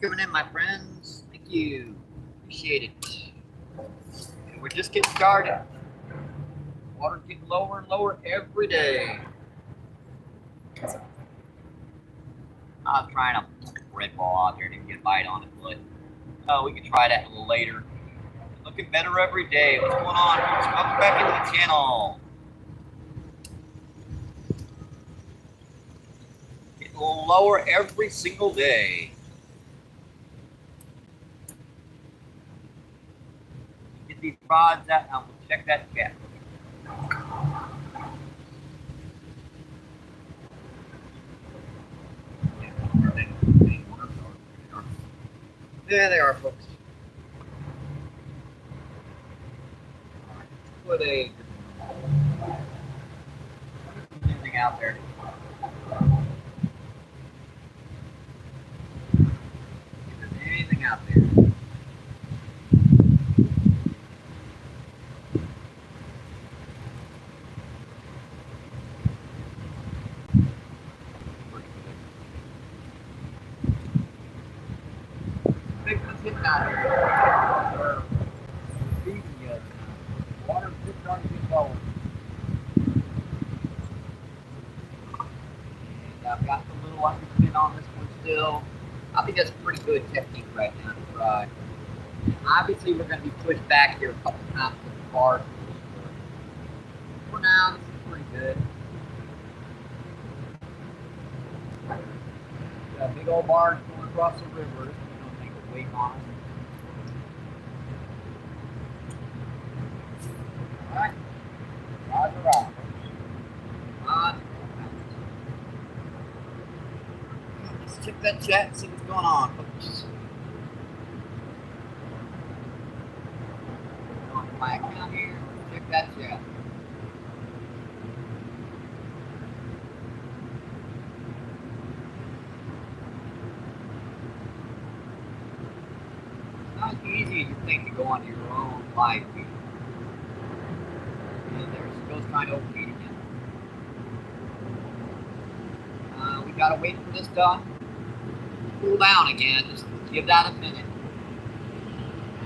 coming in, my friends. Thank you. Appreciate it. And we're just getting started. Water's getting lower and lower every day. I was trying to red ball out there to get a bite on it, but we can try that a little later. Looking better every day. What's going on, folks? Welcome back into the channel. Getting a little lower every single day. Get these rods out and we'll check that chat. There they are, folks. Put anything out there. If there's anything out there. Big one's hitting out here. Water's just starting to get lower. And I've got the little underspin on this one still. I think that's a pretty good technique right now to try. Obviously, we're going to be pushed back here a couple times with the bar. For now, this is pretty good. Got a big old barge going across the river. It's going to make a wave on us. Alright. Rods are out. Rods. Let's check that chat and see what's going on, folks. Going to my account here. Check that chat. It's not as easy as you think to go on your own live feed. And there she goes trying to overheat again. We gotta wait for this to cool down again. Just give that a minute.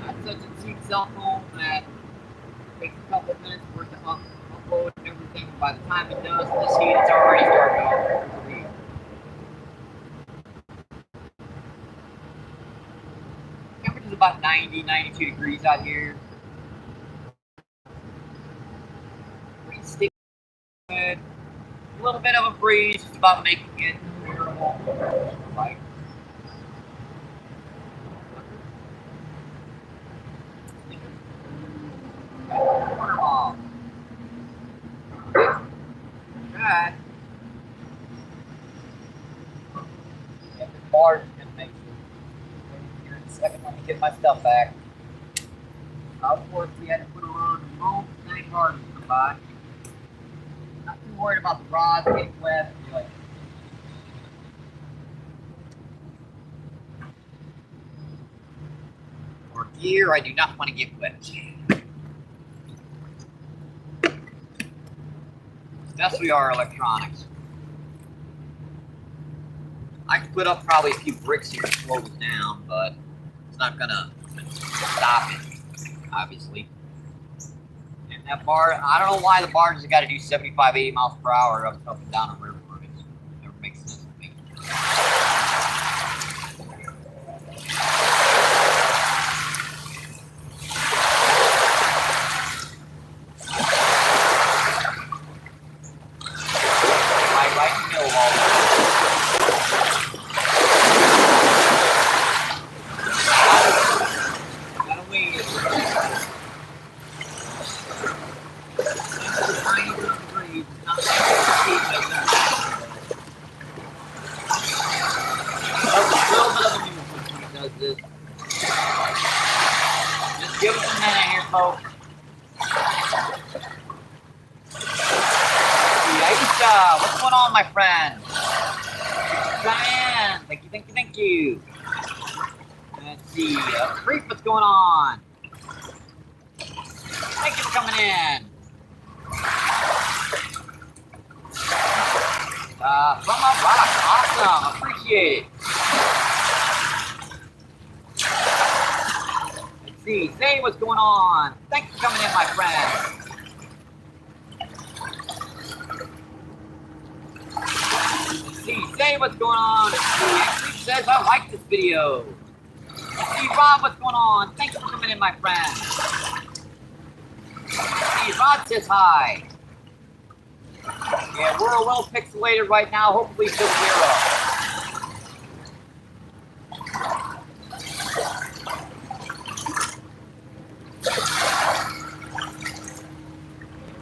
That's such a cheap cell phone that it takes a couple of minutes for it to upload and everything. By the time it does, this heat is already starting to overheat. Temperature's about 90, 92 degrees out here. Pretty sticky. Good. A little bit of a breeze, just about making it bearable. Right. Water ball. Good. Yeah, the barge is gonna make it. Here in a second, let me get my stuff back. Of course, we had to put around the rope, nice hard to come by. Not too worried about the rods getting wet. For gear, I do not want to get wet. Especially our electronics. I can put up probably a few bricks here to slow it down, but it's not gonna stop it, obviously. And that bar, I don't know why the barges have got to do 75, 80 miles per hour up and down a river. It never makes sense to me. Right in the middle of all this. Gotta wait. Just give us a minute here, folks. Aisha, what's going on, my friend? Come in. Thank you, thank you, thank you. Let's see. Creep, what's going on? Thank you for coming in. From a rock. Awesome. Appreciate it. see, say what's going on. Thanks for coming in, my friend. Let's see, say what's going on. Let's see, Actually says I like this video. Let's see, Rob, what's going on? Thanks for coming in, my friend. Let's see, Rod says hi. Yeah, we're a little pixelated right now. Hopefully, still clear up.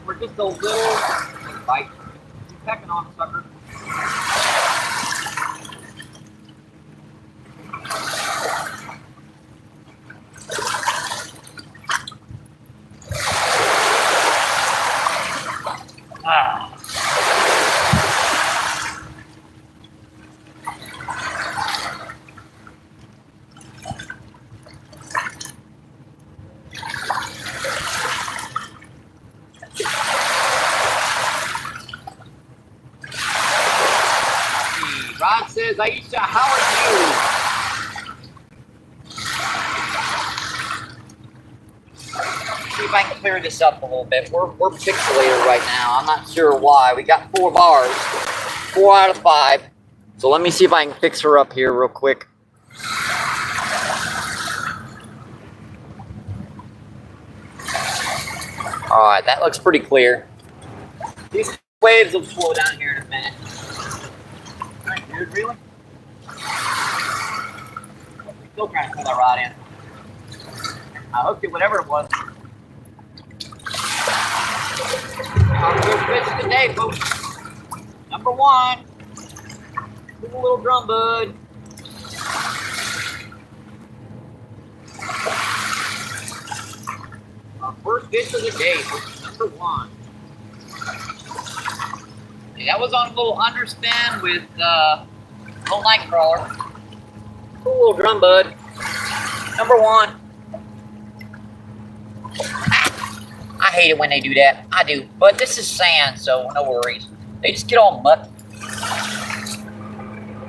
We're just a little bite. Keep pecking on, sucker. Rod says, Aisha, how are you? See if I can clear this up a little bit. We're pixelated right now. I'm not sure why. We got 4 bars, 4 out of 5. So let me see if I can fix her up here real quick. All right, that looks pretty clear. These waves will slow down here in a minute. Alright, dude, really? Still trying to pull that rod in. I hooked it, whatever it was. Our first fish of the day, folks. Number 1. Cool little drum bud. Our first fish of the day, folks. Number 1. Yeah, that was on a little underspin with little night crawler. Cool little drum bud. Number 1. I hate it when they do that. I do. But this is sand, so no worries. They just get all mucky.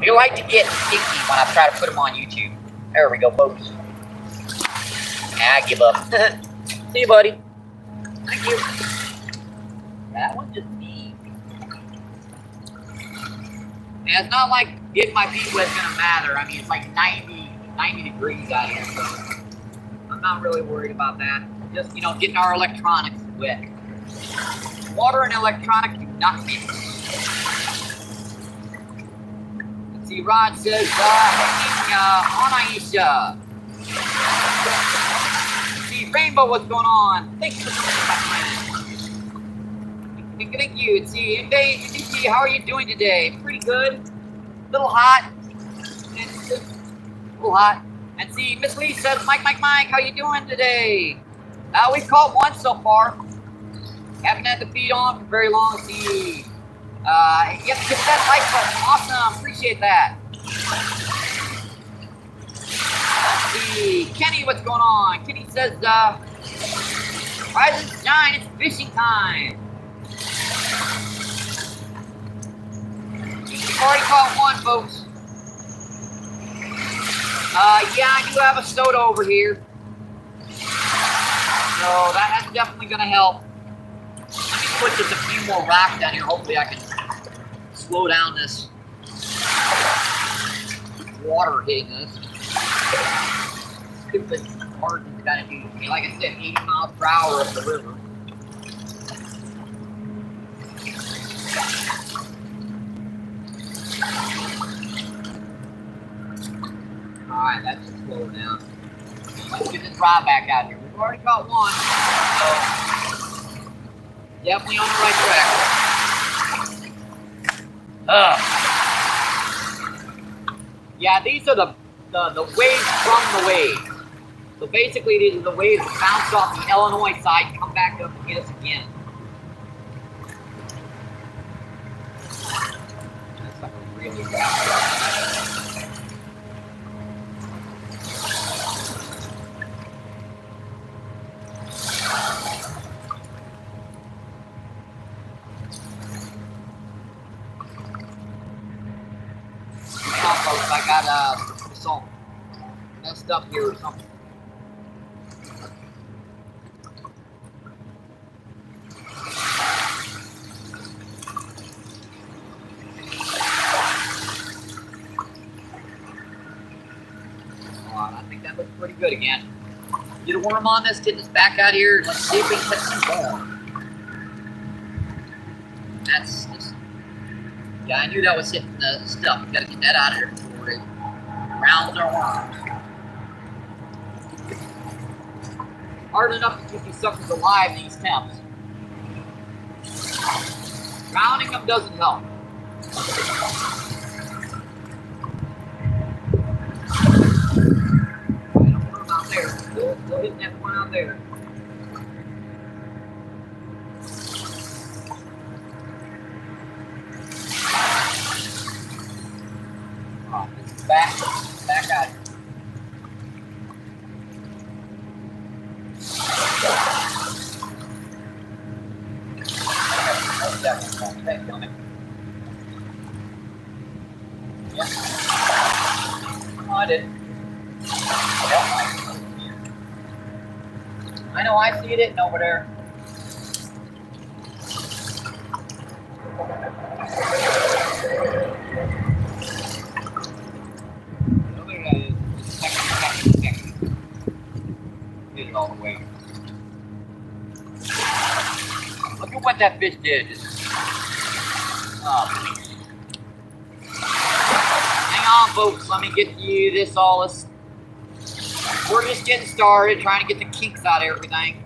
They like to get sticky when I try to put them on YouTube. There we go, folks. I give up. See you, buddy. Thank you. That one just neat. Yeah, it's not like getting my feet wet is gonna matter. I mean, it's like 90 degrees out here, so I'm not really worried about that. Just, you know, getting our electronics wet. Water and electronics do not mix. Let's see, Rod says, hanging on Aisha. Let's see, Rainbow, what's going on? Thanks for coming, my friend. Thank you. Let's see, MBPFishing, how are you doing today? Pretty good. A little hot. A little hot. And see, Miss Lee says, Mike, how you doing today? We've caught 1 so far. Haven't had the feed on for very long. See, you have to hit that like button. Awesome, appreciate that. Let's see, Kenny, what's going on? Kenny says, rise and shine, it's fishing time. We've already caught 1, folks. Yeah, I do have a soda over here. So that's definitely going to help. Let me put just a few more rocks down here. Hopefully I can slow down this water hitting this. Stupid margins got to do. I mean, like I said, 80 miles per hour up the river. Alright, that's just slowing down. Let's get this rod back out here. We've already caught 1, so definitely on the right track. Yeah, these are the waves from the wave. So basically, these are the waves that bounce off the Illinois side, come back up and get us again. That's like a really bad shot. I got some messed up here or something. rod. I think that looks pretty good again. Get a worm on this, get this back out here, and let's see if we can catch some worm. That's just, yeah, I knew that was hitting the stuff. You gotta get that out of here before it rounds our worms. Hard enough to keep these suckers alive in these temps. Drowning them doesn't help. Right, a worm out there. Still hitting that one out there. Oh, this is back out here. Yeah. Oh, I did. I know I see it over there. Get it all the way. Look at what that fish did. Oh. Hang on, folks. Let me get you this all. We're just getting started, trying to get the kinks out of everything.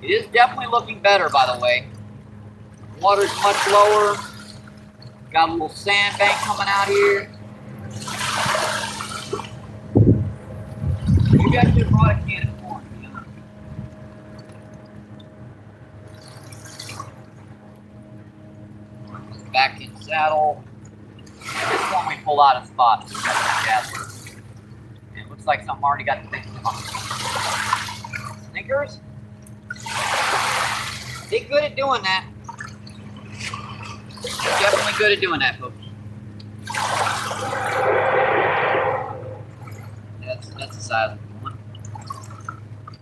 It is definitely looking better, by the way. Water's much lower. Got a little sandbank coming out here. You guys should have brought a can of corn. Back in saddle. This one we pull out of spots. It looks like something already got the thing on. Snickers? They're good at doing that. They're definitely good at doing that, folks. That's the size of the one.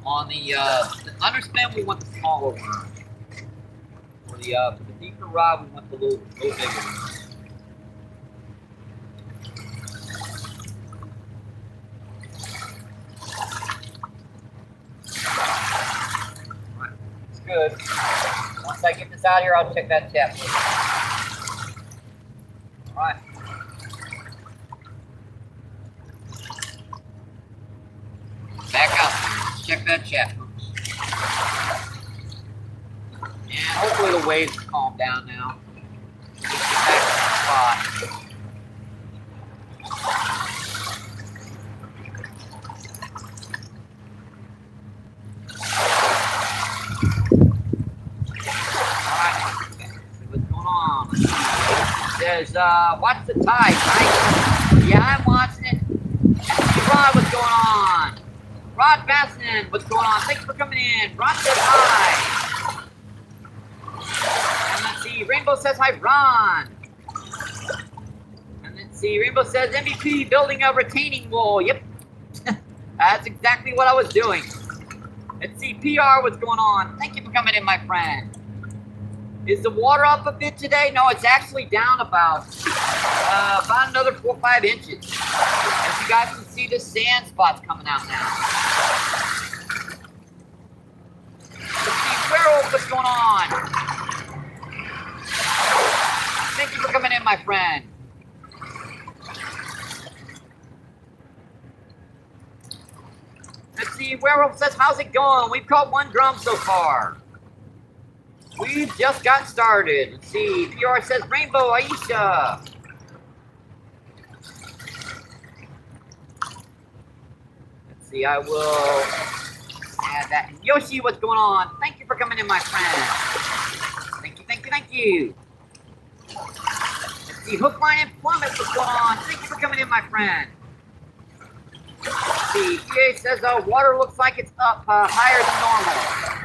On the underspin, we want the smaller one. For the deeper rod, we want the little bigger one. Good. Once I get this out here, I'll check that tap. All right. Back out. Let's check that chat, folks. And hopefully the waves calm down now. Let's get back to the spot. Says, what's the tide, right? Yeah, I'm watching it. Rod, what's going on? Rod Bassin, what's going on? Thanks for coming in. Rod says hi. And let's see, Rainbow says hi, Ron. And let's see, Rainbow says MVP building a retaining wall. Yep. That's exactly what I was doing. Let's see, PR, what's going on? Thank you for coming in, my friend. Is the water up a bit today? No, it's actually down about another 4 or 5 inches. As you guys can see, the sand spots coming out now. Let's see, Werewolf, what's going on? Thank you for coming in, my friend. Let's see, Werewolf says, how's it going? We've caught 1 drum so far. We've just got started. Let's see. PR says Rainbow Aisha. Let's see. I will add that. Yoshi, what's going on? Thank you for coming in, my friend. Thank you, thank you, thank you. Let's see. Hookline and Plummet, what's going on? Thank you for coming in, my friend. Let's see. PA says water looks like it's up higher than normal.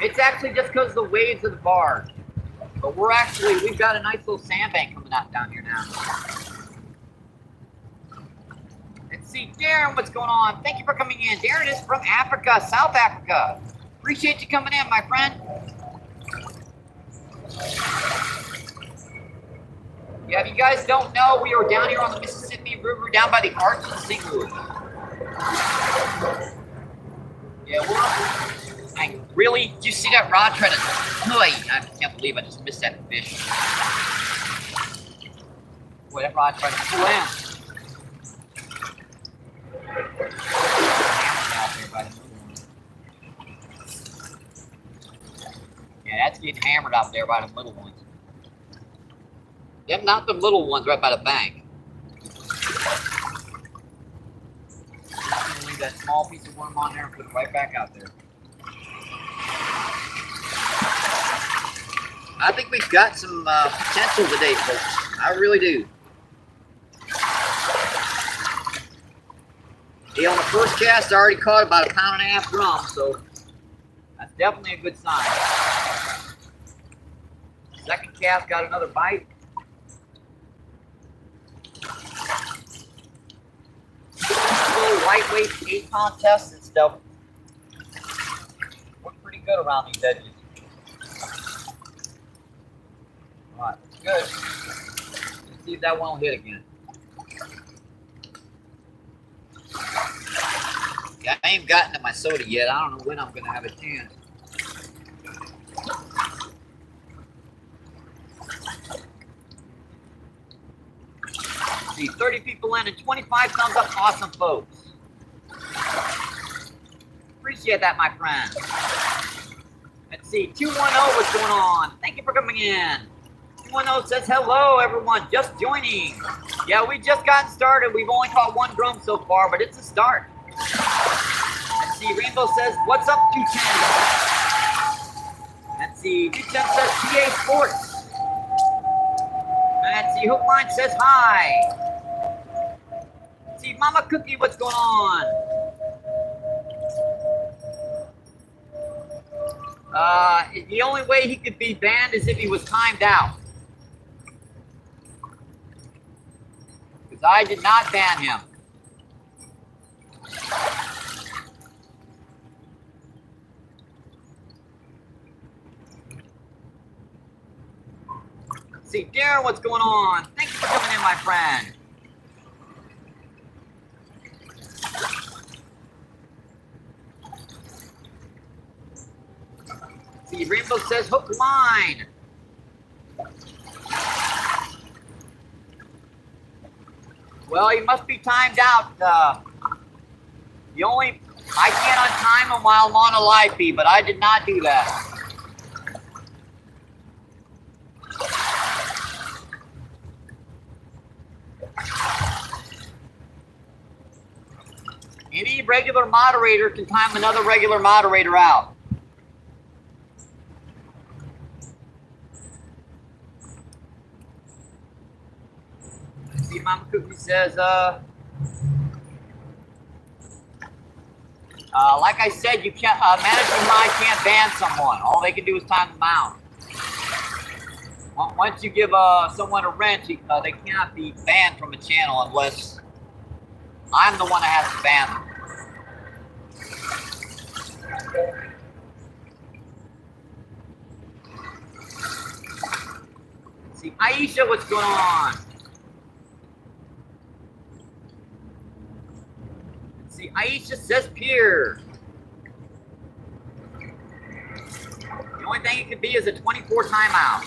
It's actually just because of the waves of the bar. But we've got a nice little sandbank coming out down here now. Let's see, Darren, what's going on? Thank you for coming in. Darren is from Africa, South Africa. Appreciate you coming in, my friend. Yeah, if you guys don't know, we are down here on the Mississippi River down by the Arch in St. Louis. Yeah, really? Did you see that rod try to... I can't believe I just missed that fish. Boy, that rod tried to pull in. Yeah, that's getting hammered out there by the little ones. Them, not the little ones right by the bank. I'm gonna leave that small piece of worm on there and put it right back out there. I think we've got some potential today, folks. I really do. Yeah, on the first cast, I already caught about 1.5 pound drum, so that's definitely a good sign. Second cast got another bite. Little lightweight 8-pound test and stuff. Work pretty good around these edges. Alright, good. Let's see if that one will hit again. Yeah, I ain't gotten to my soda yet. I don't know when I'm going to have a chance. Let's see, 30 people in and 25 thumbs up. Awesome, folks. Appreciate that, my friend. Let's see, 210, what's going on? Thank you for coming in. 210 says, hello, everyone, just joining. Yeah, we just gotten started. We've only caught 1 drum so far, but it's a start. Let's see, Rainbow says, what's up, 210? Let's see, 210 says, PA Sports. Let's see, Hookline says, hi. Let's see, Mama Cookie, what's going on? The only way he could be banned is if he was timed out. Because I did not ban him. Let's see, Darren, what's going on? Thank you for coming in, my friend. See, Rainbow says hook line. Well, he must be timed out. I can't untime him while I'm on a live feed, but I did not do that. Any regular moderator can time another regular moderator out. See, Mama Cookie says, like I said, you can't, management mind can't ban someone. All they can do is time them out. Once you give someone a wrench, they cannot be banned from a channel unless I'm the one that has to ban them. See, Aisha, what's going on? See, Aisha says pier. The only thing it could be is a 24 timeout.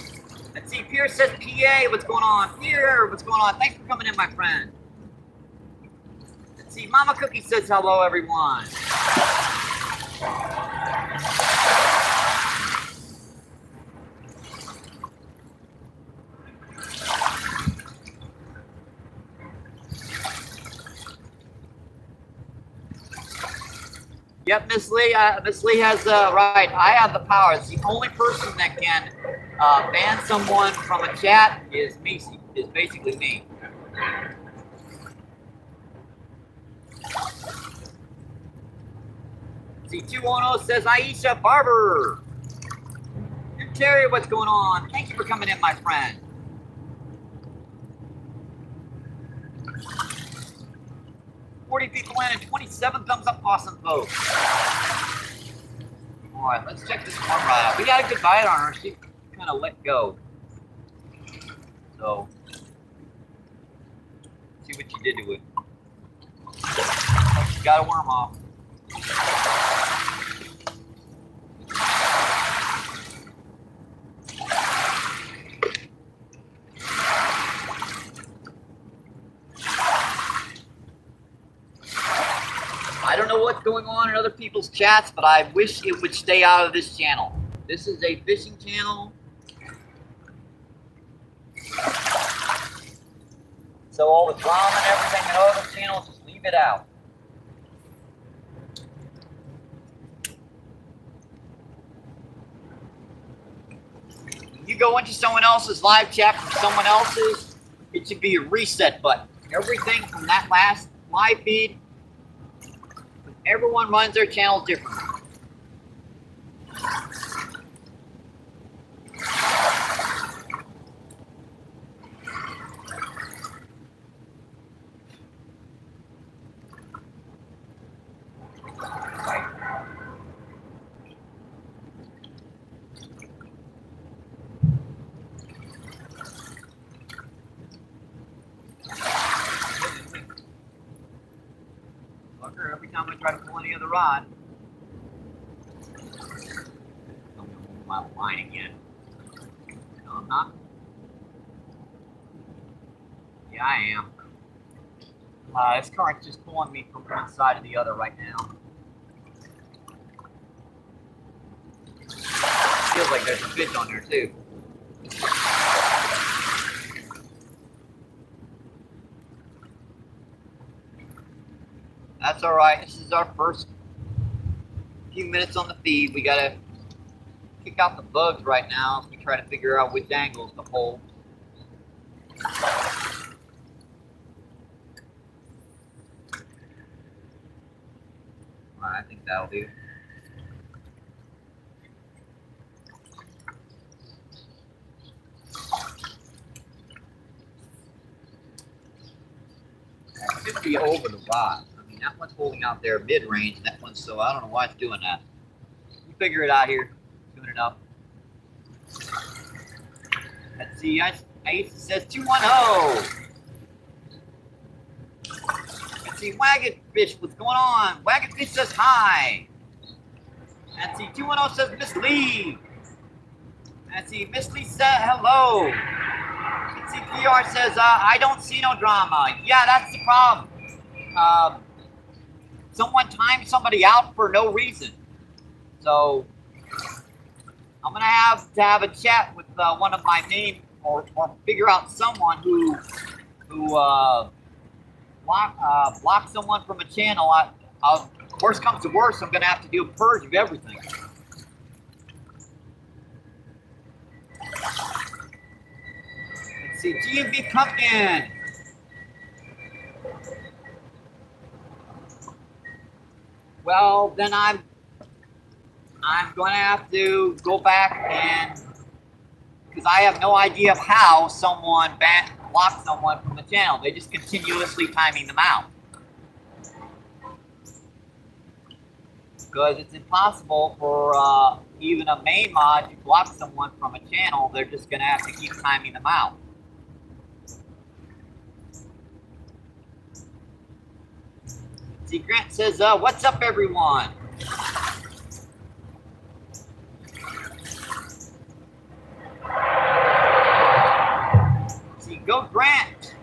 Let's see, Pier says PA, what's going on? Pier, what's going on? Thanks for coming in, my friend. Let's see, Mama Cookie says hello, everyone. Yep, Miss Lee. Miss Lee has right. I have the power. It's the only person that can ban someone from a chat is me. Is basically me. See, 210 says Aisha Barber. And Terry, what's going on? Thank you for coming in, my friend. People in and 27 thumbs up. Awesome, folks. All right, let's check this one right out. We got a good bite on her. She kind of let go. So, See what you did to it. Oh, you got a worm off. I don't know what's going on in other people's chats, but I wish it would stay out of this channel. This is a fishing channel. So all the drama and everything in other channels, just leave it out. When you go into someone else's live chat from someone else's, it should be a reset button. Everything from that last live feed, everyone runs their channels differently. Every time I try to pull any other rod, I'm going to hold my line again. No, I'm not. Yeah, I am. This current's just pulling me from one side to the other right now. Feels like there's a fish on there too. That's all right. This is our first few minutes on the feed. We gotta kick out the bugs right now as we try to figure out which angles to hold. All right, I think that'll do. That should be over the rod. I mean, that one's holding out there mid-range, and that one's so I don't know why it's doing that. You figure it out here. Doing enough. Let's see. Ace says 210. Let's see. Waggonfish, what's going on? Waggonfish says hi. Let's see. 210 says Miss Lee. Let's see. Miss Lee said hello. Let's see. PR says I don't see no drama. Yeah, that's the problem. Someone timed somebody out for no reason. So I'm gonna have to have a chat with one of my main, or figure out someone who blocked someone from a channel. Worst comes to worst, I'm gonna have to do a purge of everything. Let's see, GMB Pumpkin. Well, then I'm going to have to go back and, because I have no idea of how someone blocked someone from the channel. They just continuously timing them out. Because it's impossible for even a main mod to block someone from a channel. They're just going to have to keep timing them out. See, Grant says, what's up, everyone? See, go Grant.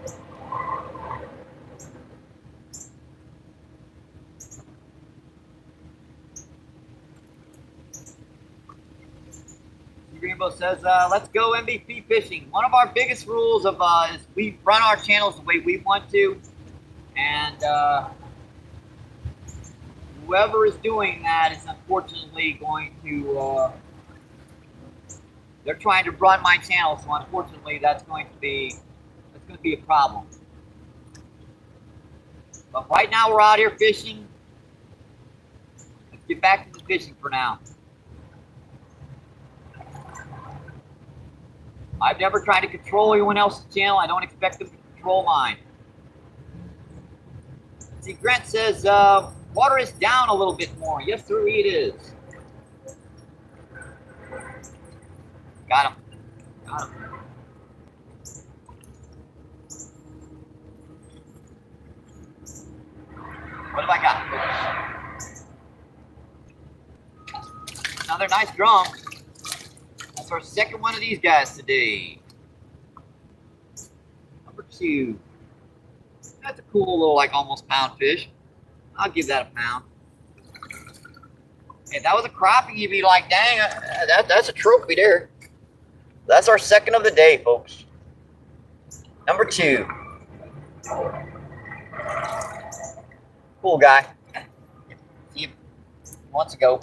Rainbow says, let's go MVP fishing. One of our biggest rules of is we run our channels the way we want to, and whoever is doing that is unfortunately going to. They're trying to run my channel, so unfortunately that's going to be a problem. But right now we're out here fishing. Let's get back to the fishing for now. I've never tried to control anyone else's channel. I don't expect them to control mine. See, Grant says, water is down a little bit more. Yes, sir, it is. Got him. Got him. What have I got? Another nice drum. That's our second one of these guys today. Number 2. That's a cool little, like, almost pound fish. I'll give that a pound. If that was a crappie, you'd be like, dang, that's a trophy there. That's our second of the day, folks. Number 2. Cool guy. See him. He wants to go.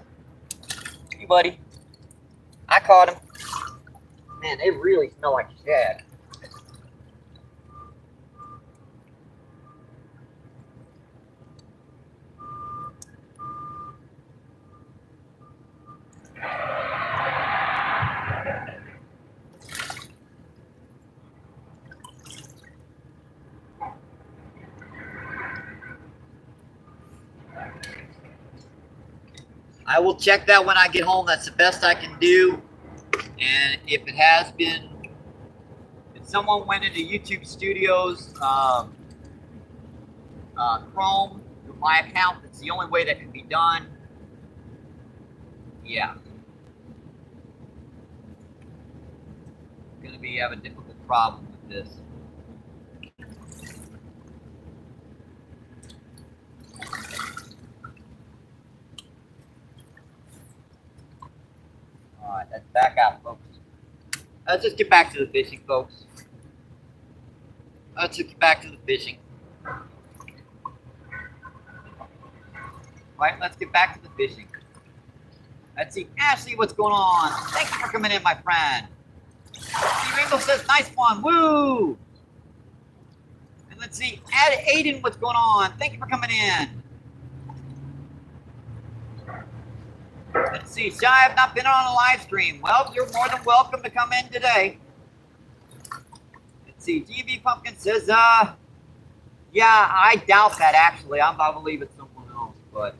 Hey, buddy. I caught him. Man, they really smell like shad. I will check that when I get home. That's the best I can do. And if it has been, if someone went into YouTube Studios, Chrome, with my account, that's the only way that can be done. Yeah. Going to be have a difficult problem with this. Alright, let's back out, folks. Let's just get back to the fishing, folks. Let's just get back to the fishing. Right, let's get back to the fishing. Let's see, Ashley, what's going on? Thank you for coming in, my friend. See, Rainbow says, nice one, woo! And let's see, Aiden, what's going on? Thank you for coming in. Let's see, Shy, I've not been on a live stream. Well, you're more than welcome to come in today. Let's see, GB Pumpkin says, yeah, I doubt that actually. I believe it's someone else, but.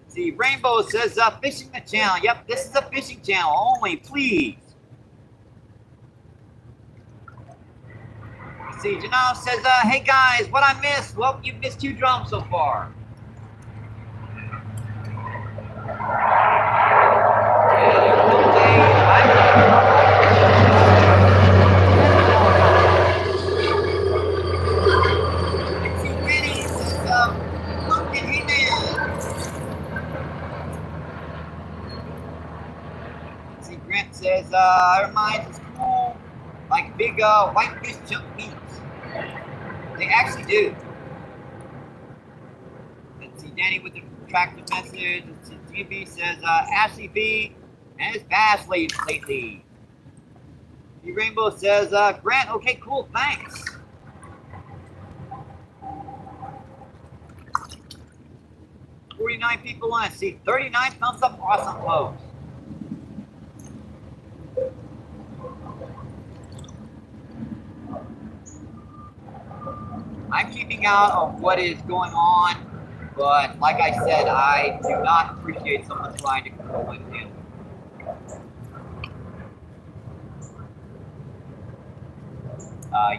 Let's see, Rainbow says, fishing the channel. Yep, this is a fishing channel only, please. See, Janelle says, hey guys, what I missed? Well, you've missed 2 drums so far. Let's see, Rennie says, pumpkin, hey man. Let's see, Grant says, our minds is cool, like big whitefish junk meat. They actually do. Let's see, Danny with the attractive message. Let's see, GB says, Ashley B and his bass lately. The Rainbow says, Grant, okay, cool, thanks. $49 people on it. See, 39 thumbs up, awesome, folks. I'm keeping out of what is going on, but like I said, I do not appreciate someone trying to control my channel.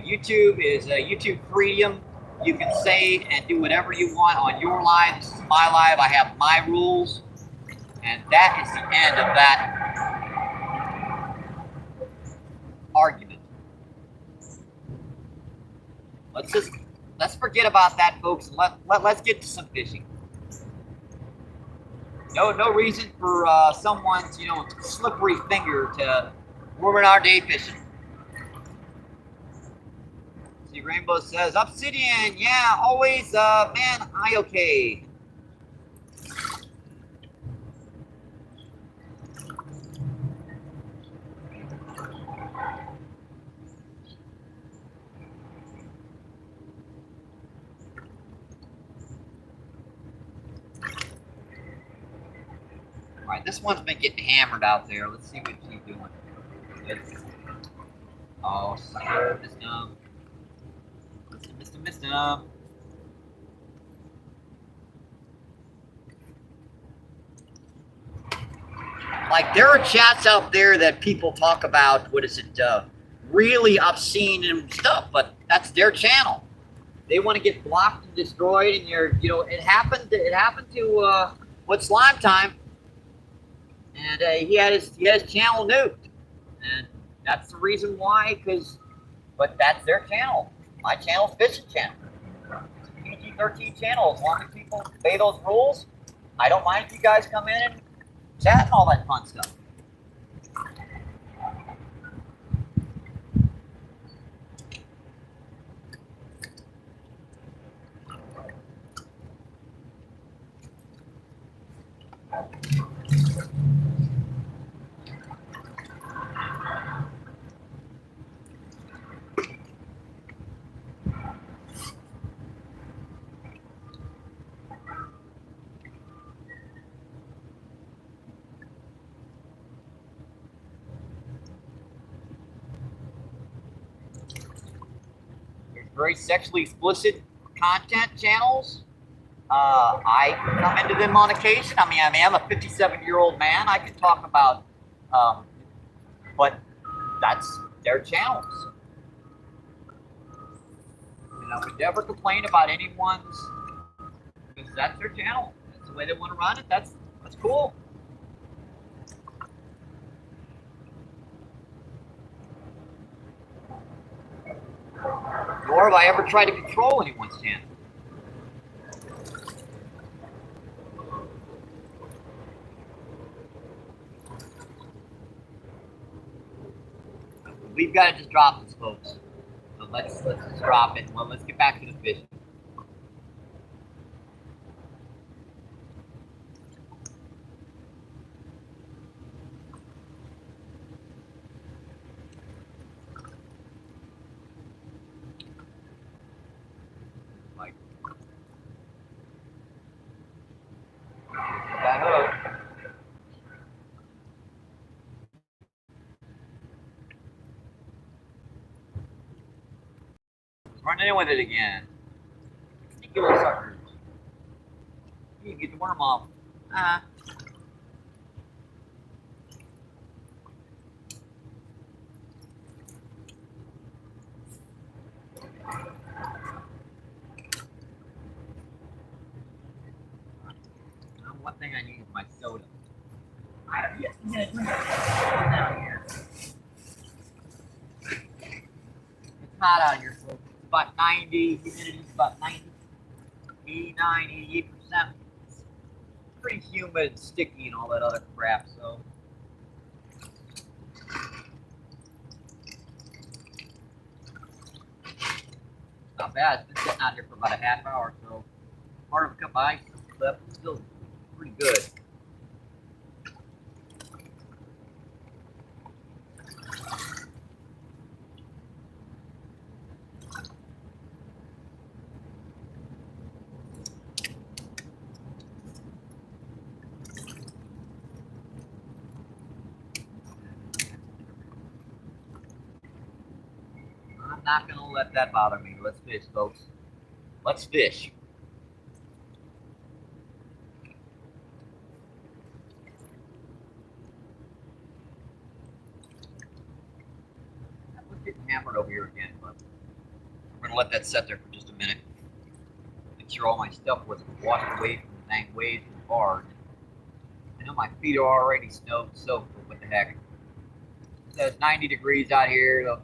YouTube is YouTube freedom. You can say and do whatever you want on your live. This is my live. I have my rules, and that is the end of that argument. Let's forget about that, folks, and let's get to some fishing. No reason for someone's, slippery finger to ruin our day fishing. See, Rainbow says, Obsidian, yeah, always, man, okay. Alright, this one's been getting hammered out there. Let's see what she's doing. Oh, sucker, missed him. Missed him. Like, there are chats out there that people talk about, what is it, really obscene and stuff, but that's their channel. They want to get blocked and destroyed, and it happened to what's Slime Time, and he had his channel nuked, and that's the reason why. But that's their channel. My channel's fishing channel. It's a PG-13 channel. As long as people obey those rules, I don't mind if you guys come in and chat and all that fun stuff. Very sexually explicit content channels. I come into them on occasion. I mean, I'm a 57-year-old man. I can talk about, but that's their channels. And I would never complain about anyone's, because that's their channel. That's the way they want to run it. That's cool. Nor have I ever tried to control anyone's channel. We've got to just drop this, folks. So let's just drop it. Well, let's get back to the fishing. That hook. Running in with it again. Sneaky little suckers. You can get the worm off. One thing I need is my soda. Yes, down here. It's hot out here, folks. It's about 90. Humidity's about 90, 89, 88%. It's pretty humid and sticky and all that other crap, so. It's not bad. It's been sitting out here for about a half hour, so part of a cup of ice left. It's still pretty good. I'm not going to let that bother me. Let's fish, folks. Let's fish. I'm getting hammered over here again, but I'm going to let that sit there for just a minute. Make sure all my stuff wasn't washed away from the dang waves and bars. I know my feet are already soaked, but what the heck. It says 90 degrees out here. So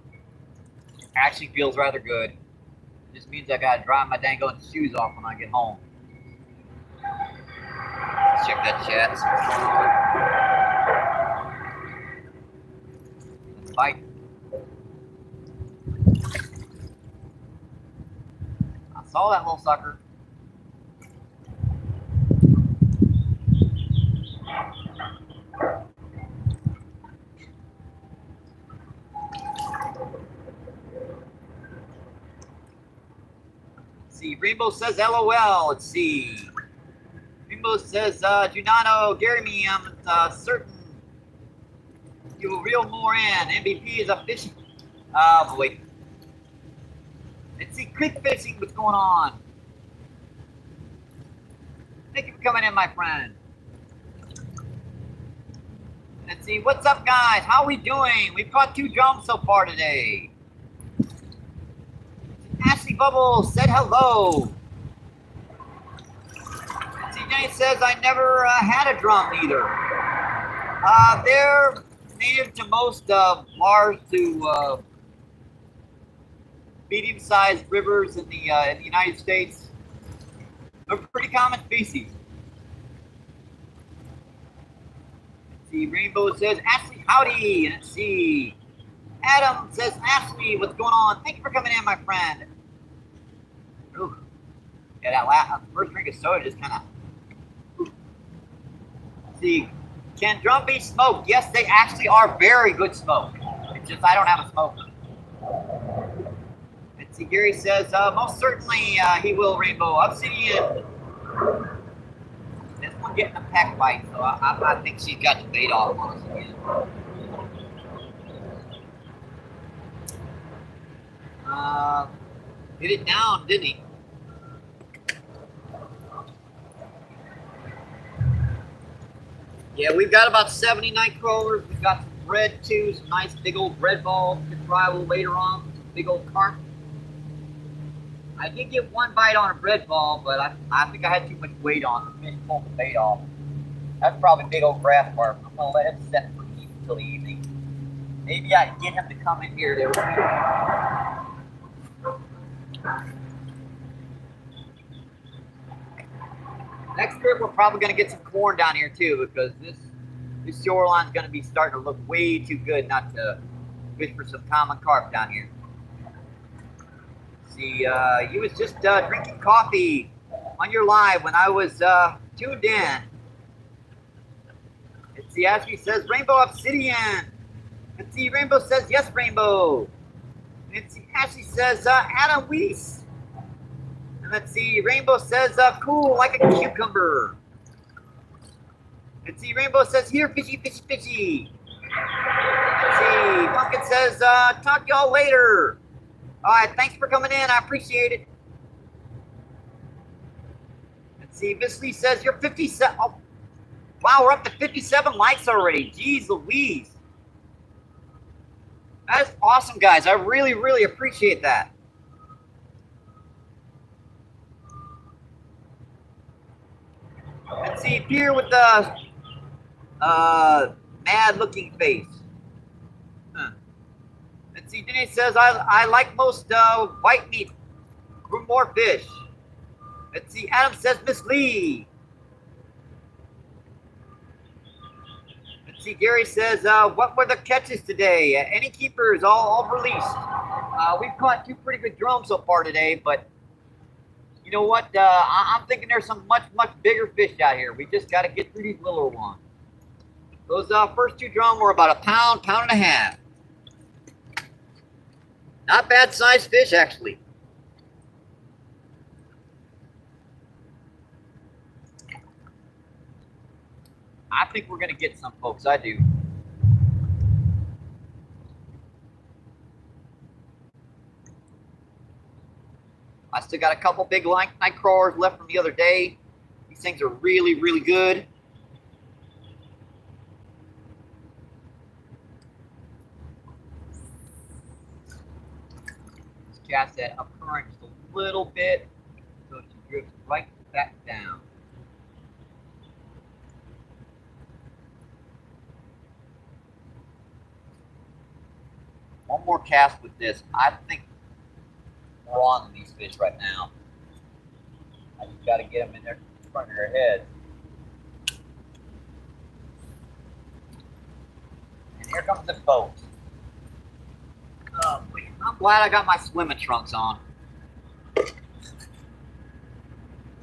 actually feels rather good. It just means I gotta dry my dang on shoes off when I get home. Let's check that chat. Let's bite. I saw that little sucker. See, Rainbow says LOL. Let's see. Rainbow says, Junano, Gary me, I'm certain you will reel more in. MBP is a fishing. Boy. Let's see, creek fishing, what's going on? Thank you for coming in, my friend. Let's see, what's up, guys? How are we doing? We've caught 2 drums so far today. Ashley Bubbles said hello. Let's see, Jenny says I never had a drum either. They're native to most large to medium-sized rivers in the United States. They're a pretty common species. Let's see, Rainbow says, Ashley, howdy. And let's see, Adam says, Ashley, what's going on? Thank you for coming in, my friend. Ooh. Yeah, that first drink of soda just kind of. See, can drum be smoked? Yes, they actually are very good smoke. It's just I don't have a smoker. Let's see, Gary says, most certainly he will, Rainbow. Obsidian. This one getting a peck bite, so I think she's got the bait off on us again. Hit it down, didn't he? Yeah, we've got about 70 night crawlers. We've got some red too, some nice big old red balls to try a little later on. Some big old carp. I did get one bite on a red ball, but I think I had too much weight on it. Fish pulled the bait off. That's probably big old grass carp. I'm gonna let him set for until the evening. Maybe I can get him to come in here. There. Next trip, we're probably going to get some corn down here too, because this shoreline is going to be starting to look way too good not to fish for some common carp down here. See, you was just drinking coffee on your live when I was tuned in. Let's see, Ashley says Rainbow Obsidian. Let's see, Rainbow says yes, Rainbow. Let's see, Ashley says Adam Weiss. And let's see, Rainbow says, cool, like a cucumber. Let's see, Rainbow says, here, fishy, fishy, fishy. Let's see, Pumpkin says, talk to y'all later. All right, thanks for coming in. I appreciate it. Let's see, Miss Lee says, you're 57. Oh, wow, we're up to 57 likes already. Jeez Louise. That is awesome, guys. I really, really appreciate that. Let's see, Pierre with the mad-looking face. Huh. Let's see, Denise says, I like most white meat, more fish. Let's see, Adam says, Miss Lee. Let's see, Gary says, what were the catches today? Any keepers all released? We've caught 2 pretty good drums so far today, but you know what? I'm thinking there's some much bigger fish out here. We just got to get through these littler ones. Those first 2 drum were about a pound and a half. Not bad sized fish, actually. I think we're going to get some, folks. I do. I still got a couple big night crawlers left from the other day. These things are really, really good. Let's cast that up current just a little bit so it drifts right back down. One more cast with this. I think we're on these fish right now. I just got to get them in there in front of your head. And here comes the boat. Oh, I'm glad I got my swimming trunks on.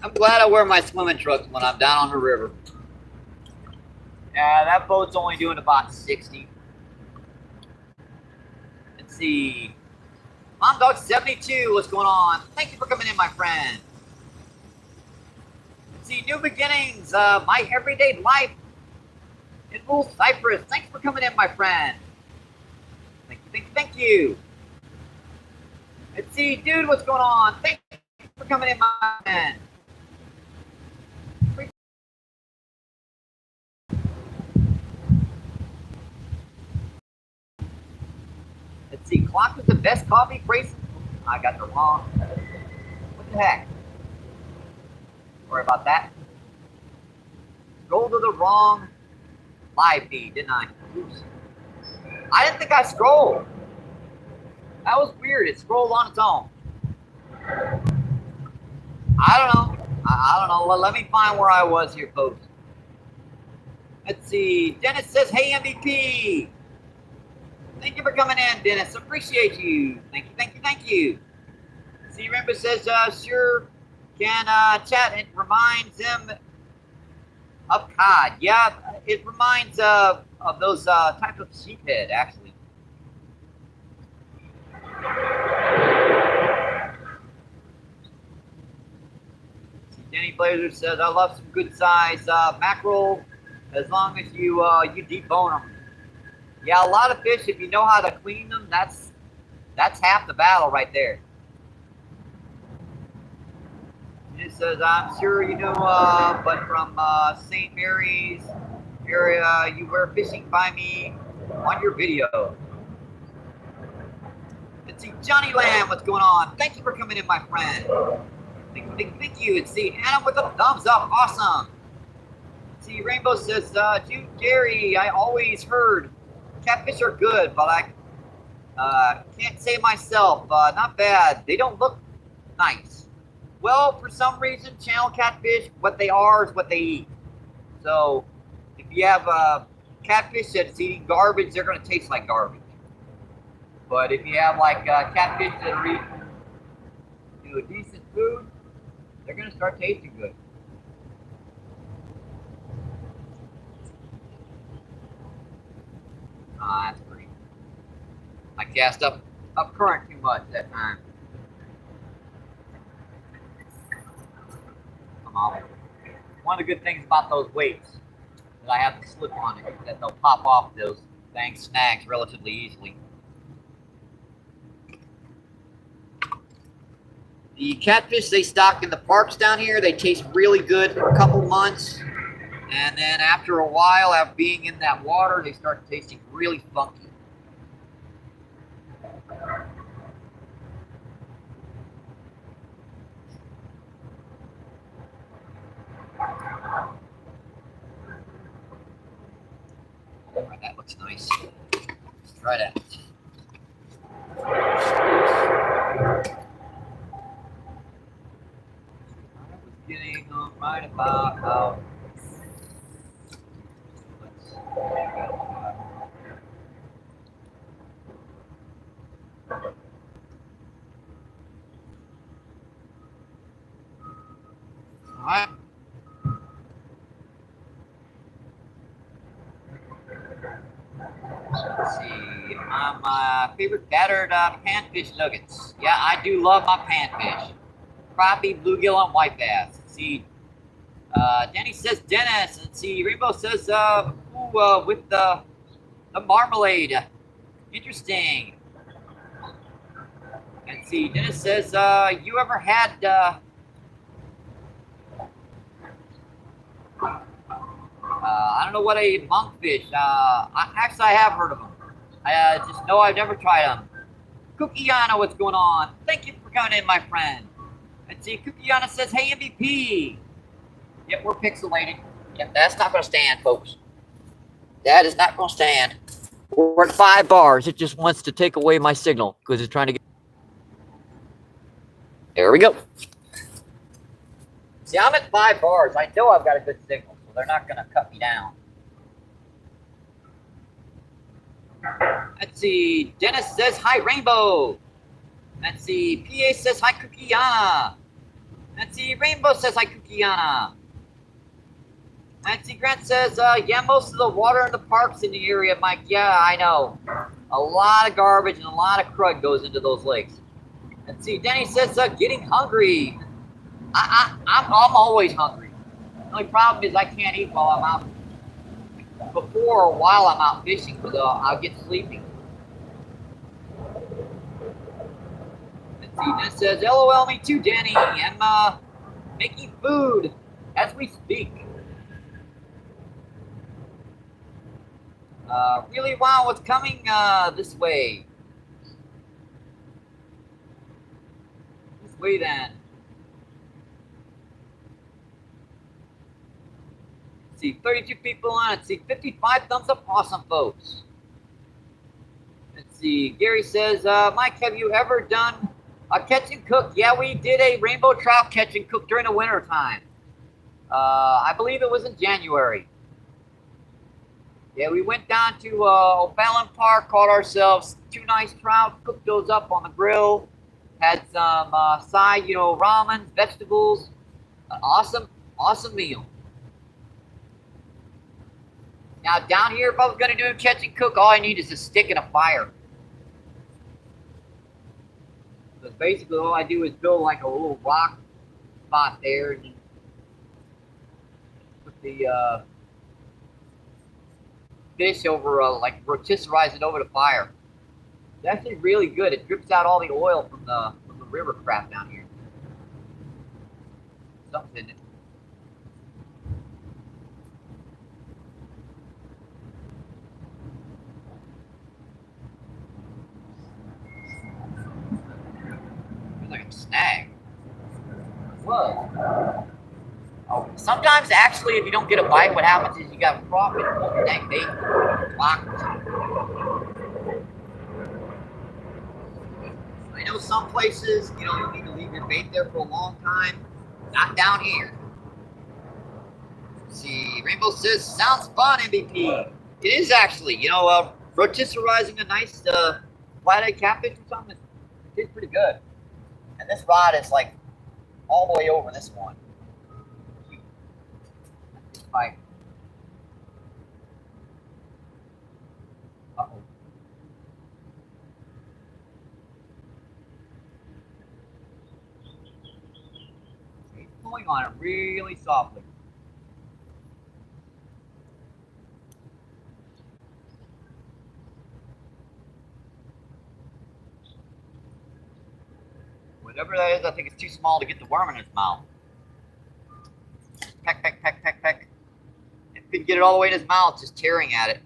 I'm glad I wear my swimming trunks when I'm down on the river. Yeah, that boat's only doing about 60. Let's see. Mom Dog 72, what's going on? Thank you for coming in, my friend. Let's see, new beginnings, my everyday life in Wolf Cyprus. Thanks for coming in, my friend. Thank you. Let's see, dude, what's going on? Thank you for coming in, my friend. Let's see, clock is the best coffee price. I got the wrong. What the heck? Sorry about that. Scrolled to the wrong live feed, didn't I? Oops. I didn't think I scrolled. That was weird. It scrolled on its own. I don't know. I don't know. Let me find where I was here, folks. Let's see. Dennis says, hey, MVP. Thank you for coming in, Dennis. Appreciate you. Thank you, thank you, thank you. See, Rainbow says, sure can chat. It reminds him of cod. Yeah, it reminds of those type of sheephead, actually. See, Jenny Blazer says, I love some good size mackerel as long as you debone them. Yeah, a lot of fish, if you know how to clean them, that's half the battle right there. It says, I'm sure you know, but from St. Mary's area, you were fishing by me on your video. Let's see, Johnny Lamb, what's going on? Thank you for coming in, my friend. Thank you. And see, Anna with a thumbs up, awesome. See, Rainbow says, Jude Jerry, I always heard catfish are good, but I can't say myself. Not bad. They don't look nice. Well, for some reason, channel catfish, what they are is what they eat. So, if you have catfish that's eating garbage, they're going to taste like garbage. But if you have like catfish that are eating, decent food, they're going to start tasting good. That's pretty. I cast up current too much that time. One of the good things about those weights is I have the slip on it, that they'll pop off those dang snags relatively easily. The catfish they stock in the parks down here, they taste really good for a couple months. And then after a while, after being in that water, they start tasting really funky. Alright, that looks nice. Let's try that. I was getting right about how. Alright. Let's see. My favorite battered panfish nuggets. Yeah, I do love my panfish. Crappie, bluegill, and white bass. Let's see. Danny says Dennis. Let's see. Rainbow says with the marmalade. Interesting. Let's see. Dennis says you ever had I don't know what a monkfish. Actually, I have heard of them. I just know I've never tried them. Cookiana, what's going on? Thank you for coming in, my friend. Let's see. Cookiana says, hey, MVP. Yep, we're pixelated. Yep, that's not going to stand, folks. That is not going to stand. We're at 5 bars. It just wants to take away my signal because it's trying to get. There we go. See, I'm at 5 bars. I know I've got a good signal, so they're not going to cut me down. Let's see. Dennis says, hi, Rainbow. Let's see. PA says, hi, Cookiana. Let's see. Rainbow says, hi, Cookiana. Let's see. Grant says, yeah, most of the water in the parks in the area, Mike. Yeah, I know. A lot of garbage and a lot of crud goes into those lakes. Let's see. Denny says, getting hungry. I'm always hungry. The only problem is I can't eat while I'm out. Before or while I'm out fishing, because I'll get sleepy. Let's see. This says, LOL, me too, Danny. I'm making food as we speak. Really, wow, what's coming this way? Wait then. Let's see, 32 people on it. Let's see, 55 thumbs up. Awesome, folks. Let's see. Gary says, Mike, have you ever done a catch and cook? Yeah, we did a rainbow trout catch and cook during the winter time. I believe it was in January. Yeah, we went down to O'Fallon Park, caught ourselves 2 nice trout, cooked those up on the grill, had some side, ramen, vegetables. An awesome, awesome meal. Now down here, if I was going to do a catch and cook, all I need is a stick and a fire. So basically all I do is build like a little rock spot there and put the fish over, like rotisserize it over the fire. It's actually really good. It drips out all the oil from the river crap down here. Something in it. Feels like a snag. Whoa. Oh, sometimes actually if you don't get a bite, what happens is you got a crawfish on your neck bait. I know some places, you need to leave your bait there for a long time. Not down here. Let's see, Rainbow says, sounds fun, MBP. It is actually, rotisserizing a nice flathead catfish or something, it's pretty good. And this rod is like all the way over this one. Right. Uh-oh. He's pulling on it really softly. Whatever that is, I think it's too small to get the worm in its mouth. Peck, peck, peck, peck, peck. If he can get it all the way in his mouth, just tearing at it.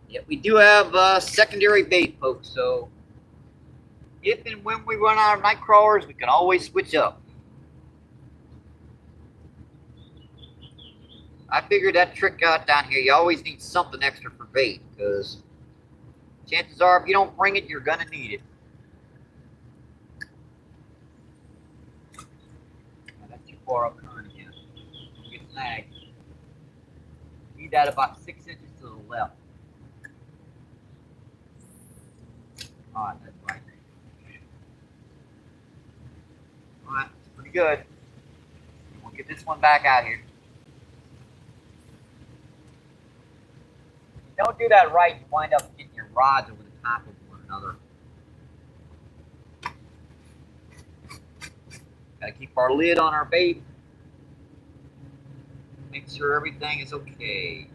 Yeah, we do have secondary bait, folks, so if and when we run out of night crawlers, we can always switch up. I figured that trick out down here. You always need something extra for bait, because chances are if you don't bring it, you're going to need it. That's too far up current again. Get snagged. Need that about 6 inches to the left. Alright, that's right. Alright, pretty good. We'll get this one back out here. Don't do that right, you wind up getting your rods over the top of one another. Gotta keep our lid on our bait. Make sure everything is okay.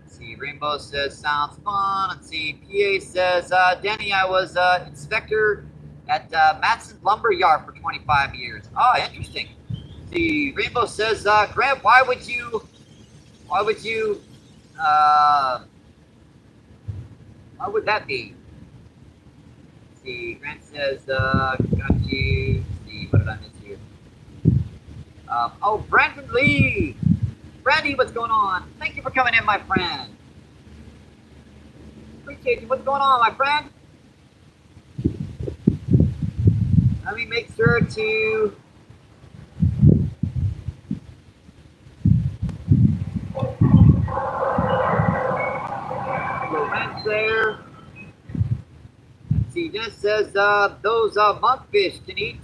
Let's see, Rainbow says, sounds fun. Let's see, PA says, Denny, I was inspector at Matson's Lumber Yard for 25 years. Oh, interesting. The Rainbow says, Grant, why would you, why would that be? Let's see, Grant says, got you. Let's see, what did I miss here? Oh, Brandon Lee. Brandy, what's going on? Thank you for coming in, my friend. Appreciate you. What's going on, my friend? Let me make sure to Lorenz there. Let's see, Dennis says those monkfish can eat.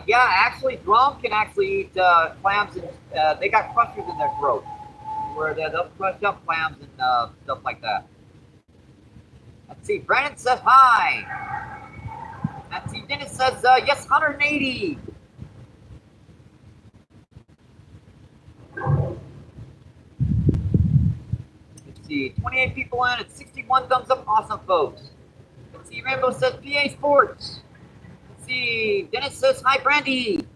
Yeah, actually, drum can actually eat clams, and they got crushers in their throat, where they'll crush up clams and stuff like that. Let's see, Brandon says hi. Let's see, Dennis says yes, 180. Let's see, 28 people in, it's 61 thumbs up. Awesome, folks. see, Rainbow says PA Sports. Let's see, Dennis says hi, Brandy.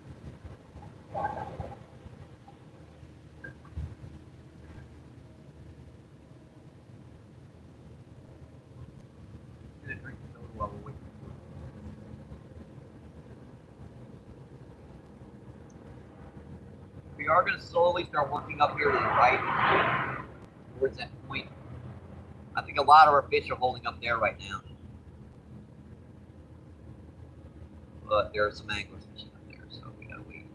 We are going to slowly start working up here to the right towards that point. I think a lot of our fish are holding up there right now. But there are some anglers fishing up there, so we gotta wait.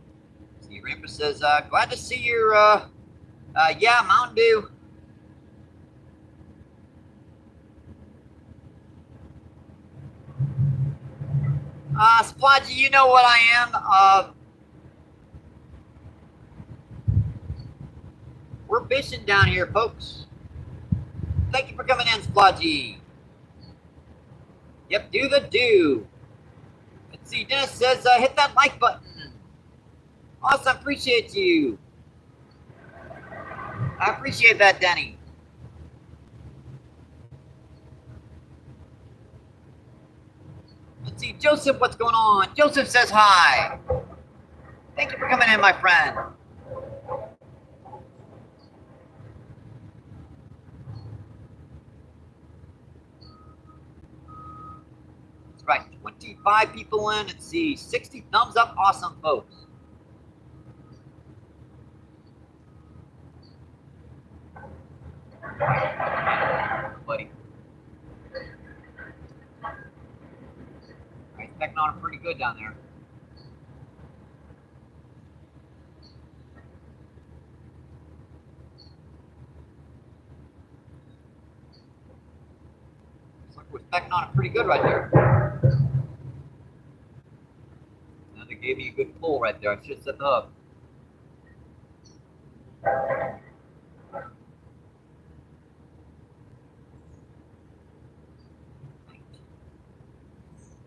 See, Rainbow says, glad to see your, yeah, Mountain Dew. Splodgy, you know what I am. We're fishing down here, folks. Thank you for coming in, Splodgy. Yep, do the do. Let's see, Dennis says, hit that like button. Awesome, appreciate you. I appreciate that, Denny. Let's see, Joseph, what's going on? Joseph says hi. Thank you for coming in, my friend. That's right, 25 people in. Let's see, 60 thumbs up. Awesome, folks. Buddy. He's pecking on it pretty good down there. Looks like we're pecking on it pretty good right there. And they gave me a good pull right there. I should set the hook.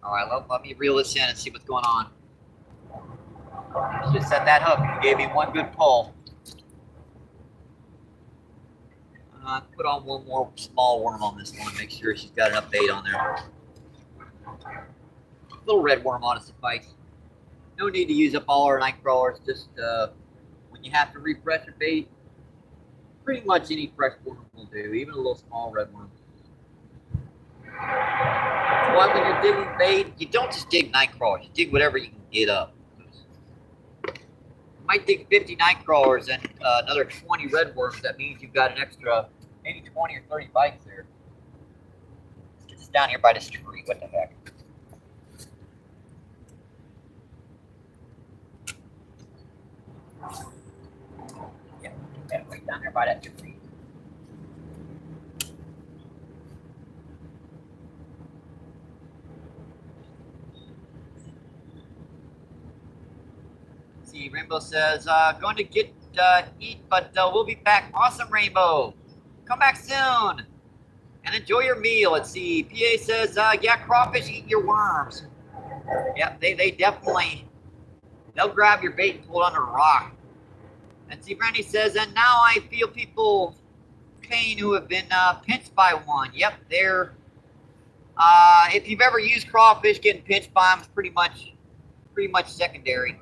All right, let me reel this in and see what's going on. Just set that hook. You gave me one good pull. Put on one more small worm on this one. Make sure she's got enough bait on there. Little red worm ought to suffice. No need to use up all our night crawlers. Just when you have to refresh a bait, pretty much any fresh worm will do, even a little small red worm. Why when you're digging bait, you don't just dig night crawlers. You dig whatever you can get up. You might dig 50 night crawlers and another 20 red worms. That means you've got an extra maybe 20 or 30 bites there. Let's get this down here by this tree. What the heck? Yeah, right down there by that tree. See, Rainbow says, going to get eat, but we'll be back. Awesome, Rainbow. Come back soon and enjoy your meal. Let's see. PA says, yeah, crawfish eat your worms. Yep, they definitely, they'll grab your bait and pull it under a rock. And see, Brandy says, and now I feel people pain who have been pinched by one. Yep, they're, if you've ever used crawfish, getting pinched by them is pretty much secondary.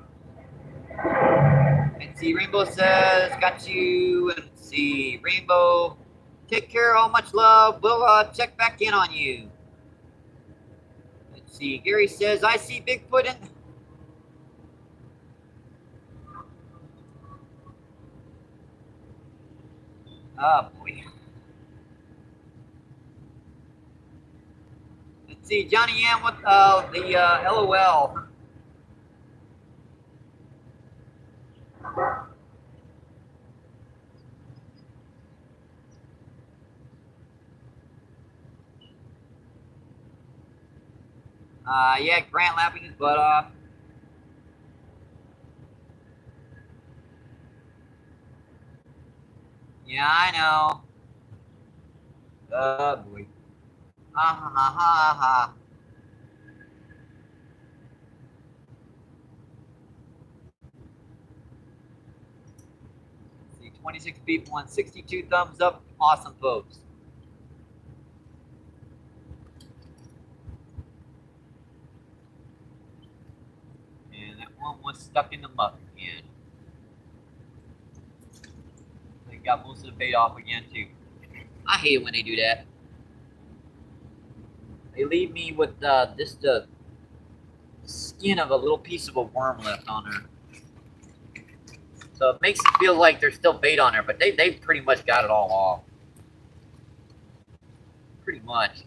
And see, Rainbow says, got you. And see, Rainbow, take care, all much love. We'll check back in on you. Let's see, Gary says, I see Bigfoot in. Oh, boy. Let's see, Johnny M with the LOL. Yeah, Grant laughing his butt off. Yeah, I know. Oh, boy. Ha ha ha ha ha. See, 26 people and 62 thumbs up. Awesome, folks. one was stuck in the muck again. They got most of the bait off again too. I hate it when they do that. They leave me with just the skin of a little piece of a worm left on her. So it makes it feel like there's still bait on there, but they pretty much got it all off. Pretty much.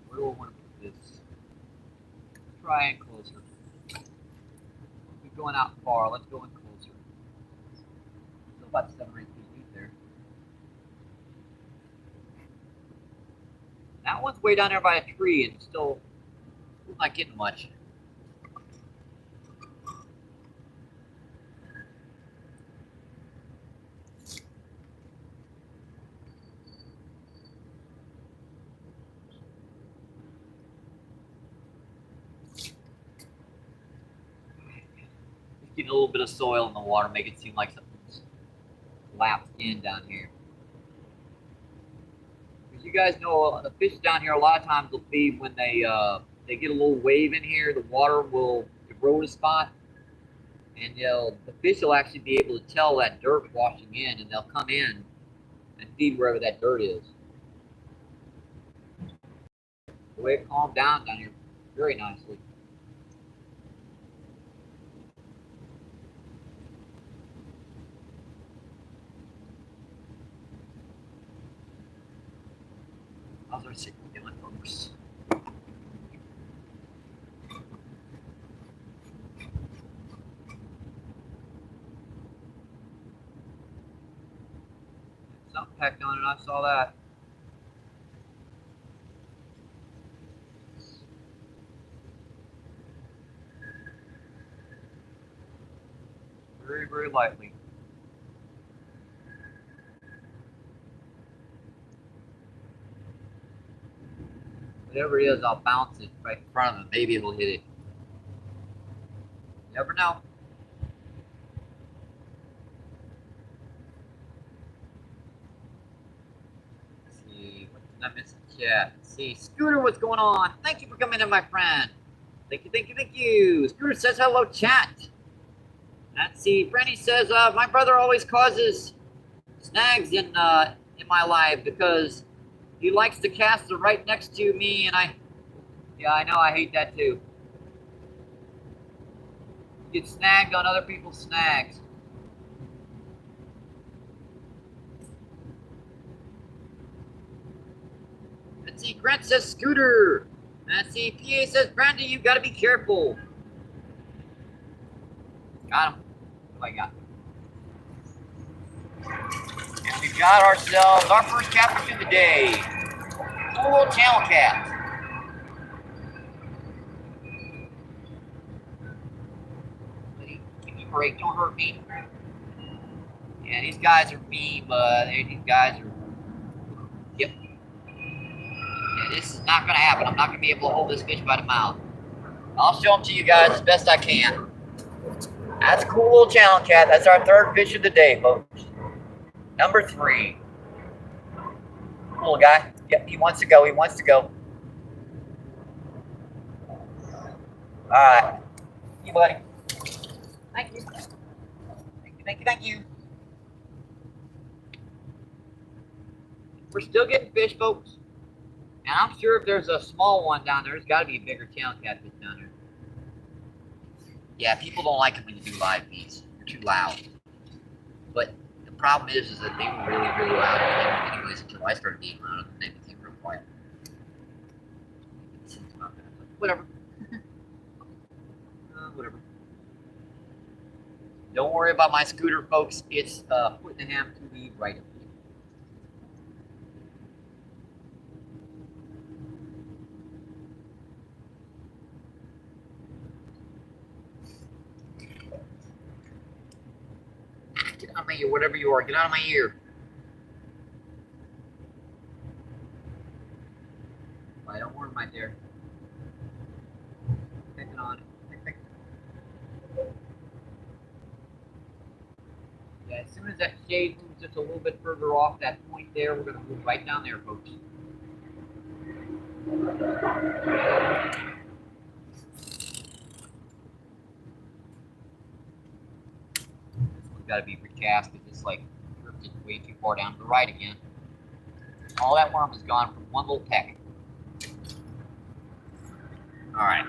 Where do I want to put this? Try and closer. We're going out far. Let's go in closer. Still about 7 or 8 feet deep there. That one's way down there by a tree and still not getting much. Getting a little bit of soil in the water, make it seem like something's collapsed in down here. As you guys know, the fish down here a lot of times will feed when they get a little wave in here. The water will erode a spot, and the fish will actually be able to tell that dirt washing in, and they'll come in and feed wherever that dirt is. The way it calmed down here very nicely. How's our signal doing, folks? Something pecked on it, I saw that. Very, very lightly. Whatever it is, I'll bounce it right in front of him. Maybe it'll hit it. You never know. Let's see, what did I miss in chat? Let's see, Scooter, what's going on? Thank you for coming in, my friend. Thank you, thank you, thank you. Scooter says hello, chat. Let's see, Brandy says, my brother always causes snags in my life because he likes to cast it right next to me, and yeah, I know, I hate that too. You get snagged on other people's snags. Let's see, Grant says Scooter. Let's see, PA says Brandy, you gotta be careful. Got him. What do I got? And we've got ourselves our first catfish of the day. Cool channel cat. Give me a break, don't hurt me. Yeah, these guys are mean, but these guys are. Yep. Yeah, this is not gonna happen. I'm not gonna be able to hold this fish by the mouth. I'll show them to you guys as best I can. That's a cool little channel cat. That's our third fish of the day, folks. Number 3. Cool guy. Yep, he wants to go. He wants to go. All right. You, buddy. Thank you. Thank you, thank you, thank you. We're still getting fish, folks. And I'm sure if there's a small one down there, there's got to be a bigger channel catfish down there. Yeah, people don't like it when you do live feeds. You're too loud. But the problem is that they were really, really loud anyways until I started being loud, and they became real quiet. Whatever. Whatever. Don't worry about my scooter, folks. It's putting the ham to the right of me. Get out of my ear, whatever you are. Get out of my ear. I don't want him right there. Picking on it. Pick. shade moves just a little bit further off that point there, we're going to move right down there, folks. This one's got to be recast because it's like drifted way too far down to the right again. All that worm is gone from one little peck. All right.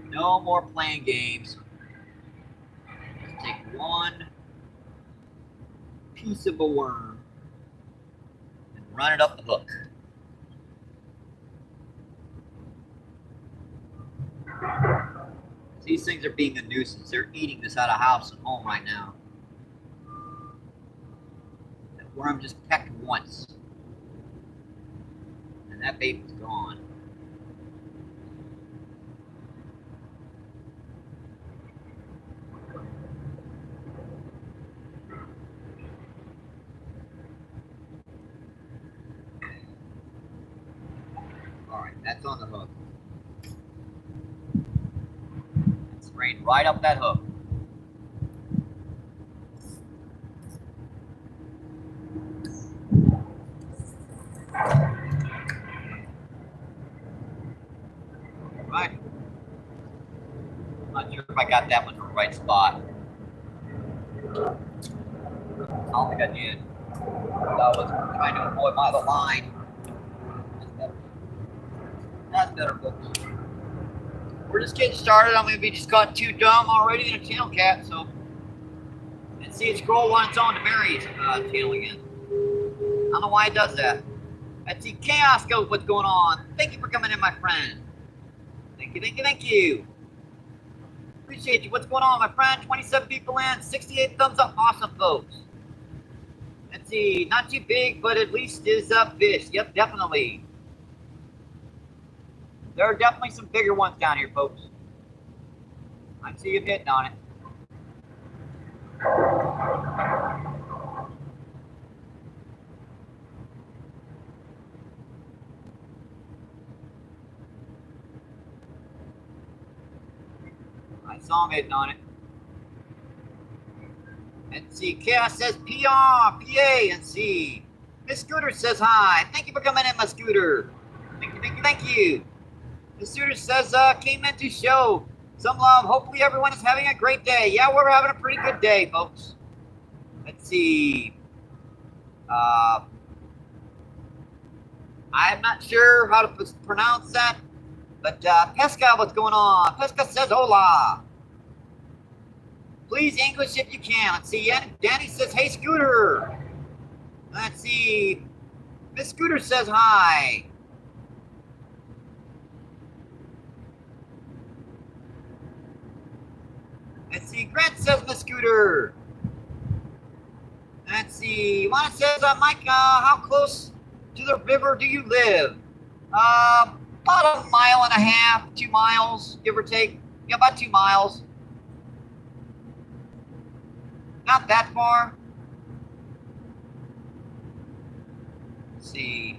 No more playing games. Let's take one piece of a worm and run it up the hook. These things are being a nuisance. They're eating this out of house and home right now. That worm just pecked once. And that bait was gone. Alright, that's on the hook. It's sprayed right up that hook. Right. I'm not sure if I got that one in the right spot. I don't think I did. I was trying to avoid the line. That's better, folks. We're just getting started. I'm going to be just got too dumb already in a channel cat, so. And see it scroll on its own to Mary's channel again. I don't know why it does that. Let's see, Chaos goes, what's going on? Thank you for coming in, my friend. Thank you, thank you, thank you. Appreciate you. What's going on, my friend? 27 people in, 68 thumbs up. Awesome, folks. Let's see, not too big, but at least is up fish. Yep, definitely. There are definitely some bigger ones down here, folks. I see you hitting on it. I saw him hitting on it. And see, Chaos says PR, PA, and see. Miss Scooter says hi. Thank you for coming in, my Scooter. Thank you, thank you, thank you. Miss Scooter says, came in to show some love. Hopefully everyone is having a great day. Yeah, we're having a pretty good day, folks. Let's see. I'm not sure how to pronounce that, but Pesca, what's going on? Pesca says hola. Please English if you can. Let's see. Danny says, hey, Scooter. Let's see. Miss Scooter says hi. Let's see. Grant says, Miss Scooter. Let's see. Juana says, Mike, how close to the river do you live? About a mile and a half, 2 miles, give or take. Yeah, about 2 miles. Not that far. Let's see.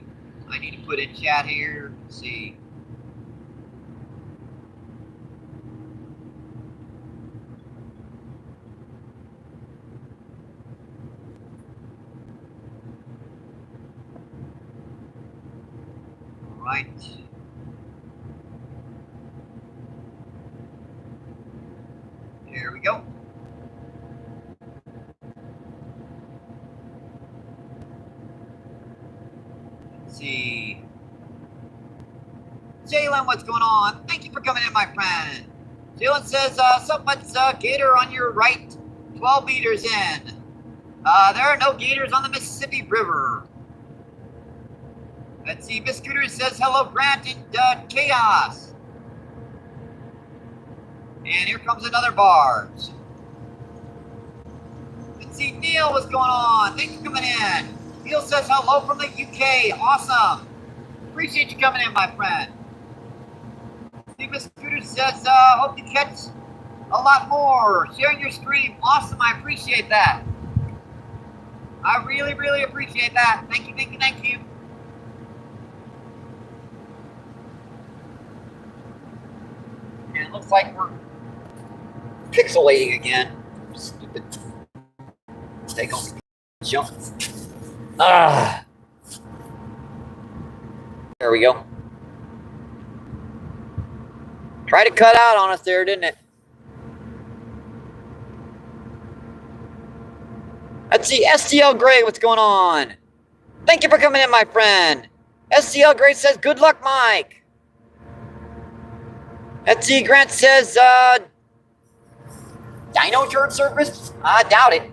I need to put in chat here. Let's see. All right. There we go. Let's see. Jalen, what's going on? Thank you for coming in, my friend. Jalen says, someone's gator on your right, 12 meters in. There are no gators on the Mississippi River. Let's see, Miss Scooter says, hello, Grant and Chaos. And here comes another barge. Let's see, Neil, what's going on? Thanks for coming in. Neil says hello from the UK. Awesome. Appreciate you coming in, my friend. See, Miss Scooter says, hope you catch a lot more. Sharing your stream. Awesome. I appreciate that. I really, really appreciate that. Thank you, thank you, thank you. And it looks like we're pixelating again. Stupid take on jump. Ah. There we go. Tried to cut out on us there, didn't it? Let's see, STL Gray, what's going on? Thank you for coming in, my friend. STL Gray says, good luck, Mike. Let's see, Grant says, Dino turd surface? I doubt it.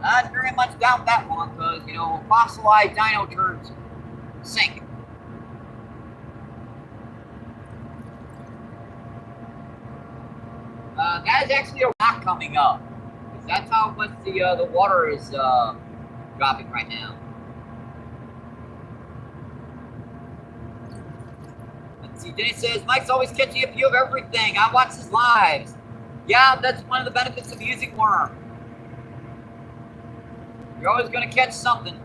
I very much doubt that one, because, you know, fossilized dino turds sink. That is actually a rock coming up. That's how much the water is dropping right now. Let's see, Jenny says, Mike's always catching a few of everything. I watch his lives. Yeah, that's one of the benefits of using worm. You're always going to catch something.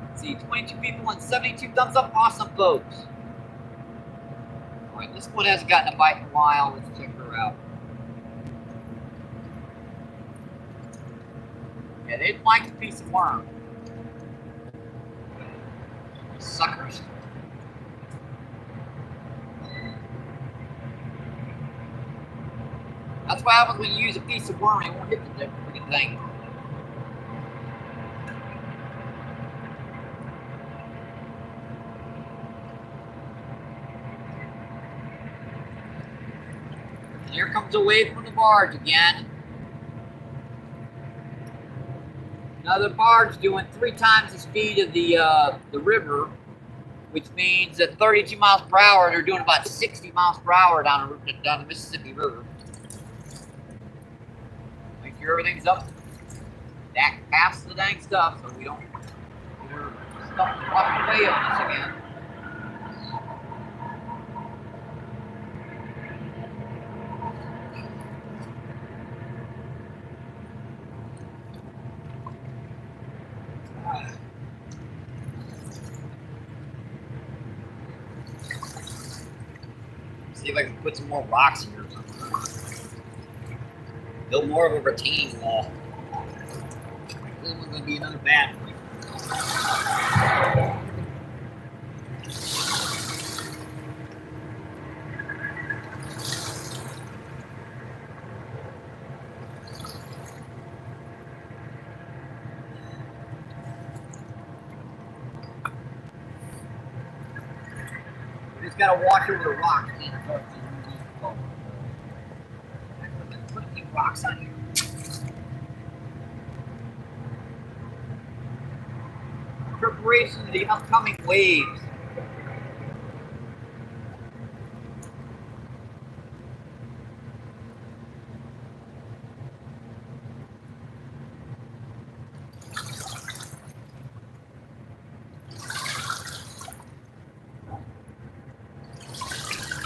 Let's see, 22 people and 72 thumbs up. Awesome, folks. All right, this one hasn't gotten a bite in a while. Let's check her out. Yeah, they didn't like the piece of worm. Suckers. That's what happens when you use a piece of worm and it won't hit the freaking thing. And here comes a wave from the barge again. Now the barge doing 3 times the speed of the river, which means at 32 miles per hour, they're doing about 60 miles per hour down the Mississippi River. Make sure everything's up, back past the dang stuff, so we don't get our stuff walking away on us again. See if I can put some more rocks in here or something. Build more of a retaining wall. This one's going to be another bad one. We just got to watch over the rocks. Put a few rocks on here. Preparation of the upcoming waves.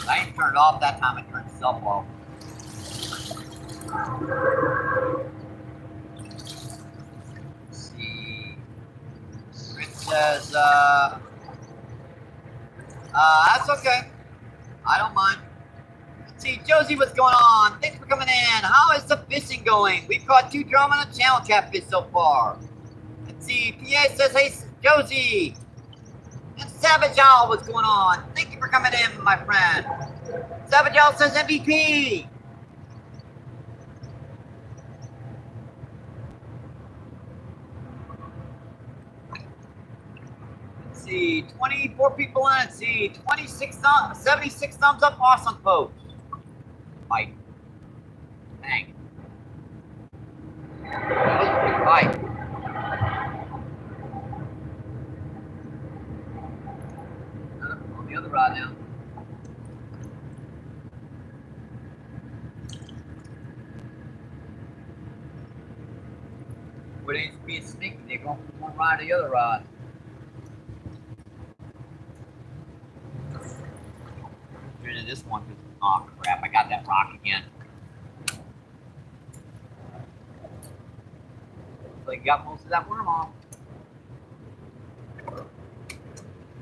I didn't turn it off that time, I turned itself off. Let's see. It says, that's okay. I don't mind. Let's see, Josie, what's going on? Thanks for coming in. How is the fishing going? We've caught 2 drum and a channel catfish so far. Let's see, PA says, hey, Josie. And Savage Owl, what's going on? Thank you for coming in, my friend. Savage Owl says MVP. Let's see, 24 people in. Let's see, 76 thumbs up. Awesome, folks. Mike. Dang. That was a big bite. On the other rod now. But it ain't being sneaky. They're going from one rod to the other rod. Get rid of this one. Oh crap! I got that rock again. So I got most of that worm off.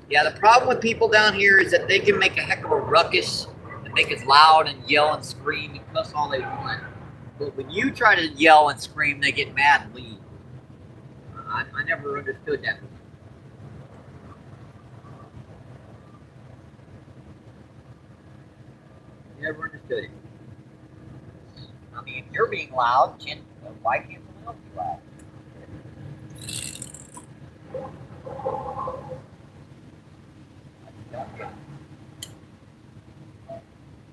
Yeah, the problem with people down here is that they can make a heck of a ruckus and make us loud and yell and scream and cuss all they want. But when you try to yell and scream, they get mad and leave. I never understood that. Never understood it. I mean, if you're being loud, why can't someone else be loud?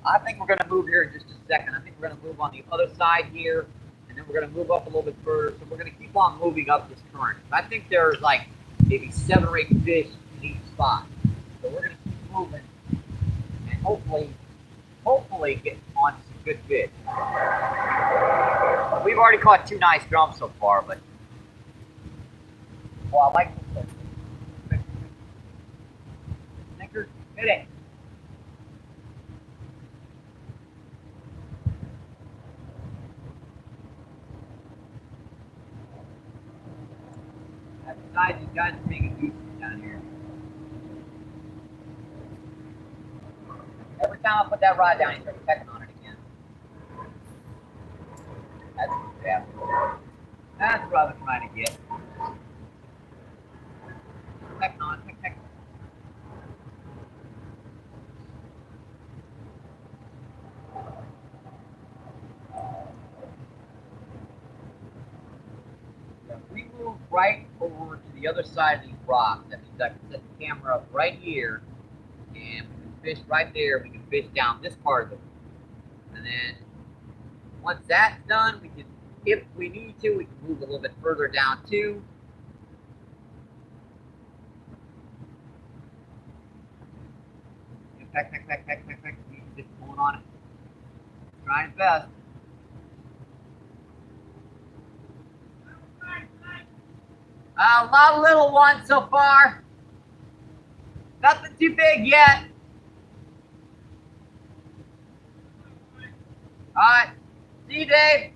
I think we're going to move here in just a second. I think we're going to move on the other side here, and then we're going to move up a little bit further. So we're going to keep on moving up this current. I think there's like maybe 7 or 8 fish in each spot. So we're going to keep moving, and hopefully get on some good fish. We've already caught 2 nice drums so far, but well, I like this fish. Snicker, hit it. Besides, these guys are taking decent down here. Every time I put that rod down, he starts pecking on it again. That's what I was trying to get. Pecking on it, pecking. We move right over to the other side of these rocks. That means I can set the camera up right here, and we can fish right there. We can fish down this part of it, and then once that's done, we can, if we need to, we can move a little bit further down too. Peck. He's just pulling on it, trying his best. A lot of little ones so far. Nothing too big yet. All right. See you, Dave.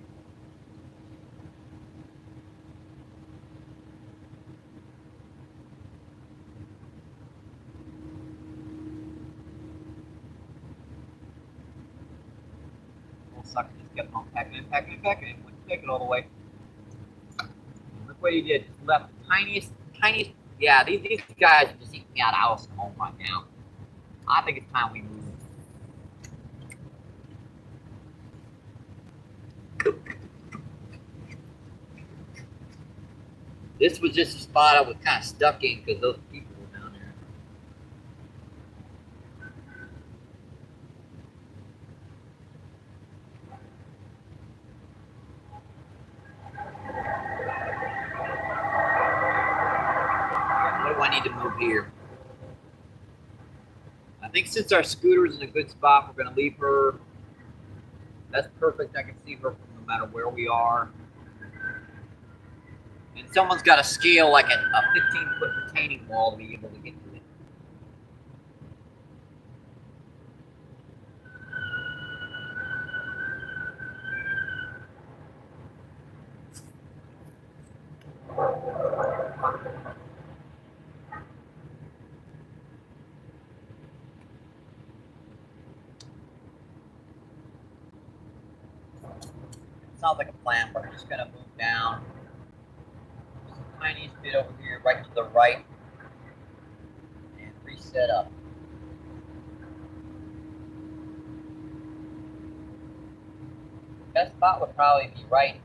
Little sucker just kept on pecking and wouldn't take it all the way. Look what he did. Just left the tiniest. Yeah, these guys are just eating me out of house and home right now. I think it's time we move. This was just a spot I was kind of stuck in because those people were down there. What do I need to move here? I think since our scooter's in a good spot, we're going to leave her. That's perfect. I can see her from no matter where we are. And someone's got to scale like a 15-foot retaining wall to be able to get to it. Sounds like a plan. We're just going to move down. Just the tiniest bit over here, right to the right. And reset up. That spot would probably be right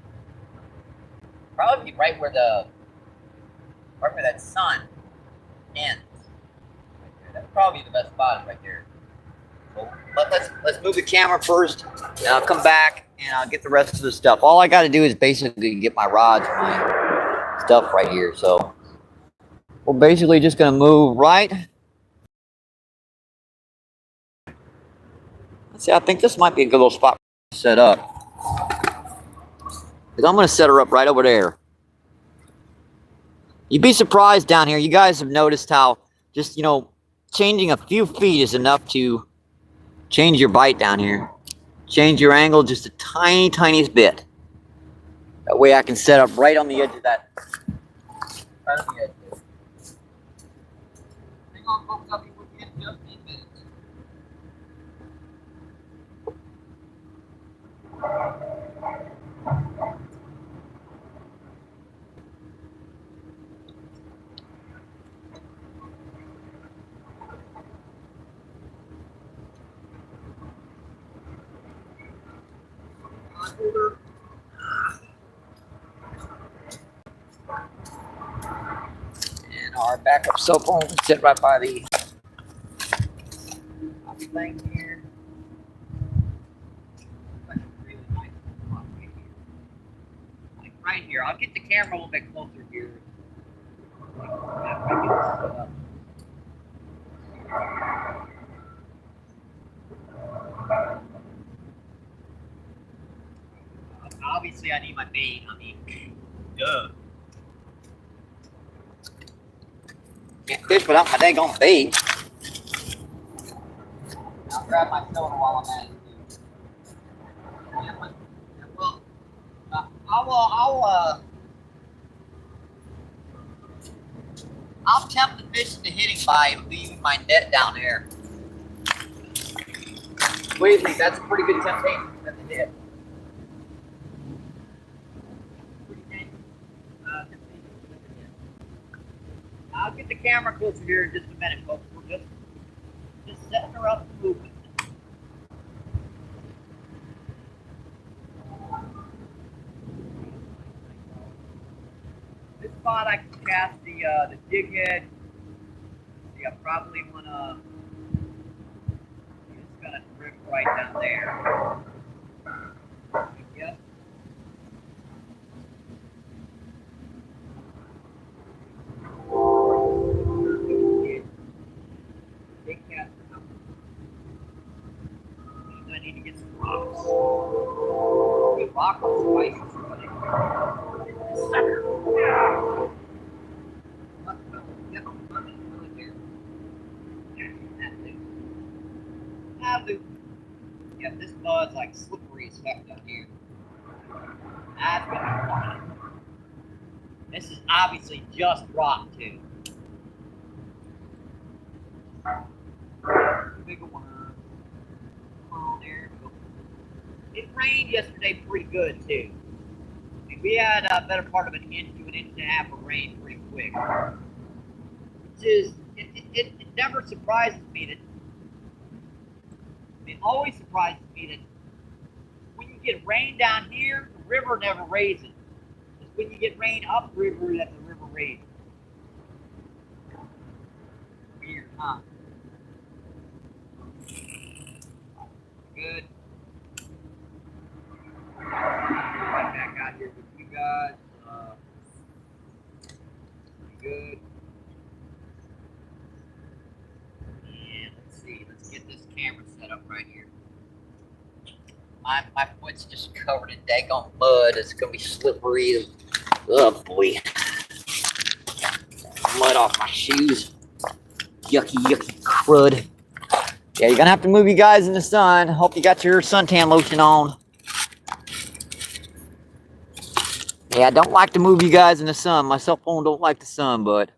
where that sun ends. That'd probably be the best spot right there. So let's move the camera first, and I'll come back and I'll get the rest of the stuff. All I got to do is basically get my rods, my stuff right here. So we're basically just going to move right. Let's see, I think this might be a good little spot to set up. Because I'm going to set her up right over there. You'd be surprised down here. You guys have noticed how just, changing a few feet is enough to change your bite down here. Change your angle just a tiniest bit. That way I can set up right on the edge of that. Right on the edge there. Hang on, folks. I'll be with you in just a minute. And our backup cell phone sit right by the thing here. Really nice spot right here. Like right here. I'll get the camera a little bit closer here. Obviously, I need my bait. I mean, duh. Can't fish without my dang on bait. I'll grab my soda while I'm at it. Yeah, well, I'll tempt the fish into hitting by leaving my net down there. What do you think? That's a pretty good temptation for them to hit. I'll get the camera closer here in just a minute, folks. We're just setting her up and moving. This spot I can cast the jig head. See, I probably wanna just gonna drift right down there. Yep. Big cast. I need to get some rocks. Get rock spices. Sucker. Yeah, this bud's like slippery as heck down here. That's gonna be fun. This is obviously just rock too. Bigger one. Come on, there we go. It rained yesterday pretty good too. I mean, we had a better part of an inch to an inch and a half of rain pretty quick. Which is, it never surprises me that, it always surprises me that when you get rain down here, the river never raises. It's when you get rain upriver that the river raises. Weird, huh? Good. Right back out here with you guys. Good. And let's see. Let's get this camera set up right here. My foot's just covered in daggone mud. It's gonna be slippery. Oh boy. Mud off my shoes. Yucky, yucky crud. Yeah, you're gonna have to move you guys in the sun. Hope you got your suntan lotion on. Yeah, I don't like to move you guys in the sun. My cell phone don't like the sun, but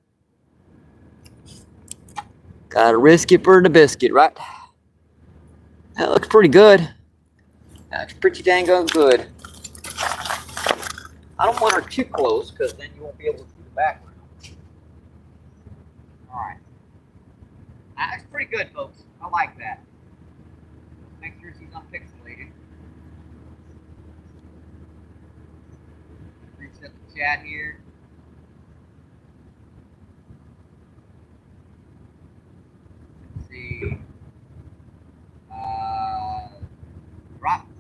gotta risk it for the biscuit, right? That looks pretty good. That's pretty dang good. I don't want her too close because then you won't be able to see the background. All right. That's pretty good, folks. I like that. Make sure she's unpixelated. Reset the chat here. Let's see.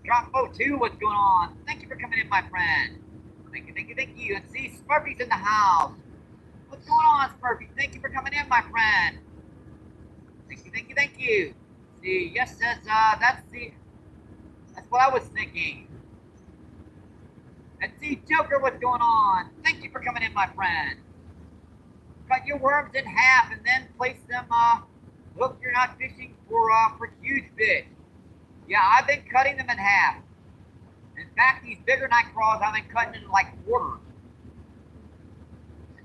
Drop boat 2, what's going on? Thank you for coming in, my friend. Thank you, thank you, thank you. And see, Smurfy's in the house. What's going on, Smurfy? Thank you for coming in, my friend. Thank you, thank you, thank you. See, yes, that's what I was thinking. And see, Joker, what's going on? Thank you for coming in, my friend. Cut your worms in half and then place them, hook you're not fishing for huge fish. Yeah, I've been cutting them in half. In fact, these bigger night crawls, I've been cutting into like quarters.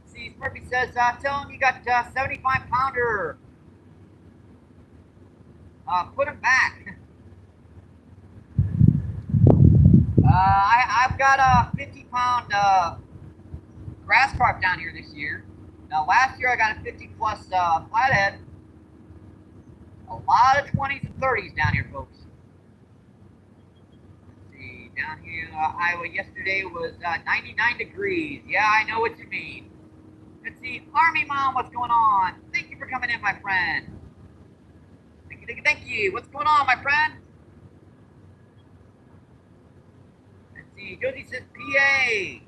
See, Smurfy says, tell him you got 75-pounder. Put him back. I've got a 50-pound grass carp down here this year. Now, last year I got a 50-plus flathead. A lot of 20s and 30s down here, folks. Let's see, down here in Iowa yesterday was 99 degrees. Yeah, I know what you mean. Let's see, Army Mom, what's going on? Thank you for coming in, my friend. Thank you, thank you, thank you. What's going on, my friend? Let's see, Josie says PA.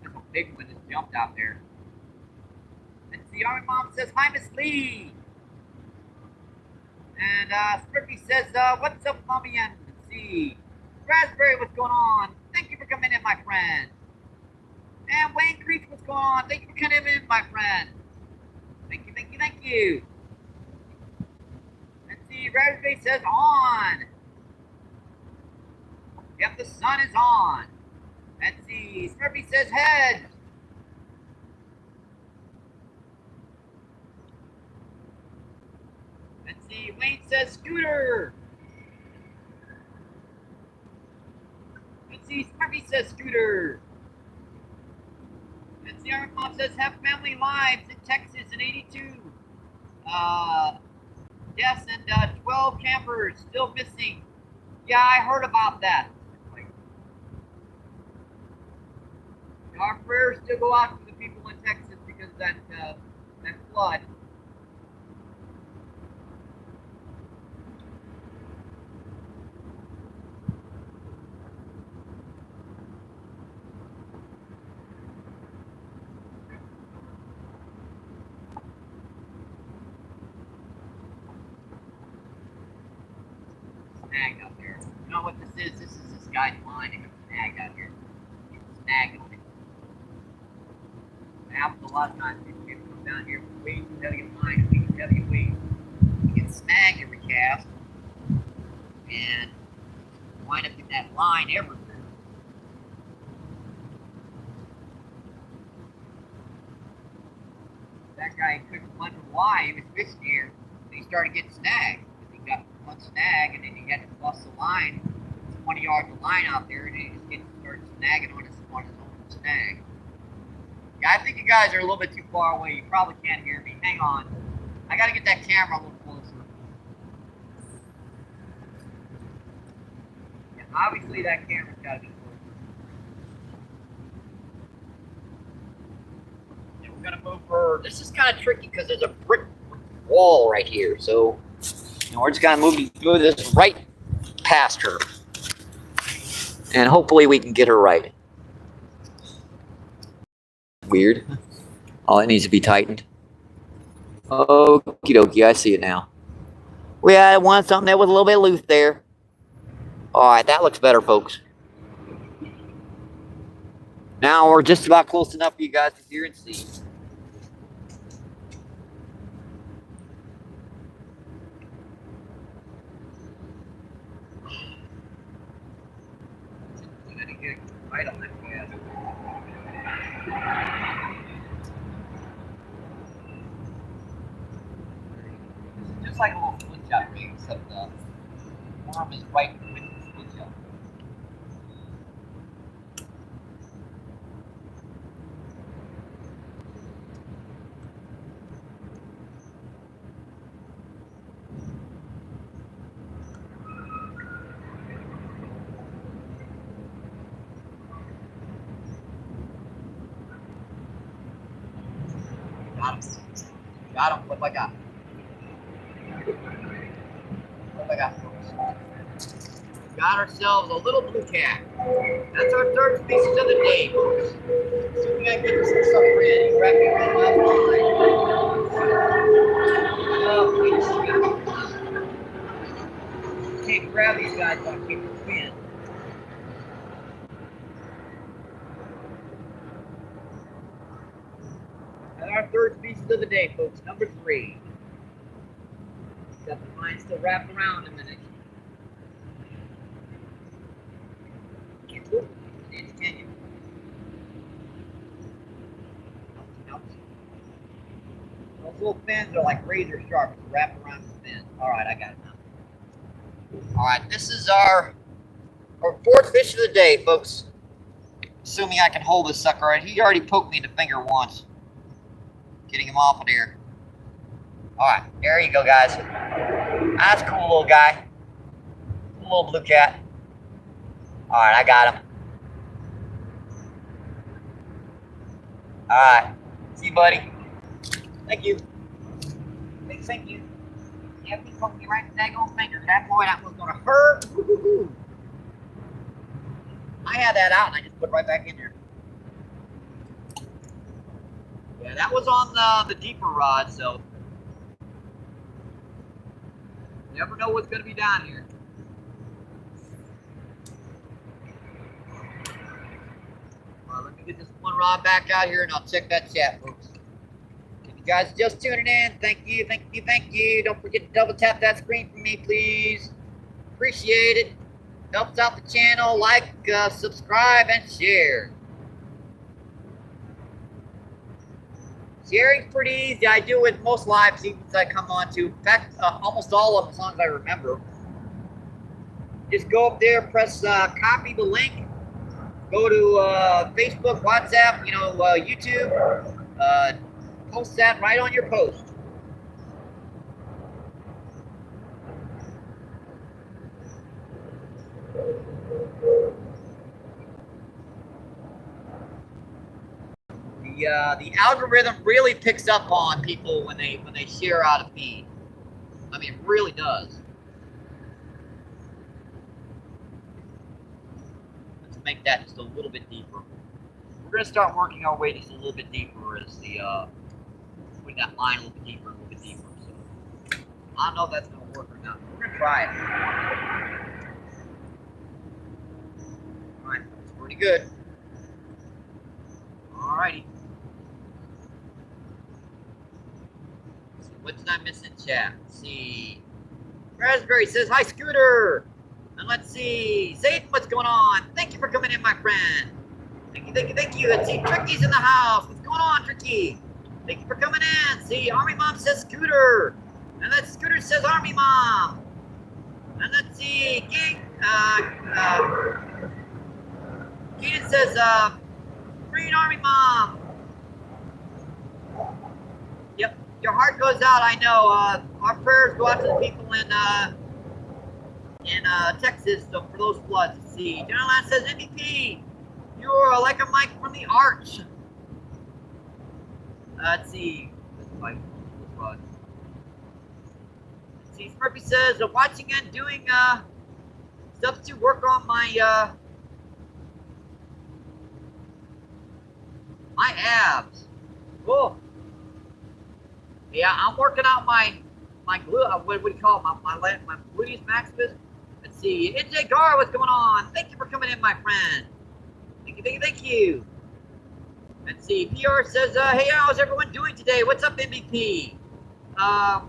That's a big one just jumped out there. Let's see, Army Mom says, hi, Miss Lee. And Sprippy says, what's up, Mommy? And let's see, Raspberry, what's going on? Thank you for coming in, my friend. And Wayne Creek, what's going on? Thank you for coming in, my friend. Thank you, thank you, thank you. Let's see, Raspberry says on. Yep, the sun is on. Let's see, Sprippy says head. Let's see, Wayne says scooter. Let's see, Sprippy says scooter. Let's see, our mom says have family lives in Texas in 82. Yes, and 12 campers still missing. Yeah, I heard about that. Our prayers still go out to the people in Texas because of that flood. Snag out there. You know what this is? This is this guy's line and a snag out here. Snag on it. It happens a lot of times. People come down here with way too heavy a line and way too heavy a weight. You get snagged every cast and wind up in that line everywhere. That guy couldn't wonder why he was fishing here. And he started getting snagged. He got one snag, and then he had to bust the line, 20 yards of line out there, and he just started snagging on his own snag. Yeah, I think you guys are a little bit too far away. You probably can't hear me. Hang on. I got to get that camera a little closer. Yeah, obviously, that camera's got to be closer. Yeah, we're going to move her. This is kind of tricky because there's a brick wall right here. So, we're just going to move this right past her. And hopefully we can get her right. Weird. Oh, it needs to be tightened. Okie dokie, I see it now. We had one something that was a little bit loose there. Alright, that looks better, folks. Now we're just about close enough for you guys to hear and see. Right on that gas. It's just like a little flint shot rig, except the worm is right with the flint shot. Got him. Got him. What have I got? What have I got, folks? Got ourselves a little blue cat. That's our third species of the day, folks. So we gotta get this sucker in. Wrap it around my line. Can't grab these guys while I keep them pinned. And our third species of the day, folks, number 3. Got the line still wrapped around a minute. Can't do it. Can you? Nope. Those little fins are like razor sharp, wrapped around the fin. All right, I got it now. All right, this is our fourth fish of the day, folks. Assuming I can hold this sucker right. He already poked me in the finger once. Getting him off of there. All right, there you go, guys. That's a cool little guy. Little blue cat. All right, I got him. All right, see you, buddy. Thank you. Thank you. Yeah, he poked me right in the daggone finger. That boy, that was gonna hurt. I had that out and I just put it right back in there. Yeah, that was on the deeper rod, so you never know what's gonna be down here. Well, let me get this one rod back out here and I'll check that chat, folks. If you guys just tuning in, thank you, thank you, thank you. Don't forget to double tap that screen for me, please. Appreciate it. Helps out the channel. Like, subscribe, and share. Sharing's pretty easy. I do it most live streams I come on to. In fact, almost all of them, as long as I remember. Just go up there, press copy the link. Go to Facebook, WhatsApp, YouTube. Post that right on your post. The algorithm really picks up on people when they share out a feed. I mean, it really does. Let's make that just a little bit deeper. We're gonna start working our way just a little bit deeper as the putting that line a little bit deeper, So I don't know if that's gonna work or not. We're gonna try it. All right, that's pretty good. All righty. What did I miss in chat? Let's see. Raspberry says, hi, Scooter. And let's see. Zayden, what's going on? Thank you for coming in, my friend. Thank you, thank you, thank you. Let's see. Tricky's in the house. What's going on, Tricky? Thank you for coming in. See, Army Mom says Scooter. And that Scooter says Army Mom. And let's see. Keaton says, Green Army Mom. Yep. Your heart goes out, I know. Our prayers go out to the people in Texas, so for those floods. Let's see. General Lance says, MVP, you're like a mic from the arch. Let's see. Let's see. Murphy says, watching and doing stuff to work on my my abs. Cool. Yeah, I'm working out my glute. What do you call it? My gluteus maximus. Let's see. NJ Gar, what's going on? Thank you for coming in, my friend. Thank you, thank you, thank you. Let's see. PR says, hey, how's everyone doing today? What's up, MBP?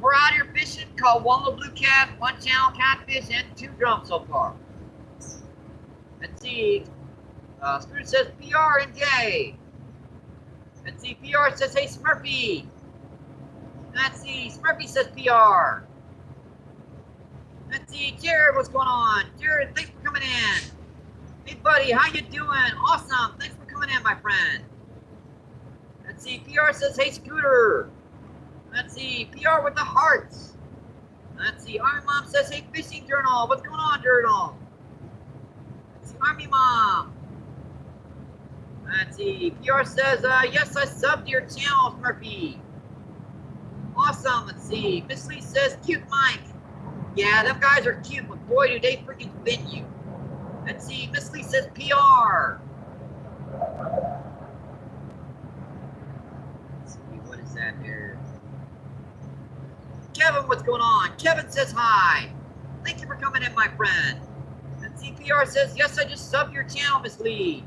We're out here fishing. Caught one little blue cat, one channel catfish, and 2 drums so far. Let's see. Scooter says PR and J. Let's see. PR says, hey, Smurfy. Let's see, Smurfy says PR. Let's see, Jared, what's going on? Jared, thanks for coming in. Hey, buddy, how you doing? Awesome, thanks for coming in, my friend. Let's see, PR says, hey, Scooter. Let's see, PR with the hearts. Let's see, Army Mom says, hey, Fishing Journal. What's going on, Journal? Let's see, Army Mom. Let's see, PR says, yes, I subbed your channel, Smurfy. Awesome. Let's see. Miss Lee says, cute Mike. Yeah, them guys are cute, but boy, do they freaking fit you. Let's see. Miss Lee says PR. Let's see. What is that here? Kevin, what's going on? Kevin says hi. Thank you for coming in, my friend. And CPR says, yes, I just subbed your channel, Miss Lee.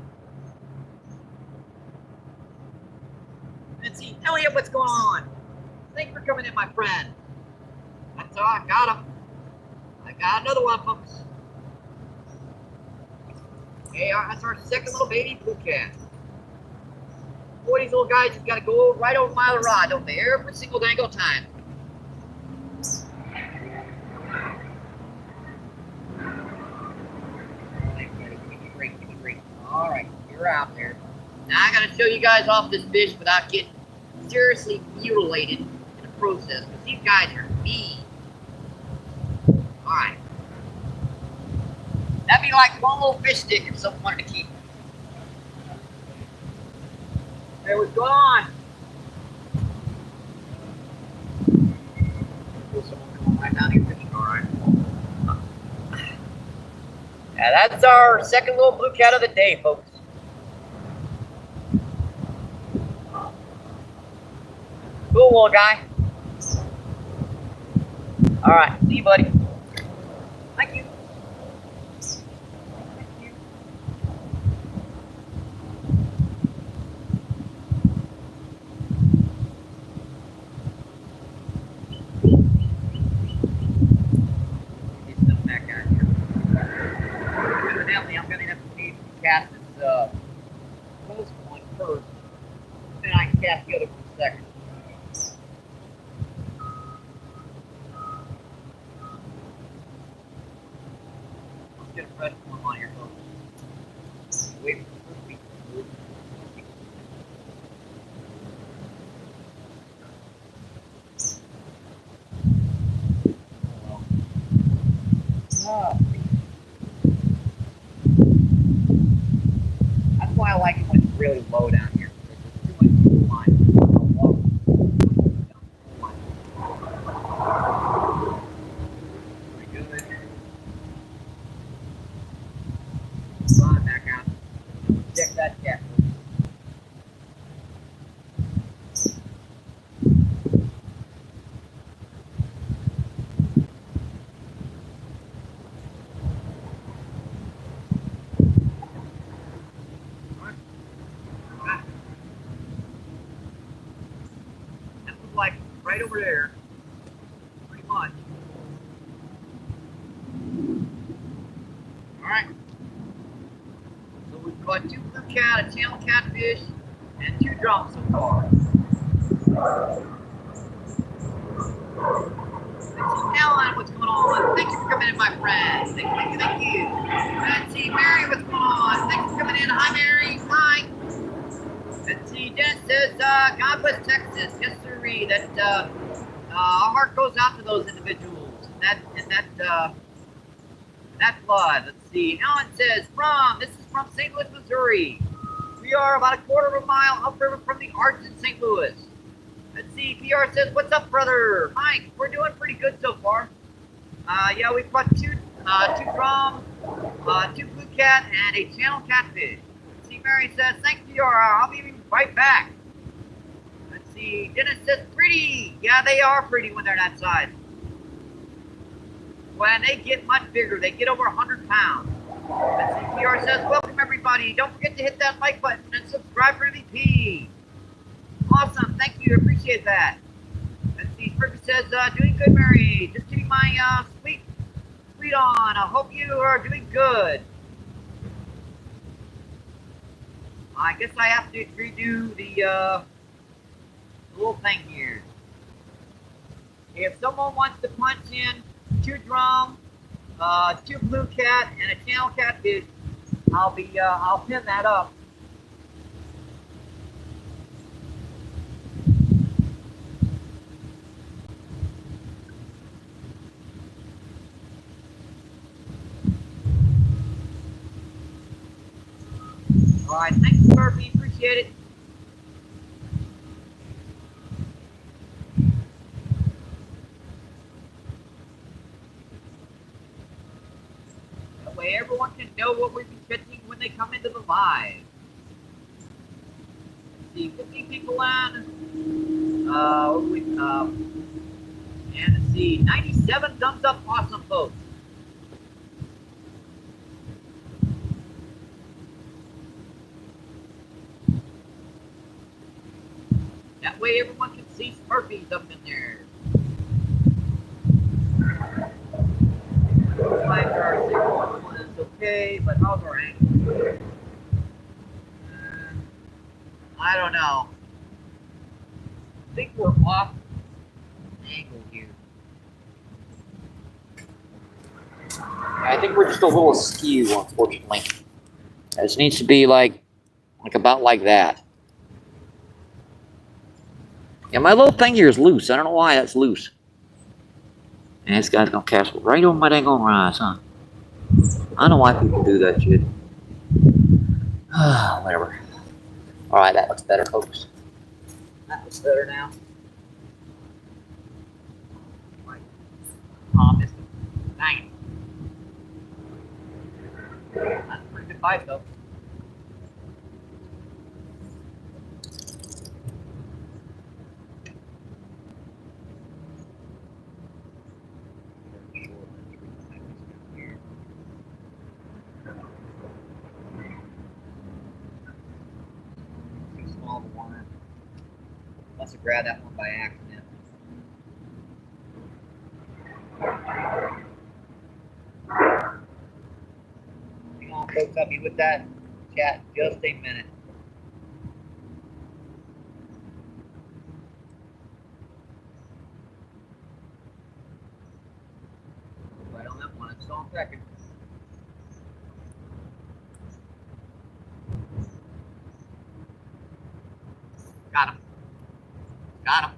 And see, Elliot, what's going on? Thank you for coming in, my friend. That's all. I got him. I got another one, folks. Okay, that's our second little baby blue cat. Boy, these little guys just gotta go right over my rod, don't they? Every single dangle time. All right, you're out there. Now I gotta show you guys off this fish without getting seriously mutilated in the process, because these guys are mean. All right. That'd be like one little fish stick if someone wanted to keep it. Hey, what's going on? Someone coming right down here fishing, all right. Yeah, that's our second little blue cat of the day, folks. Cool little guy. All right, see you, buddy. Thank you. Thank you. Get some back out here. Evidently, I'm going to have to cast this post one first, then I can cast the other one second. Let's get a fresh one on here, folks. Wait for the first week to move. Oh. That's why I like it when it's really low down here. There's too much full line. Pretty good. Slide back out. Check that cat. Like right over there, pretty much. All right. So we've caught 2 blue cat, a channel catfish, and 2 drums so far. Alan, what's going on? Thank you for coming in, my friend. Thank you, thank you. Let's see, Mary, what's going on? Thanks for coming in. Hi, Mary. Hi. Let's see, Dennis says, God bless Texas. Yes, sir. That our heart goes out to those individuals in that flood. Let's see. Alan says, this is from St. Louis, Missouri. We are about a quarter of a mile upriver from the Arch in St. Louis. Let's see. PR says, what's up, brother? Mike, we're doing pretty good so far. Yeah, we've caught 2 drum, 2 blue cat, and a channel catfish. Let's see. Mary says, thanks, PR. I'll be right back. Let's see. Dennis says, pretty. Yeah, they are pretty when they're that size. When they get much bigger, they get over 100 pounds. Let's see. PR says, welcome, everybody. Don't forget to hit that like button and subscribe for MVP. Awesome. Thank you. Appreciate that. Let's see. Spricker says, doing good, Mary. Just keeping my sweet on. I hope you are doing good. I guess I have to redo the little thing here. If someone wants to punch in 2 drum, 2 blue cat, and a channel catfish, I'll pin that up. All right, thanks, Murphy. Appreciate it. That way everyone can know what we've been catching when they come into the live. Let's see, 50 people on. And let's see, 97 thumbs up. Awesome, folks. That way everyone can see Smurfies up in there. Like our signal is okay, but how's our angle? I don't know. I think we're off angle here. I think we're just a little askew, unfortunately. This needs to be like about like that. Yeah, my little thing here is loose. I don't know why that's loose. And this guy's gonna cast right over my dang on rise, huh? I don't know why people do that shit. Whatever. Alright, that looks better, folks. That looks better now. Oh, I missed him. Dang it. That's a pretty good bite, though. Too small of a worm. Must have grabbed that one by accident. Hang on, folks. I'll be with that chat in just a minute. Right on that one. I saw him second. Got him. Got him.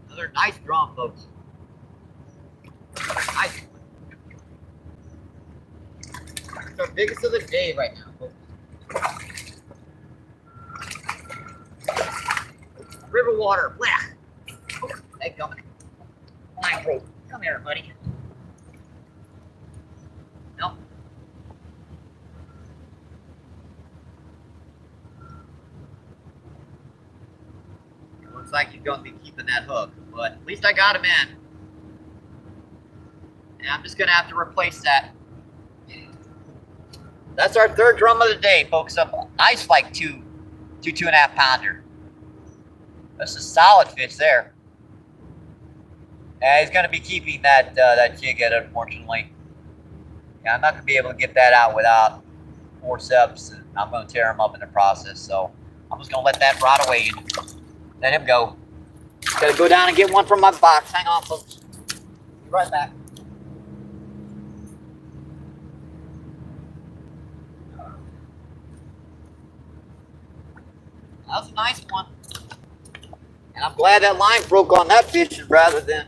Another nice draw, folks. Nice one. It's our biggest of the day right now, folks. River water. Blech. Oh, they coming. Line rope. Come here, buddy. Nope. Looks like he's going to be keeping that hook, but at least I got him in. And I'm just going to have to replace that. That's our third drum of the day, folks. Up ice like two and a half pounder. That's a solid fish there. And he's going to be keeping that jig head, unfortunately. Yeah, I'm not going to be able to get that out without forceps, and I'm going to tear him up in the process. So I'm just going to let that rot away and let him go. Got to go down and get one from my box. Hang on, folks. Be right back. That was a nice one. And I'm glad that line broke on that fish rather than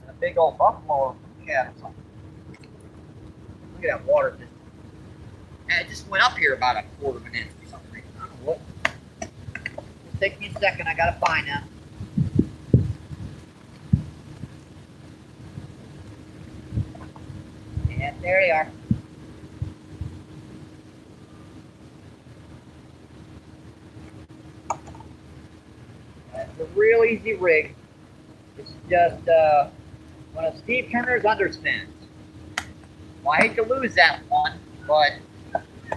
a big old buffalo cat or something. Look at that water. And it just went up here about a quarter of an inch or something. I don't know what. It'll take me a second. I got to find that. And there they are. It's a real easy rig. It's just one of Steve Turner's underspins. Well, I hate to lose that one, but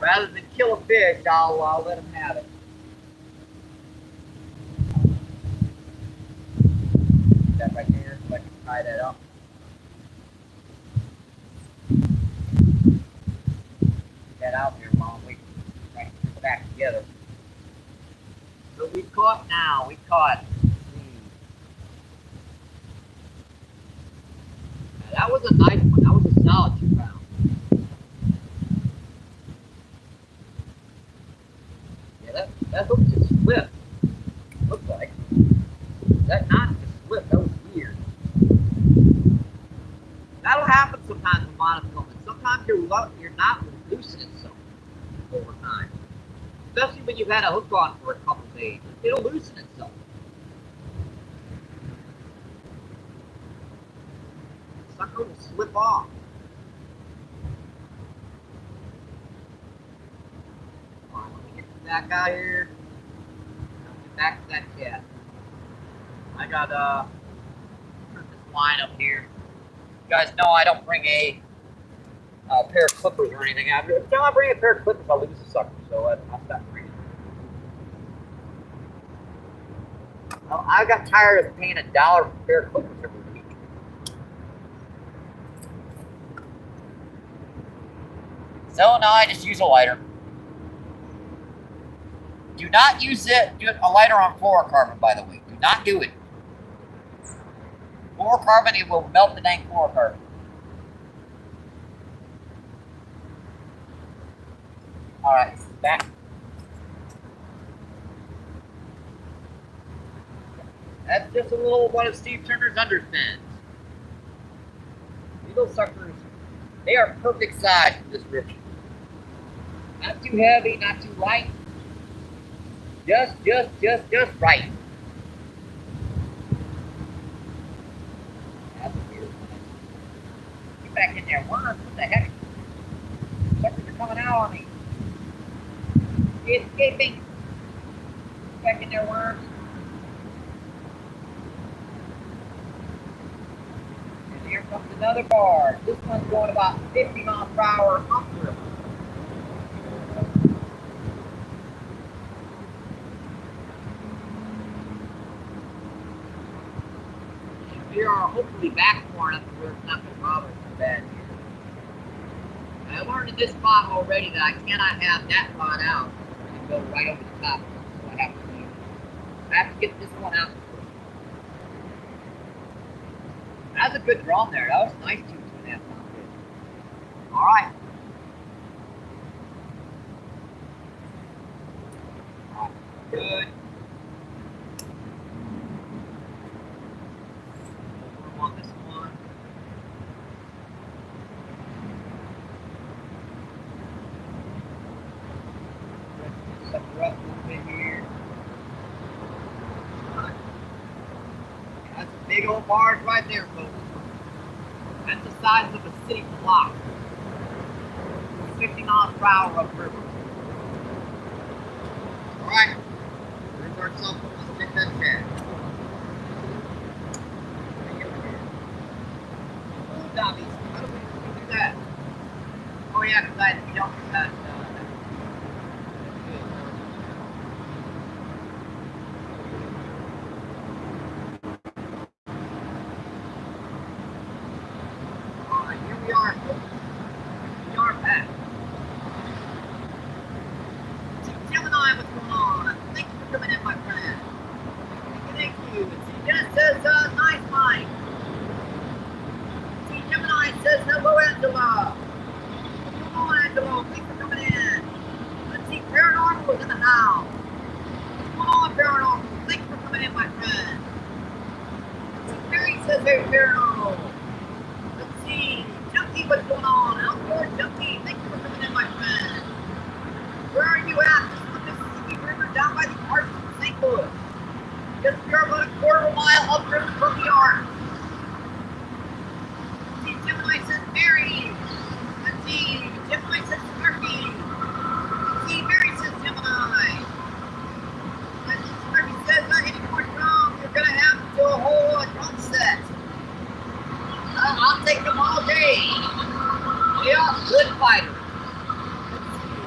rather than kill a fish, I'll let him have it. Put that right there so I can tie that up. Get that out there while I'm waiting to try to put it back together. So we caught that was a nice one. That was a solid 2 pound. Yeah, that hook just slipped. Looks like. That knot just slipped. That was weird. That'll happen sometimes with monofilament. Sometimes your knot will loosen itself over time. Especially when you've had a hook on for a couple days. It'll loosen itself. The sucker will slip off. Alright, let me get back out here. I'll get back to that cat. I got this line up here. You guys know I don't bring a pair of clippers or anything. Every time I bring a pair of clippers, I lose the sucker. So I stopped bringing them. Well, I got tired of paying $1 for a pair of clippers every week. So no, I just use a lighter. Do not use a lighter on fluorocarbon, by the way. Do not do it. Fluorocarbon, it will melt the dang fluorocarbon. Alright, back. That's just a little one of Steve Turner's underspins. These little suckers, they are perfect size for this river. Not too heavy, not too light. Just right. That's weird. Get back in there, worms. What the heck? Suckers are coming out on me. Escaping. Get back in there, worms. And here comes another barge. This one's going about 50 miles per hour upriver. We are hopefully back far enough where it's not going to bother us so bad here. I learned in this spot already that I cannot have that rod out and go right over the top of it, so I have to leave. I have to get this one out. That was a good draw there. That was nice 2.5 pound fish. All right. Good. On this one. Set her up a little bit here. Right. That's a big old barge right there, folks. That's the size of a city block. 50 miles per hour upriver. Alright. There's our cell phone. Let's take that chat. How do we do that? Oh yeah, because we don't do that. Alright, here we are. We are back. See, Gemini, what's going on? Thank you for coming in, my friend. Thank you. See, Dennis says, nice line. Gemini says, hello, Angela. Come on, Angela. Thanks for coming in. Let's see, Paranormal is in the house. Come on, Paranormal. Thanks for coming in, my friend. Let's see, Mary says, hey, Paranormal. Let's see, Junkie, what's going on? Outdoor Junkie, thank you for coming in, my friend. Where are you at? Just on the Mississippi River down by the Arts in St. Louis. Just we're about a quarter of a mile upriver from the Arts. Gemini says Mary. Let's see. Gemini says Murphy. Let's see. Mary says Gemini. Let's see. Murphy says not any more drums. You're gonna have to do a whole drum set. I'll take them all day. They are good fighters. Let's see.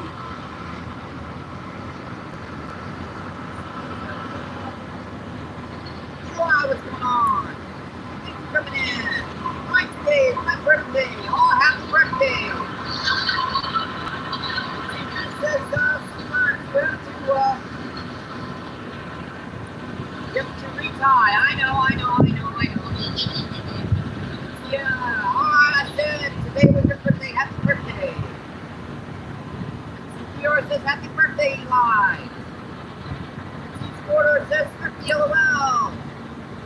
What's going on? Thanks for coming in. My day, my birthday. Oh, happy birthday. It says, sometimes you have to retie. I know. Yeah, alright, I said, today was your birthday. Happy birthday. CPR says, happy birthday, Eli. C-Sporter says, Murphy, LOL.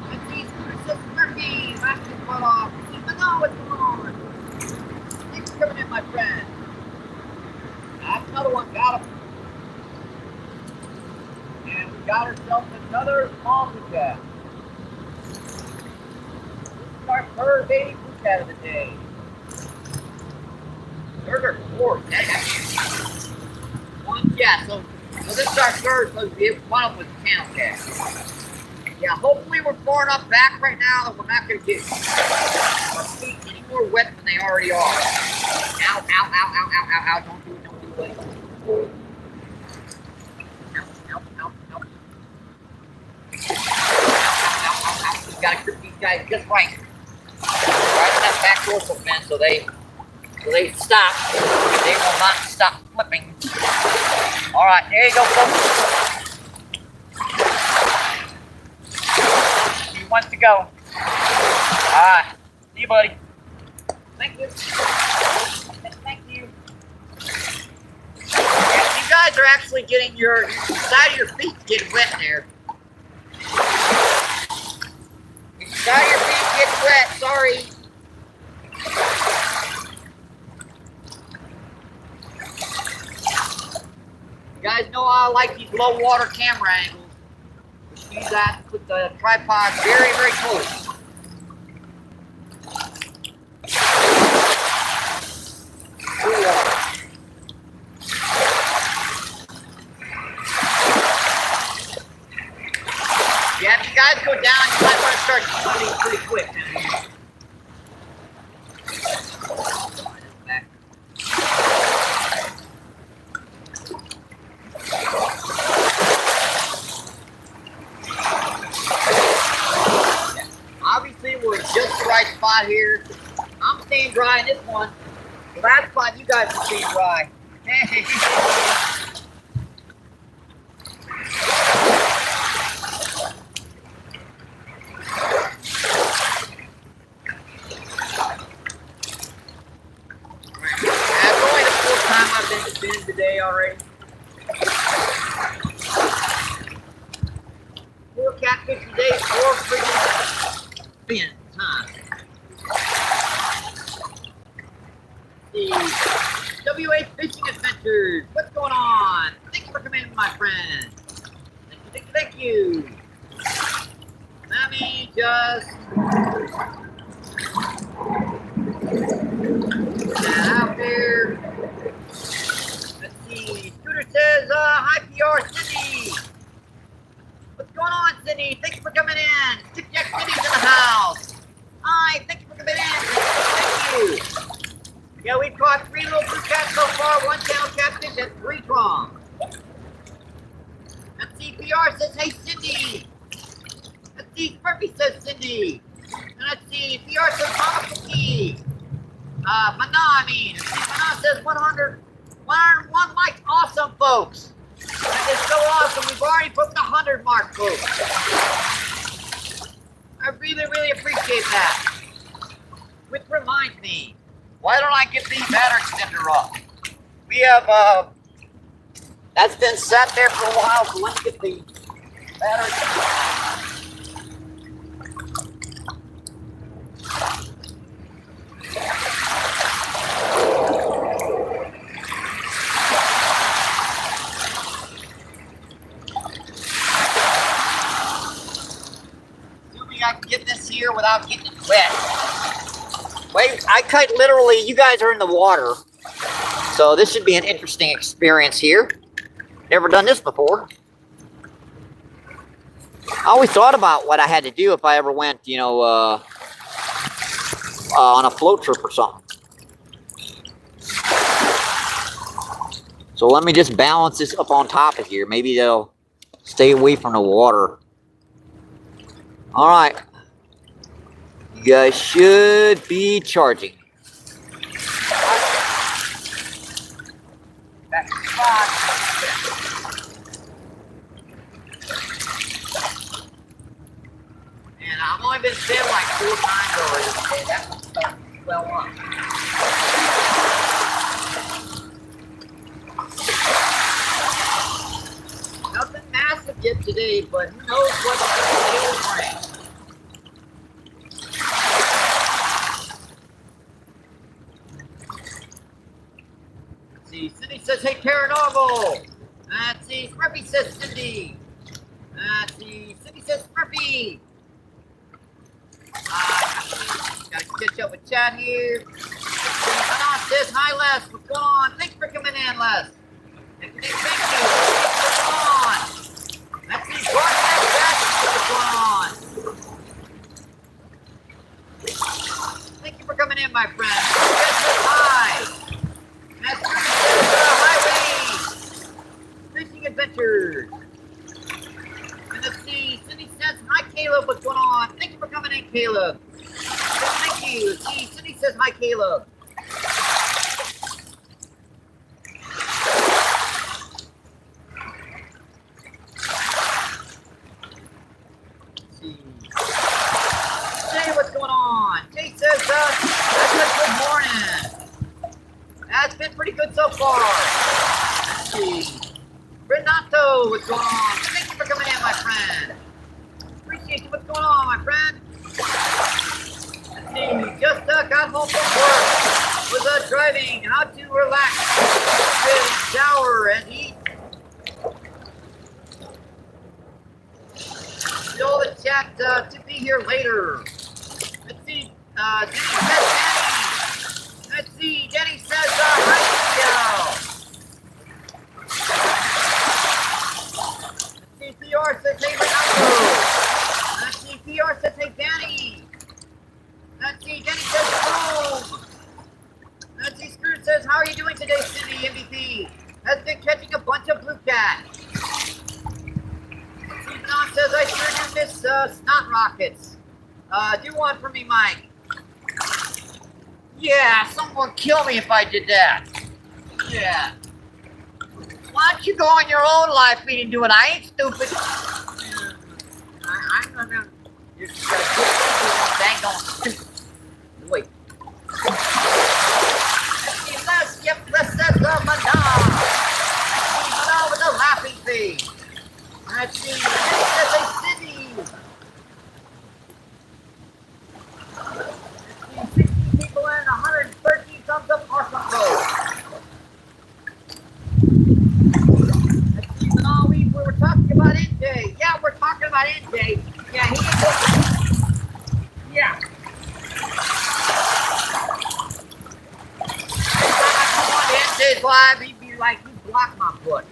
And C-Sporter says, Murphy, back his butt off. No, what's going on? Thanks for coming in, my friend. That's another one. Got him. And we got ourselves another small cat. This is our third baby cat of the day. Third or fourth. One, yeah, so this is our third, so we have one of them with channel cat. Yeah, hopefully we're far enough back right now that we're not going to get our feet any more wet than they already are. Ow. Don't do it, buddy. Ow. You got to grip these guys just right. Right in that back dorsal fin so they So they stop. They will not stop flipping. All right, there you go, folks. He wants to go. All right, see you, buddy. Thank you. Thank you. Yeah, you guys are actually getting your side of your feet getting wet there. Side of your feet getting wet. Sorry. You guys know I like these low water camera angles. Which means that to put the tripod very, very close. Yeah, if you guys go down, you might want to start swimming pretty quick. Obviously, we're in just the right spot here. I'm staying dry in this one. The last spot, you guys are staying dry. That's only the fourth time I've been to Bend today already. 4 catfish today, 4 freaking Bends, huh? WH Fishing Adventures. What's going on? Thanks for coming in, my friend. Thank you. Let me just get that out there. Let's see. Scooter says, hi PR Cindy. What's going on, Cindy? Thanks for coming in. Skipjack Cindy's in the house. Hi, thanks for coming in. Thank you. Yeah, we've caught 3 little blue cats so far, 1 channel catfish, and 3 prongs. Let's see, PR says, hey, Cindy. Let's see, Murphy says, Cindy. And let's see, PR says, Mama Cookie. Mana says 101 likes. Awesome, folks. That is so awesome. We've already put the 100 mark, folks. I really, really appreciate that. Which reminds me, why don't I get the battery extender off? We have, that's been sat there for a while, so let's get the battery extender off. Assuming I can get this here without getting it wet. Wait, I kite literally, you guys are in the water, so this should be an interesting experience here. Never done this before. I always thought about what I had to do if I ever went, you know, on a float trip or something. So let me just balance this up on top of here. Maybe they'll stay away from the water. All right. You guys should be charging. Back to spot. And I've only been fed like 4 times already today. That one's starting to swell up. Nothing massive yet today, but who knows what it will bring. Cindy says, hey, Paranormal. Let's see, Murphy says, Cindy. Let's see, Cindy says, Murphy. Gotta catch up with chat here. Mana says, hi, Les. What's going on? Thanks for coming in, Les. Thank you. What's going on? Let's see, what's going on? Thank you for coming in, my friend. Yes, hi. That's Highway Fishing Adventures. And let's see, Cindy says, hi Caleb, what's going on? Thank you for coming in, Caleb. Thank you. See, Cindy says, hi Caleb. been pretty good so far. Let's see. Renato, what's going on? Thank you for coming in, my friend. Appreciate you. What's going on, my friend? Let's see. Just got home from work. Was driving. How to relax, shower, and eat. Still the chat to be here later. Let's see. Denny says Danny. Let's see. Denny says hi. Let's see. PR says hey Renato. Let's see. PR says hey Danny. Let's see. Denny says home. Let's see. Scrooge says how are you doing today, Cindy MVP? Has been catching a bunch of blue cat. Don says I sure do miss snot rockets. Do one for me, Mike. Yeah, someone would kill me if I did that. Yeah. Why don't you go on your own life and do it? I ain't stupid. I'm gonna. You're just gonna put dang on stupid. Wait. Let's see, let's set the Madonna. Let's see, Madonna with a laughing face. Let's see, that's a city. Let's see, 60 people and 113 thumbs up awesome road. Let's see, no, we were talking about NJ. Yeah, we're talking about NJ. Yeah, he is. Yeah. Every time I come on NJ's live, he'd be like, you blocked my foot.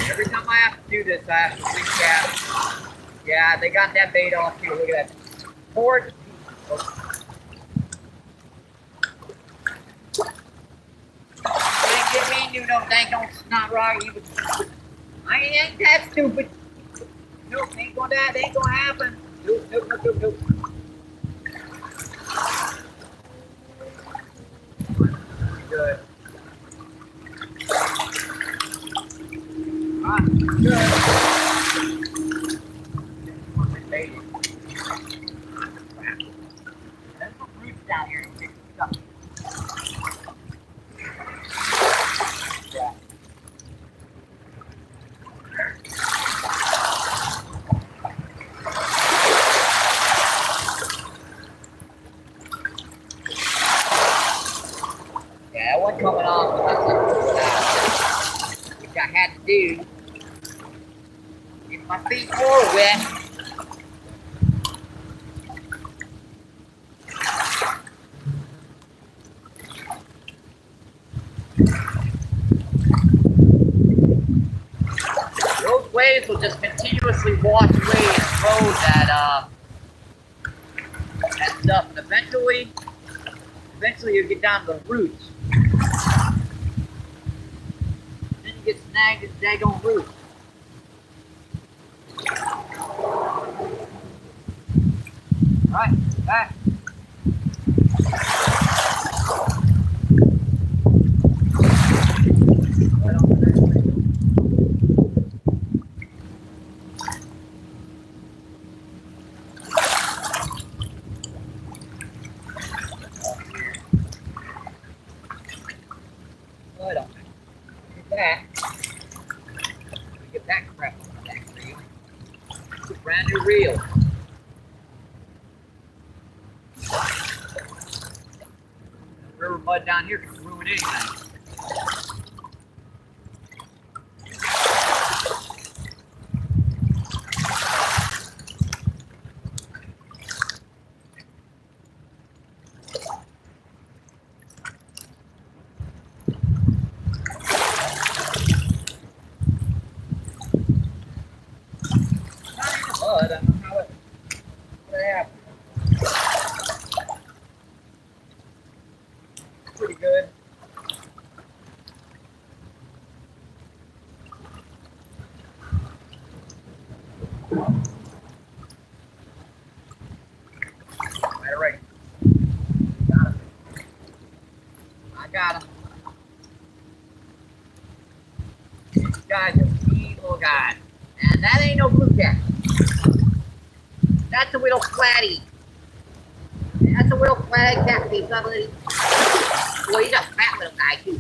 Every time I have to do this, I have to recap. Yeah, they got that bait off too. Look at that. Ford. Can't get me, no dang on snot rock. I ain't that stupid. Nope, ain't gonna that. Ain't gonna happen. Nope. Good. Good. There's some roots down here. Yeah. Yeah, that wasn't coming off, which I had to do. Get my feet more wet. Those waves will just continuously wash away and throw that stuff, and eventually you'll get down to the roots. Then you get snagged in daggone roots. Alright, back. Get that crap on the back reel. It's a brand new reel. River mud down here can ruin anything. I don't know how it happened. Pretty good. All right. Got him. I got him. guys. And that ain't no blue cat. That's a little flatty. That's a little flatty catfish. Boy, he's a fat little guy too.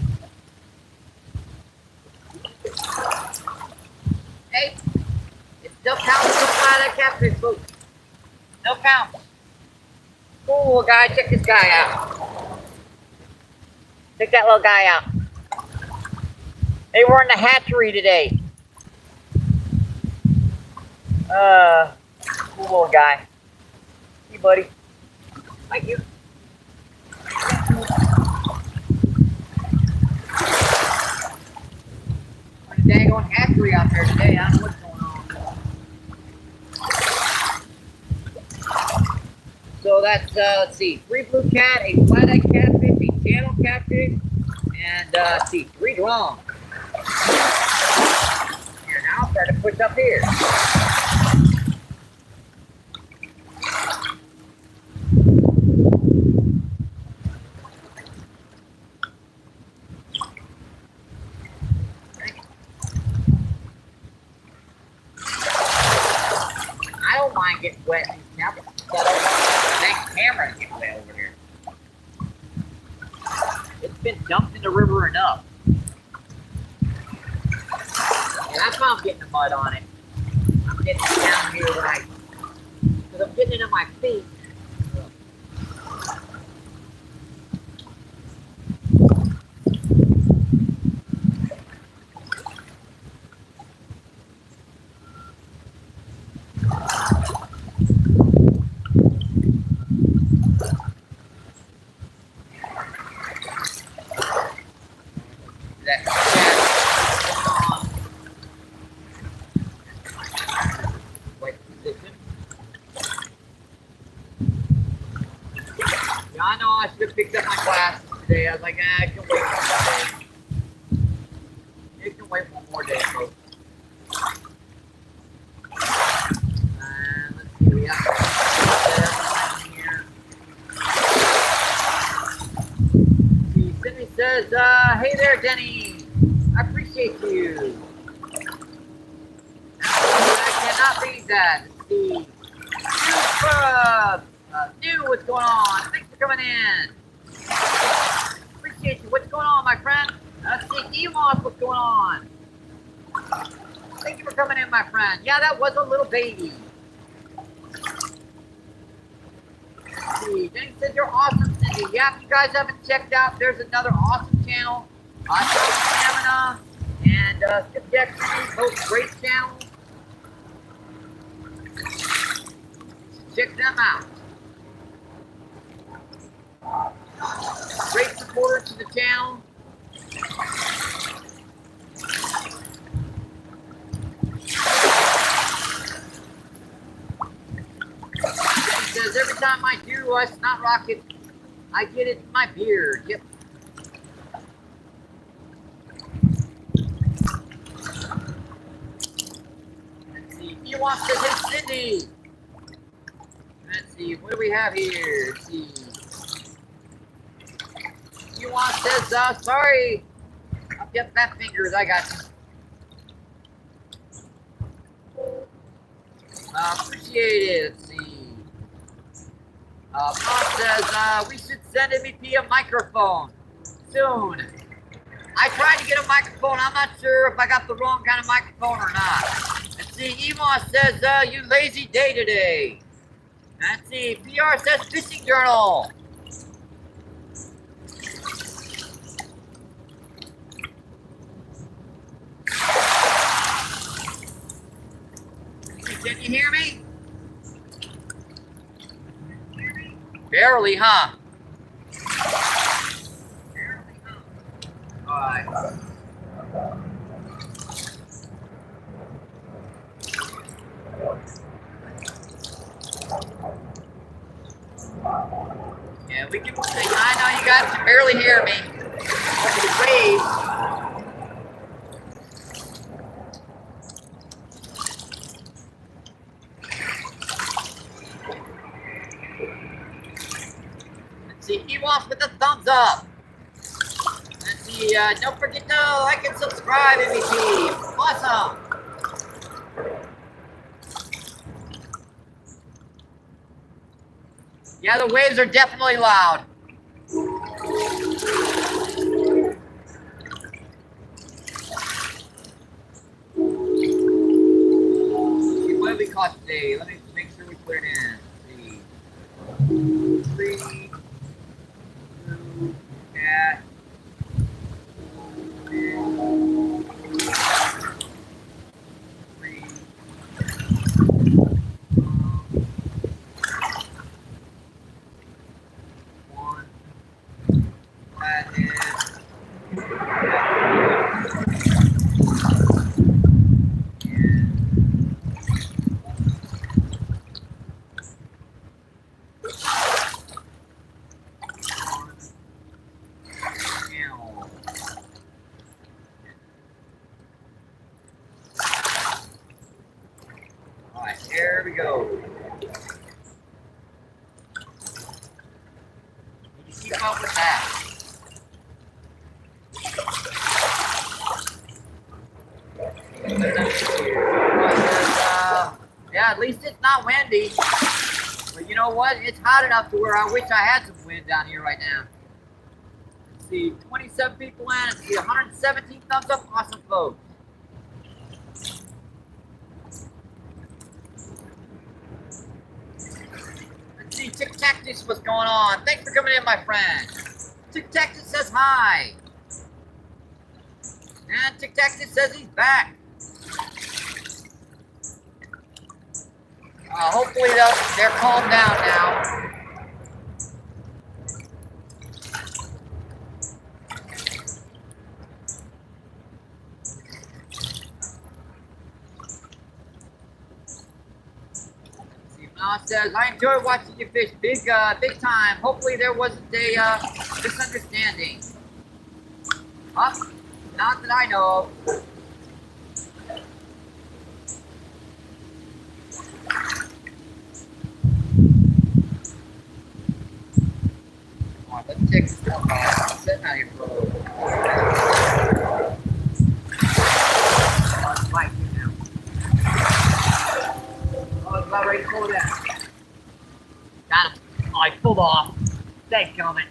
Hey, it still counts as a flat catfish, folks. Still counts. Cool little guy. Check this guy out. Check that little guy out. They were in the hatchery today. Cool little guy. Hey, buddy. Thank you. There's a daggone hatchery out there today. I don't know what's going on. So that's, let's see, 3 blue cat, a flat-eyed catfish, a channel catfish, and, let's see, 3 drum. Here, now I'll start to push up here. I don't mind getting wet now, but that camera getting wet over here. It's been dumped in the river enough. And that's why I'm getting the mud on it. I'm getting it down here right. Because I'm getting it in my feet. I know I should have picked up my glasses today. I was like, I can wait one more day. It can wait one more day, folks. Let's see, we got here. See, Sydney says, hey there, Denny. I appreciate you. I cannot read that. Let's see. New, what's going on? Thanks for coming in. Appreciate you. What's going on, my friend? Let's see, Emos, what's going on? Thank you for coming in, my friend. Yeah, that was a little baby. Let's see, Jenny says you're awesome, Cindy. Yeah, if you guys haven't checked out, there's another awesome channel. Stamina and Skip Jackson, both great channels. Check them out. Great supporters to the channel. He says every time I do a snot rocket, I get it in my beard. Yep. Let's see. He wants to hit Cindy. Let's see. What do we have here? Let's see. Yuan says, sorry. I'll get fat fingers. I got you. Appreciate it. Let's see. Mom says, we should send MVP a microphone soon. I tried to get a microphone. I'm not sure if I got the wrong kind of microphone or not. Let's see. Emo says, you lazy day today. Let's see. PR says fishing journal. Can you hear me? Barely, huh? Barely, huh? Alright. Yeah, we can see. I know you guys can barely hear me. Over the waves. See, he wants with the thumbs up. Let's see, don't forget to like and subscribe, MVP. Awesome. Yeah, the waves are definitely loud. What did we caught today? Let me make sure we put it in. 3, 2, cat, fish, 3, one, flathead, Alright, here we go. You keep up with that. Yeah, at least it's not windy. But you know what? It's hot enough to where I wish I had some wind down here right now. Let's see, 27 people in. Let's see, 117 thumbs up. Awesome, folks. Let's see, Tic Tactus, what's going on? Thanks for coming in, my friend. Tic Tactus says hi. And Tic Tactus says he's back. Hopefully they're calmed down now. Says, I enjoy watching you fish big time. Hopefully there wasn't a misunderstanding. Not that I know of. Come on, let's check this out. I'm sitting out here for a little bit. It's right here now. Oh, it's about ready to pull it out. Got him. Oh, I pulled off. Thanks, gentlemen.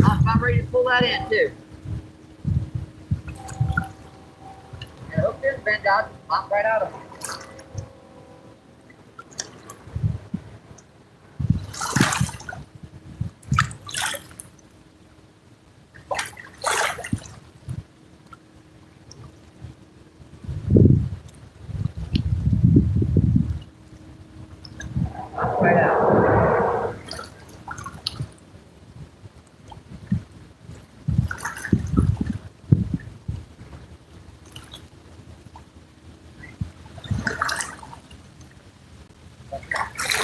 I'm about ready to pull that in, too. And hook this bend out, pop right out of it. Right out.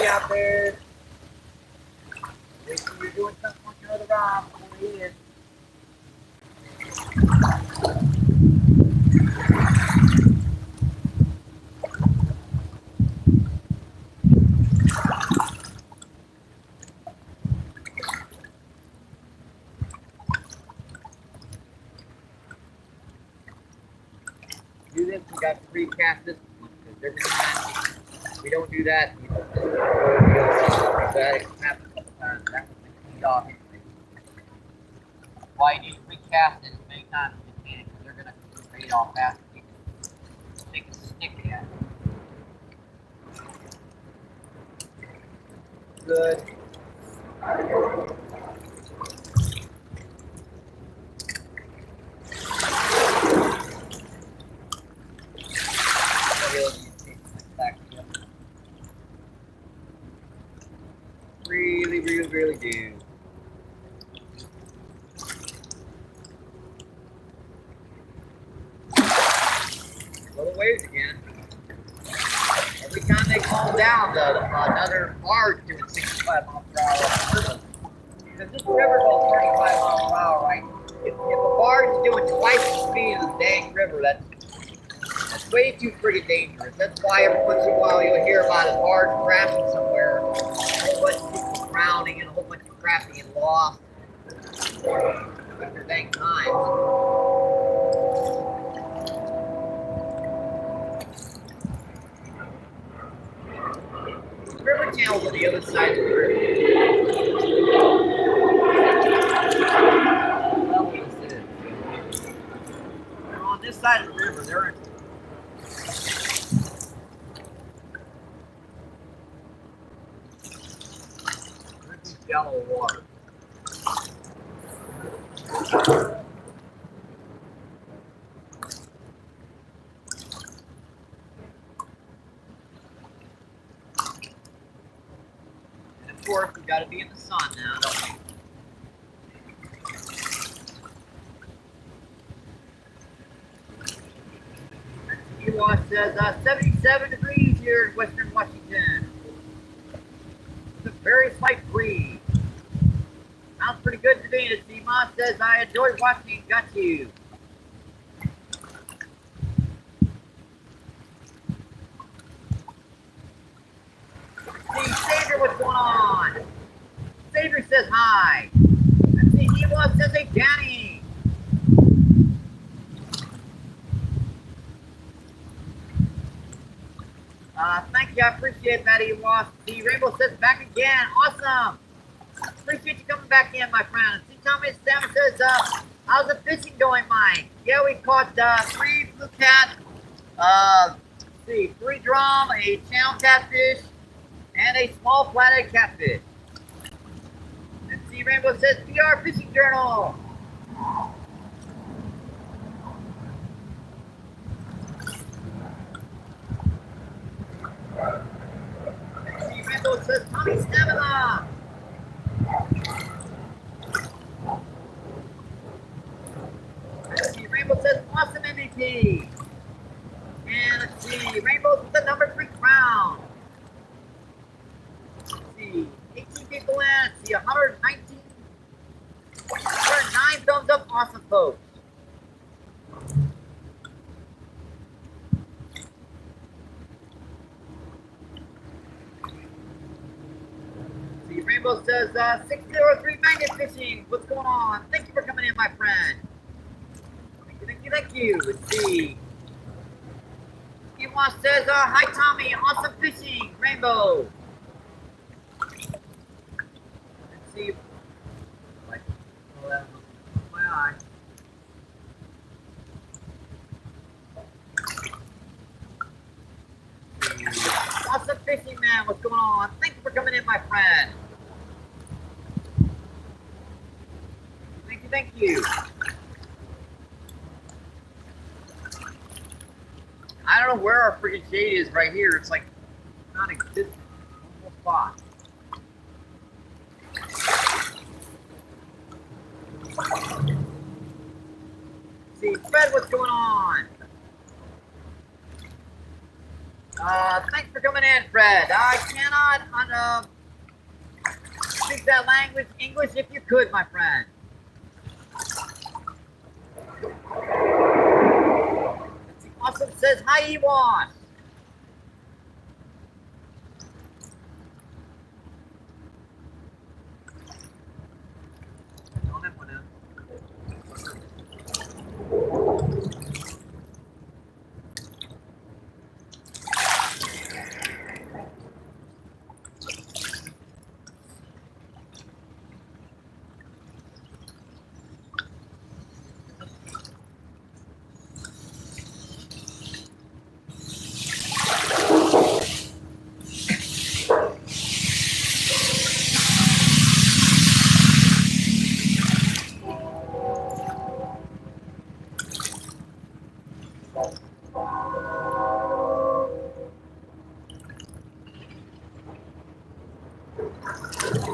Out there. Make sure you're doing something on your other arm. Over here. Do this, we got to recast this one because every time we don't do that, you know, that it happens a couple times. That was cleaned off anyway. Why you need to recast it as many times as you can because they're gonna fade off fast. You can make it stick again. Good. Really do. Little waves again. Every time they calm down, another barge doing 65 miles per hour. Because this river goes 35 miles per hour, right? If a barge is doing twice the speed of the dang river, that's way too friggin' dangerous. That's why every once in a while you'll hear about a barge crashing somewhere, a whole bunch of people drowning, and a whole bunch of crap being lost after dang times. channels on the other side of the river. Well, this is. They're on this side of the river. They're in shallow water. And of course, we got to be in the sun now, don't we? Ewok says 77 degrees here in Western Washington. It's a very slight breeze. Sounds pretty good to me. And Seema says, I enjoyed watching. Got you. See, Savior, what's going on? Savior says hi. Let's see, Ewok says, hey, Danny. Thank you, I appreciate that, Ewok. See, Rainbow says back again. Awesome. Appreciate you coming back in, my friend. See, Thomas Sam says, how's the fishing going, Mike? Yeah, we caught 3 blue cat, let's see, 3 drum, a channel catfish, and a small flathead catfish. And see, Rainbow says, PR Fishing Journal. And see, Rainbow says, Tommy Stamina. Let's see, Rainbow says awesome MVP. And let's see, Rainbow's with the number 3 crown. Let's see, 18 people in. Let's see, 119. 109 thumbs up. Awesome, folks. See, Rainbow says 603 magnet fishing. What's going on? Thank you for coming in, my friend. Thank you. Let's see. Ewok says, hi, Tommy. Awesome fishing. Rainbow. Let's see. My eye. Awesome fishing, man. What's going on? Thank you for coming in, my friend. Thank you. I don't know where our freaking shade is right here. It's like non-existent. No spot. See, Fred, what's going on? Thanks for coming in, Fred. I cannot speak that language, English, if you could, my friend. Awesome says, hi, Ewok.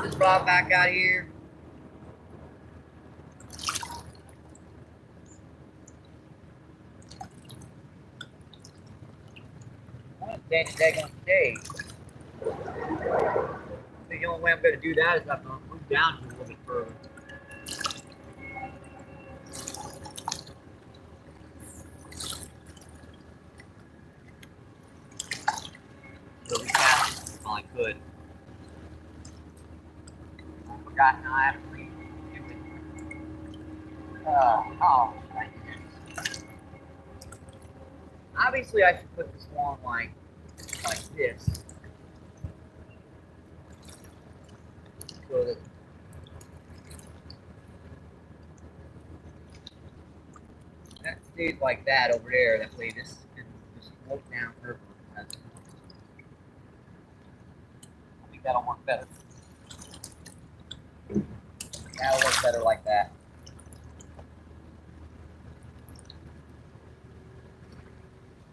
Just brought back out here. Danny Dag on stage. The only way I'm going to do that is I'm going to move down here a little bit further. So we cast all I could. I forgot how I have to read it. Oh, obviously I should put this one like this. So that that stays like that over there. That way this can just float down further. I think that'll work better. That'll work better like that.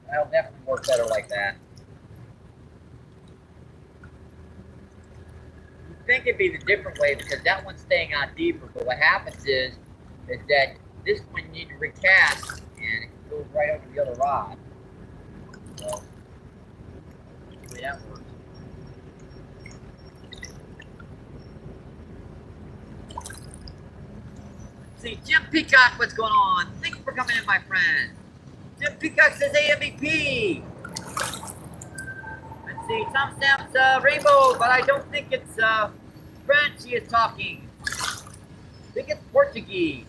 That'll definitely work better like that. You'd think it'd be the different way because that one's staying on deeper, but what happens is that this one you need to recast and it goes right over the other rod. So, the way that works. See, Jim Peacock, what's going on? Thank you for coming in, my friend. Jim Peacock says, hey, MVP. Let's see, Tom Sam's rainbow, but I don't think it's French he is talking. I think it's Portuguese.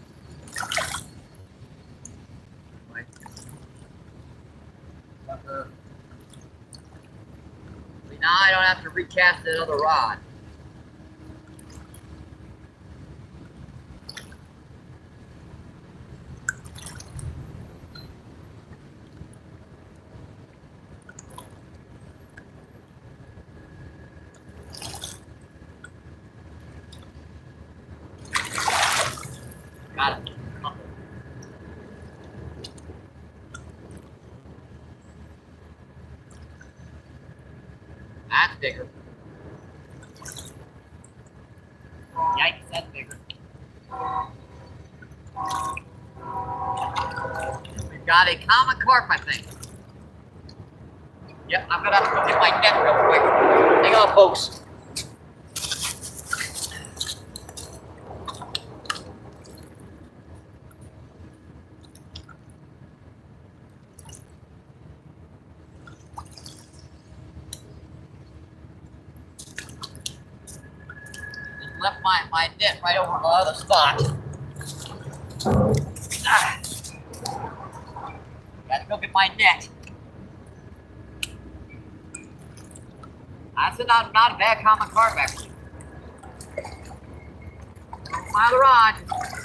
Now I don't have to recast that other rod. Got it. That's bigger. Yikes, that's bigger. We've got a common carp, I think. Yep, I'm gonna have to go get my net real quick. Hang on, folks. Left my net right over the other spot. Gotta go get my net. That's not a bad common carp, actually. My other rod,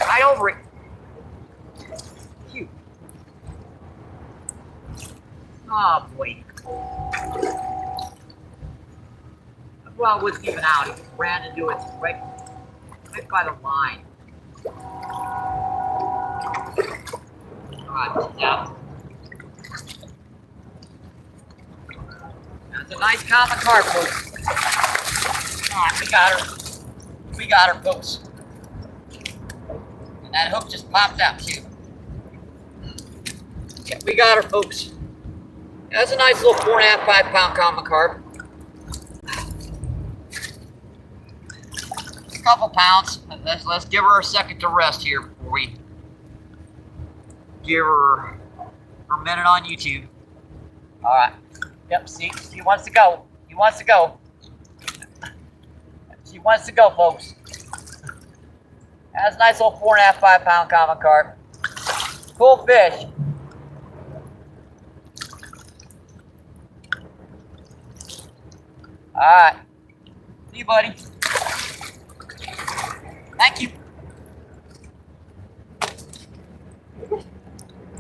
right over it. Cute. Oh boy. Well, it wasn't even out. He just ran into it right by the line. God, she's out. That's a nice common carp, folks. Ah, we got her. We got her, folks. And that hook just popped out, too. Yeah, we got her, folks. That's a nice little 4.5, 5 pound common carp. A couple pounds. Let's give her a second to rest here before we give her a minute on YouTube. All right. Yep, see, she wants to go. He wants to go. She wants to go, folks. That's a nice little 4.5, 5 pound common carp. Cool fish. All right. See you, buddy. Thank you.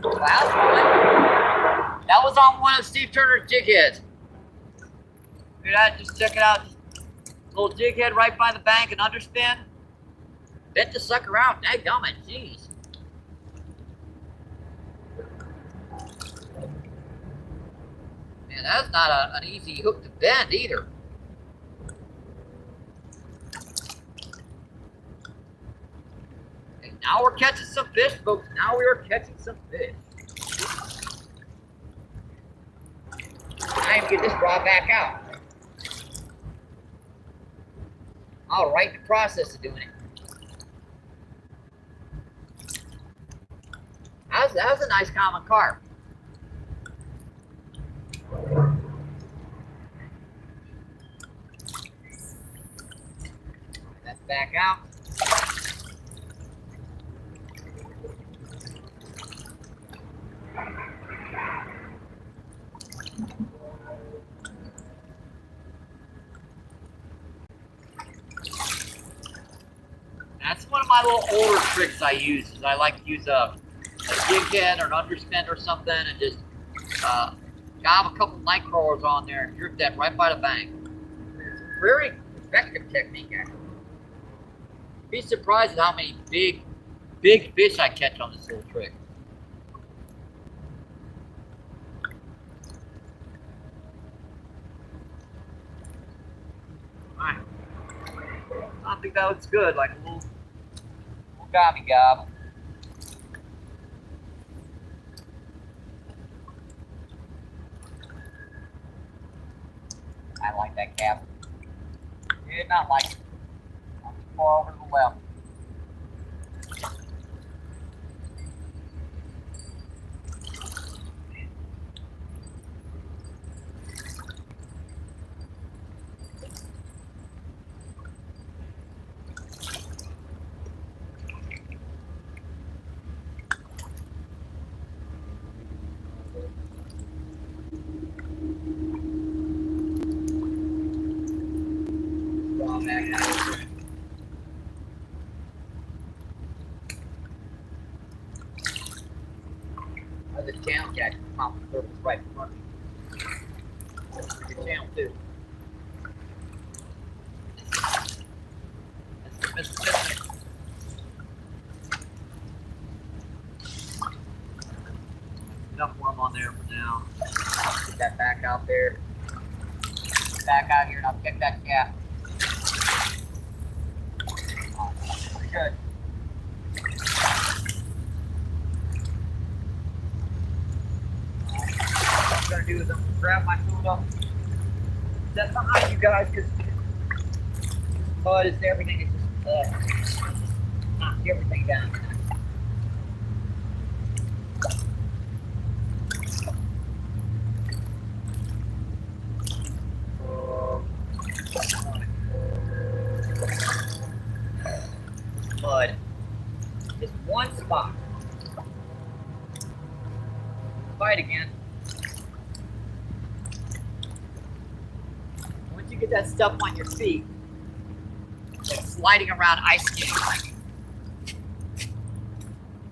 Last one. That was on one of Steve Turner's jig heads. Look at that, just check it out. Little jig head right by the bank and underspin. Bent the sucker out. Dadgummit, jeez. Man, that's not an easy hook to bend either. And now we're catching some fish, folks. Now we are catching some fish. Time to get this rod back out. All right, the process of doing it. That was a nice common carp. That's back out. my little older tricks I use is I like to use a jig head or an underspin or something and just gob a couple night crawlers on there and drip that right by the bank. It's a very effective technique, actually. You'd be surprised at how many big fish I catch on this little trick. Alright. I think that looks good, like a little gobby gob. I like that cap. Did not like it. Not too far over to the left. The channel catch pop the surface right in front of you. That's a good channel too. That's the Mississippi. Enough worm on there for now. Get that back out there. Back out here and I'll check that cat. Oh, pretty good. What I'm gonna do is I'm gonna grab my food up, set behind you guys, because mud is everything. It's just knock everything down. Mud. Just one spot. Fight again. Once you get that stuff on your feet, it's like sliding around ice skating.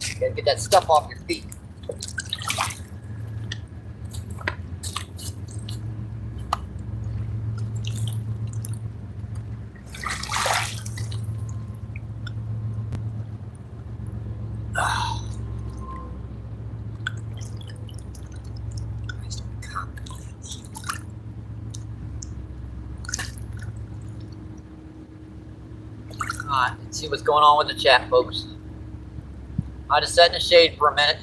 You gotta get that stuff off your feet. Alright, let's see what's going on with the chat, folks. I just sat in the shade for a minute.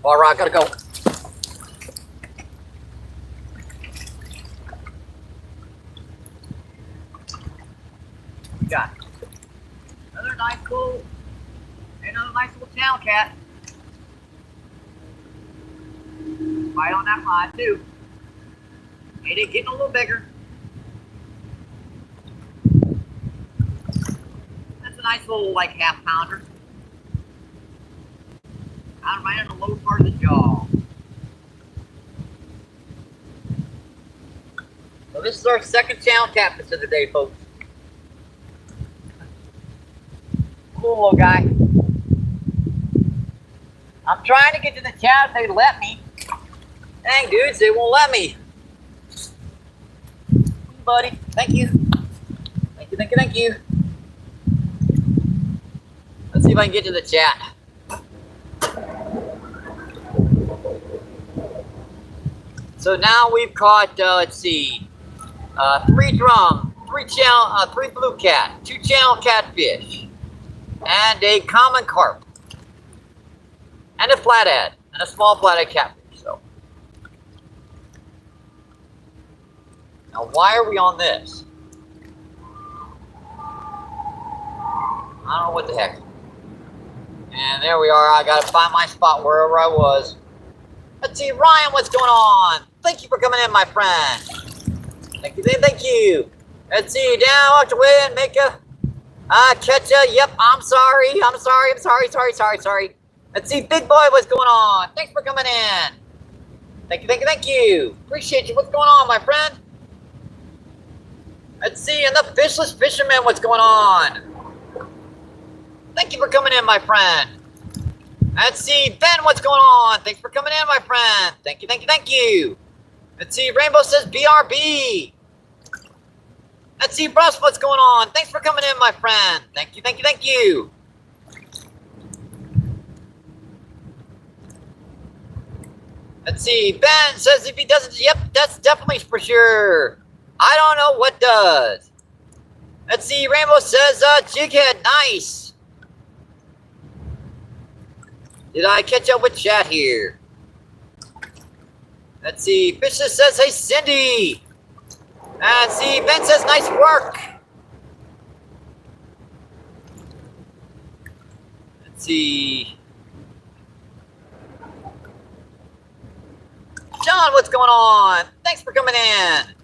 Alright, gotta go. We got another nice little town cat. Right on that line too. Hey, they're getting a little bigger. Nice little like half pounder. Out right in the low part of the jaw. So this is our second channel catfish of the day, folks. Cool little guy. I'm trying to get to the chat if they let me. Dang dudes, they won't let me. Buddy, thank you. Thank you, thank you, thank you. Let's see if I can get to the chat. So now we've caught, let's see, 3 drum, 3 blue cat, 2 channel catfish, and a common carp, and a flathead, and a small flathead catfish. So now why are we on this? I don't know what the heck. And there we are. I gotta find my spot wherever I was. Let's see, Ryan, what's going on? Thank you for coming in, my friend. Thank you, thank you. Let's see, down, walked away and make a catch ya. Yep, I'm sorry. Sorry. Let's see, big boy, what's going on? Thanks for coming in. Thank you. Appreciate you. What's going on, my friend? Let's see, and the fishless fisherman, what's going on? Thank you for coming in, my friend. Let's see, Ben, what's going on? Thanks for coming in, my friend. Thank you, thank you, thank you. Let's see, Rainbow says BRB. Let's see, Russ, what's going on? Thanks for coming in, my friend. Thank you, thank you, thank you. Let's see, Ben says if he doesn't, yep, that's definitely for sure. I don't know what does. Let's see, Rainbow says, Jighead, nice. Did I catch up with chat here? Let's see, Fishes says, hey, Cindy. Let's see, Ben says, nice work. Let's see. John, what's going on? Thanks for coming in.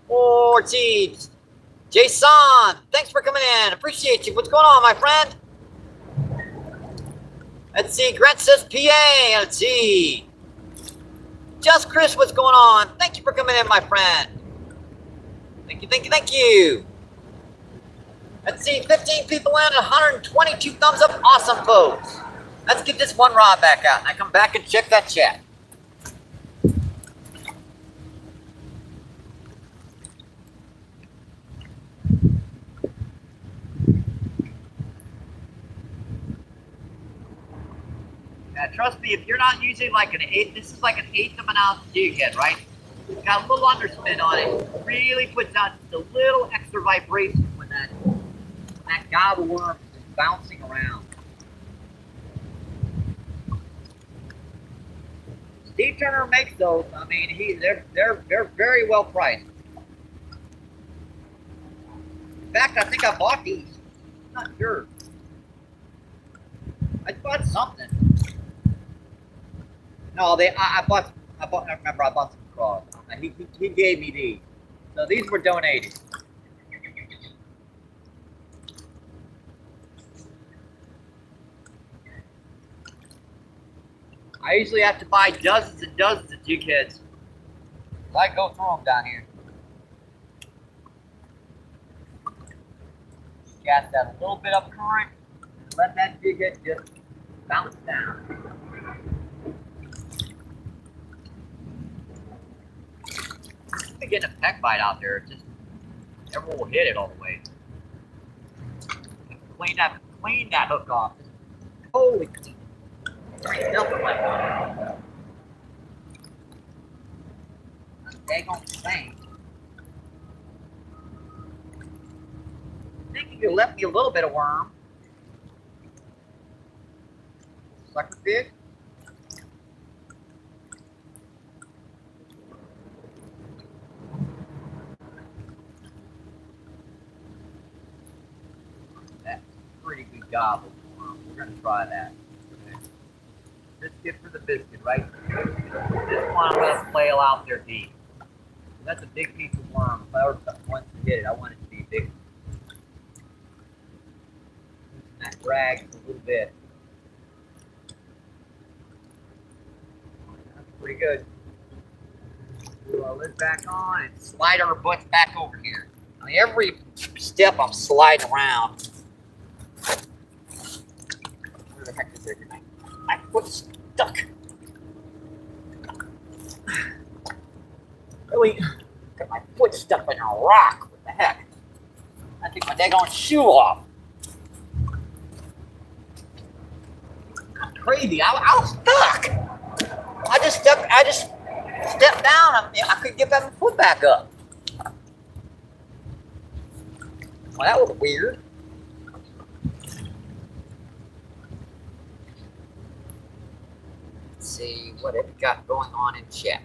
Oh, geez. Jason, thanks for coming in. Appreciate you. What's going on, my friend? Let's see. Grant says PA. Let's see. Just Chris, what's going on? Thank you for coming in, my friend. Thank you, thank you, thank you. Let's see. 15 people in, 122 thumbs up. Awesome, folks. Let's get this one rod back out. And I come back and check that chat. Now, trust me, if you're not using like an eighth, this is like an eighth of an ounce jig head, right? It's got a little underspin on it. Really puts out just a little extra vibration when that gobble worm is bouncing around. Steve Turner makes those. I mean, they're very well priced. In fact, I think I bought these. I'm not sure. I bought something. No, I remember I bought some crawls. He gave me these. So these were donated. I usually have to buy dozens and dozens of jig heads. I go through them down here. Cast that a little bit up current and let that jig head just bounce down. I'm getting a peck bite out there. It just never will hit it all the way. Clean that hook off. Holy, nothing like that. Daggone thing. I think you left me a little bit of worm. Sucker fish. Pretty good gobble. We're going to try that. Biscuit for the biscuit, right? This one I'm going to flail out there deep. That's a big piece of worm. If I ever want to get it, I want it to be big. Loosen that drag a little bit. That's pretty good. Put our lid back on and slide our butts back over here. I mean, every step I'm sliding around. Where the heck is it? My foot's stuck. Really got my foot stuck in a rock. What the heck? I think my daggone shoe off. I'm crazy. I was stuck. I just stepped down. I couldn't get my foot back up. Well, that was weird. Let's see what it got going on in chat.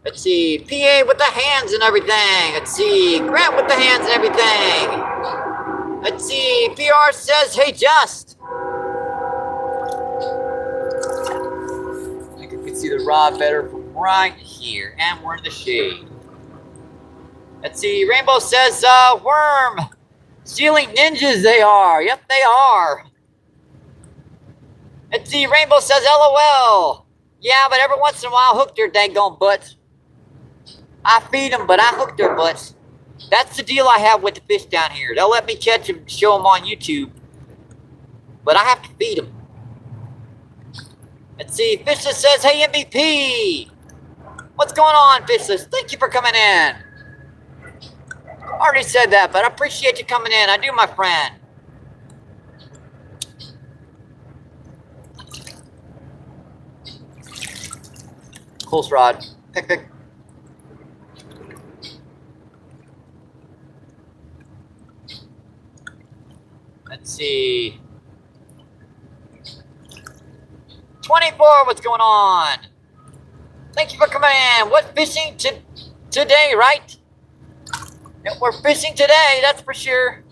Let's see, PA with the hands and everything. Let's see, Grant with the hands and everything. Let's see, PR says, hey, Just. I think you can see the rod better from right here, and we're in the shade. Let's see, Rainbow says, worm. Stealing ninjas, they are. Yep, they are. Let's see, Rainbow says, LOL. Yeah, but every once in a while, hook their daggone butts. I feed them, but I hook their butts. That's the deal I have with the fish down here. They'll let me catch them, show them on YouTube, but I have to feed them. Let's see, Fishless says, hey MVP! What's going on, Fishless? Thank you for coming in. Already said that, but I appreciate you coming in. I do, my friend. Close rod. Pick. Let's see. 24, what's going on? Thank you for coming in. What fishing today, right? Yeah, we're fishing today, that's for sure.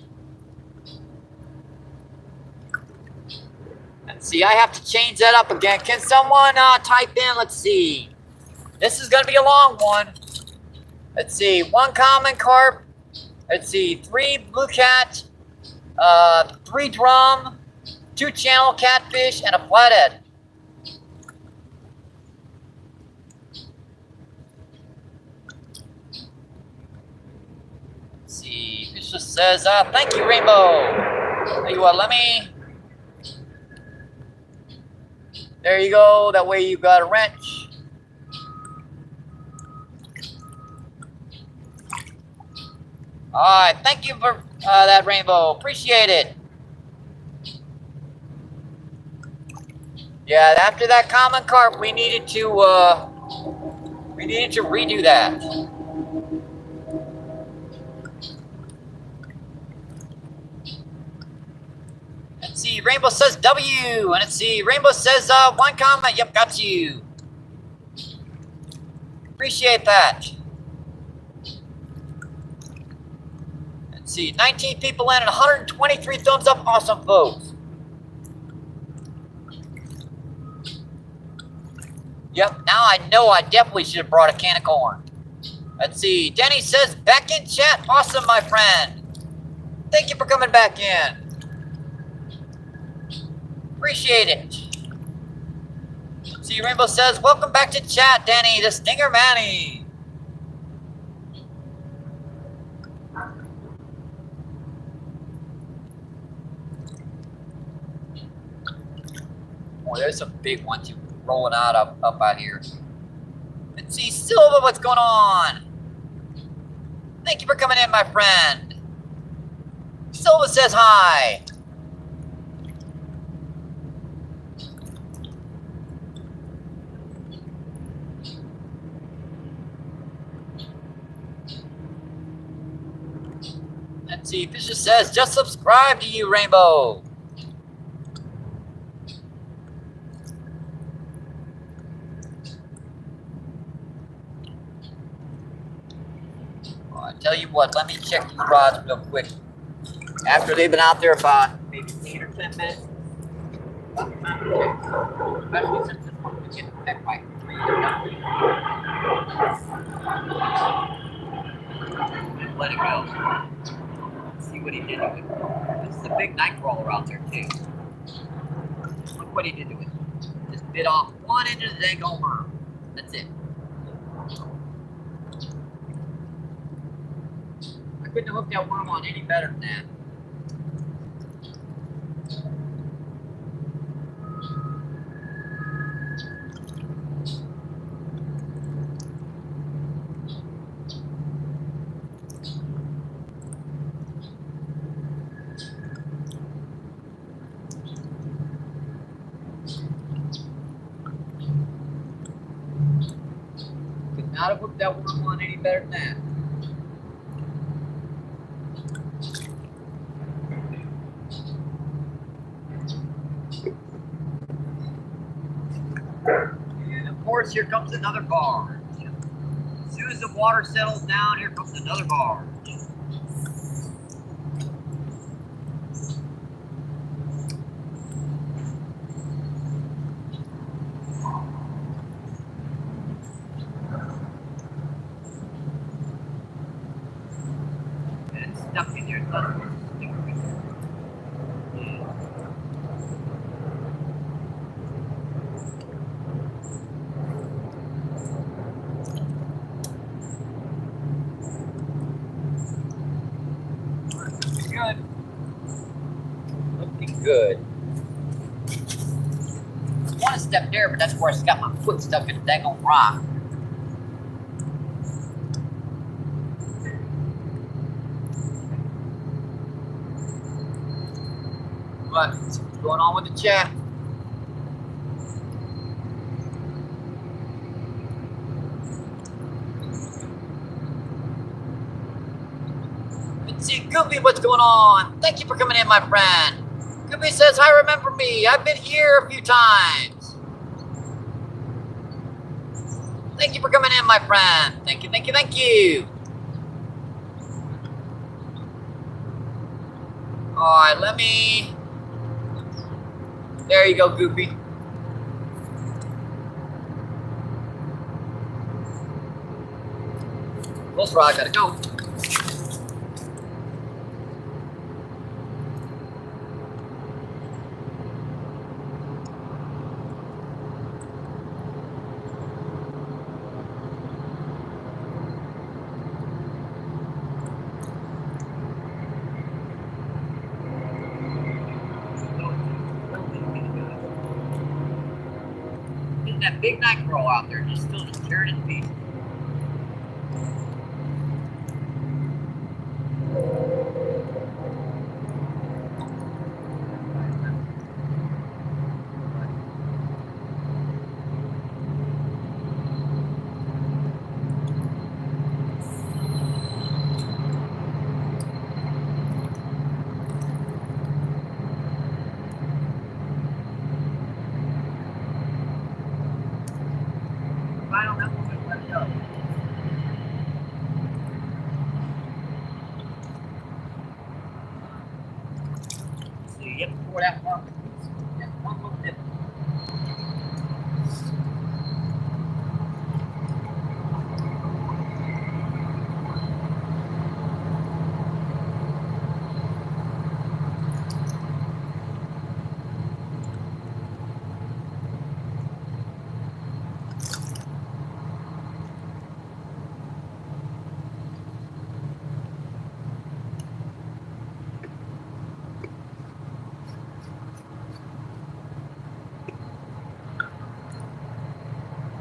Let's see, I have to change that up again. Can someone type in, let's see. This is going to be a long one. Let's see, 1 common carp. Let's see, 3 blue cat, 3 drum, 2 channel catfish, and a flathead. Let's see, this just says, thank you, Rainbow. Tell you what, let me... There you go, that way you got a wrench. Alright, thank you for that, Rainbow. Appreciate it. Yeah, after that common carp, we needed to redo that. Let's see, Rainbow says W, and let's see, Rainbow says 1 comment. Yep, got you. Appreciate that. Let's see, 19 people in and 123 thumbs up. Awesome, folks. Yep, now I know I definitely should have brought a can of corn. Let's see, Denny says back in chat. Awesome, my friend. Thank you for coming back in. Appreciate it. Let's see, Rainbow says, welcome back to chat, Danny, the Stinger Manny. Oh, there's some big ones rolling out up out here. Let's see, Silva, what's going on? Thank you for coming in, my friend. Silva says hi. Let's see, Fisher says, just subscribe to you, Rainbow. I tell you what, let me check these rods real quick. After they've been out there about maybe 8 or 10 minutes. Especially since this one was getting back by 3. And let it go. Let's see what he did to it. This is a big night crawler out there too. Look what he did to it. Just bit off one end of the dang worm. That's it. Couldn't have hooked that worm on any better than that. Could not have hooked that worm on any better than that. And of course, here comes another barge. As soon as the water settles down, here comes another barge. And it's stuck in your thumb. good. I want to step there, but that's where I got my foot stuck in a dang old rock. But what's going on with the chat? Let's see, Goofy, what's going on? Thank you for coming in, my friend. Goofy says, hi, remember me. I've been here a few times. Thank you for coming in, my friend. Thank you, thank you, thank you. All right, let me... There you go, Goofy. Close rod, gotta go. That big mackerel out there just still just tearing in pieces. I don't know what let it go. So you have to pour that one. Just one little dip.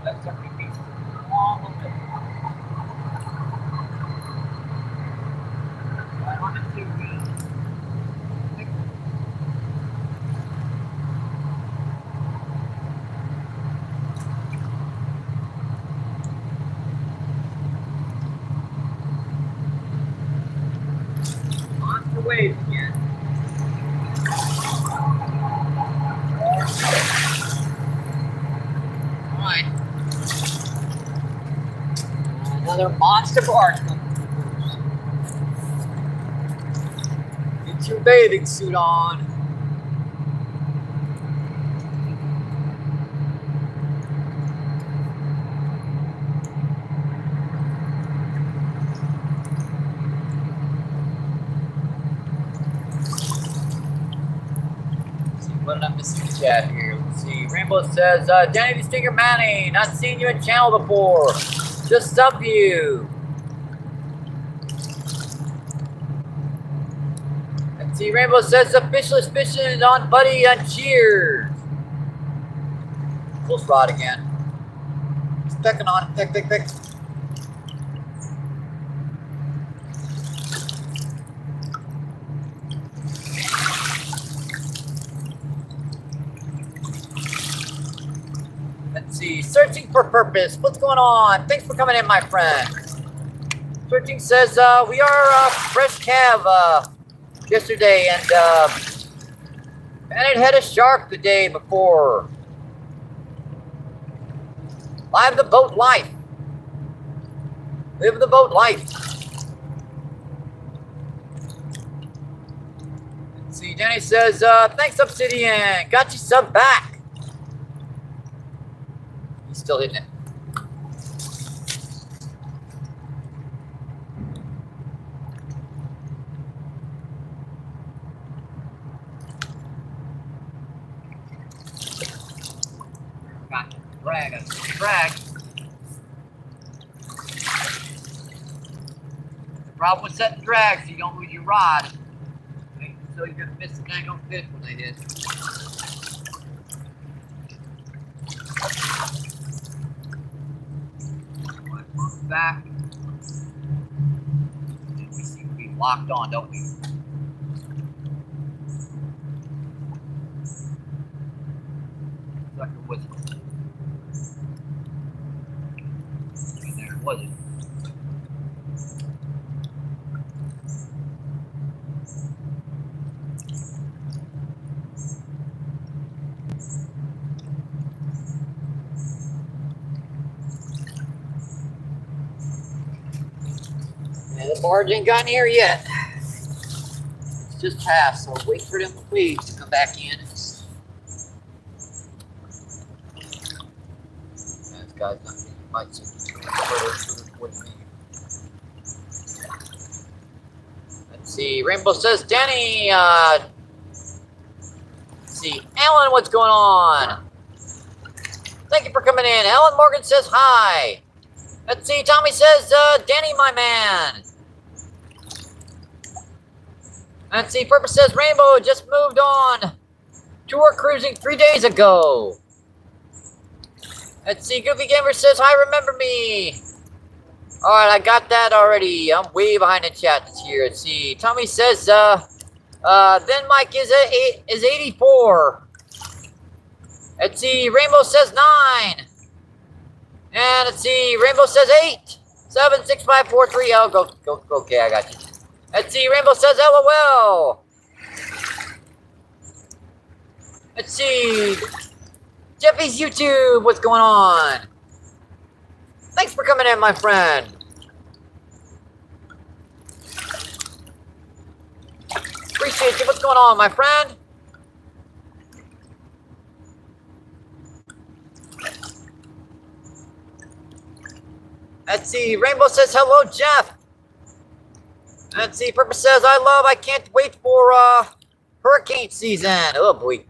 That's so many pieces. Long little dip. I want it to monster waves again. Alright. Another monster barge. Get your bathing suit on. What did I miss in the chat here? Let's see. Rainbow says, Danny the Stinger Manny, not seen you in channel before. Just sub you. Let's see. Rainbow says, the fishless fishing is on, buddy, and cheers. Close rod again. Just pecking on it. Peck. Let's see, searching for purpose. What's going on? Thanks for coming in, my friend. Searching says we are fresh calf yesterday, and it had a shark the day before. Live the boat life. Live the boat life. Let's see, Jenny says thanks, Obsidian. Got you sub back. He's still hitting it. Got drag. The problem with setting drags, you don't lose your rod. Make know you're gonna miss the dang on fish when they hit. Right, back. And we seem to be locked on, don't we? Sucker whistle. In there, was it? And the barge ain't gotten here yet. It's just passed, so wait for them waves to come back in. This guy's not getting much further towards me. Let's see. Rainbow says, Danny, let's see. Alan, what's going on? Thank you for coming in. Alan Morgan says hi. Let's see. Tommy says, Danny, my man. Let's see. Purpose says, Rainbow just moved on. Tour cruising 3 days ago. Let's see. Goofy Gamer says, hi, remember me. All right, I got that already. I'm way behind the chat this year. Let's see. Tommy says, then Mike is 84. Let's see. Rainbow says 9. And let's see. Rainbow says 8. 7, 6, 5, 4, 3. Oh, go. Okay, I got you. Let's see. Rainbow says LOL. Let's see. Jeffy's YouTube. What's going on? Thanks for coming in, my friend. Appreciate you. What's going on, my friend? Let's see. Rainbow says, hello, Jeff. Let's see. Purpose says, I can't wait for hurricane season. Oh, boy.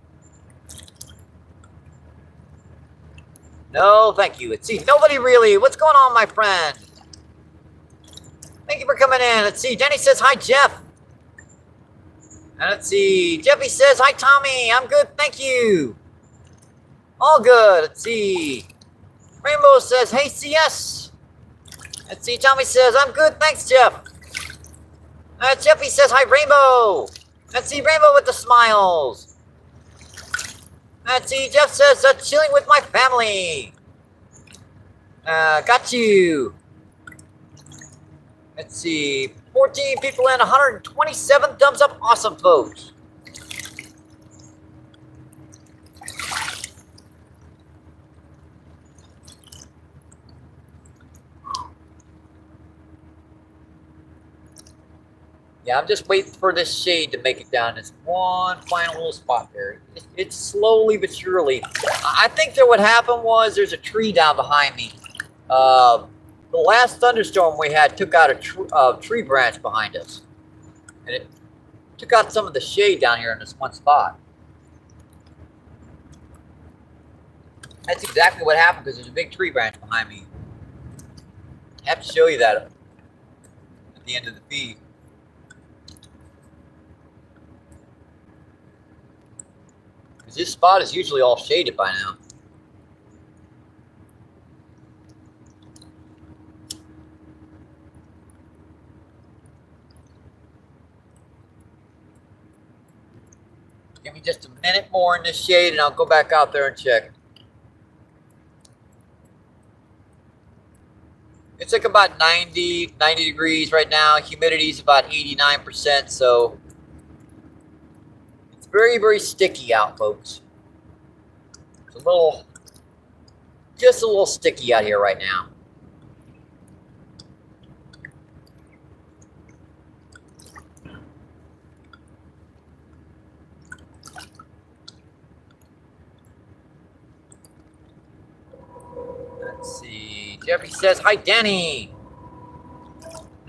No, thank you. Let's see. Nobody really. What's going on, my friend? Thank you for coming in. Let's see. Jenny says, hi, Jeff. And let's see. Jeffy says, hi, Tommy. I'm good. Thank you. All good. Let's see. Rainbow says, hey, CS. Let's see. Tommy says, I'm good. Thanks, Jeff. Jeffy says, hi, Rainbow. Let's see. Rainbow with the smiles. Let's see. Jeff says, chilling with my family. Got you. Let's see. 14 people in, 127 thumbs up. Awesome, folks. Yeah, I'm just waiting for this shade to make it down. This one final little spot there. It's slowly but surely. I think that what happened was there's a tree down behind me. The last thunderstorm we had took out a tree branch behind us. And it took out some of the shade down here in this one spot. That's exactly what happened because there's a big tree branch behind me. I have to show you that at the end of the feed. This spot is usually all shaded by now. Give me just a minute more in this shade and I'll go back out there and check. It's like about 90 degrees right now. Humidity is about 89%, so very, very sticky out, folks. It's just a little sticky out here right now. Let's see. Jeffrey says, hi, Danny.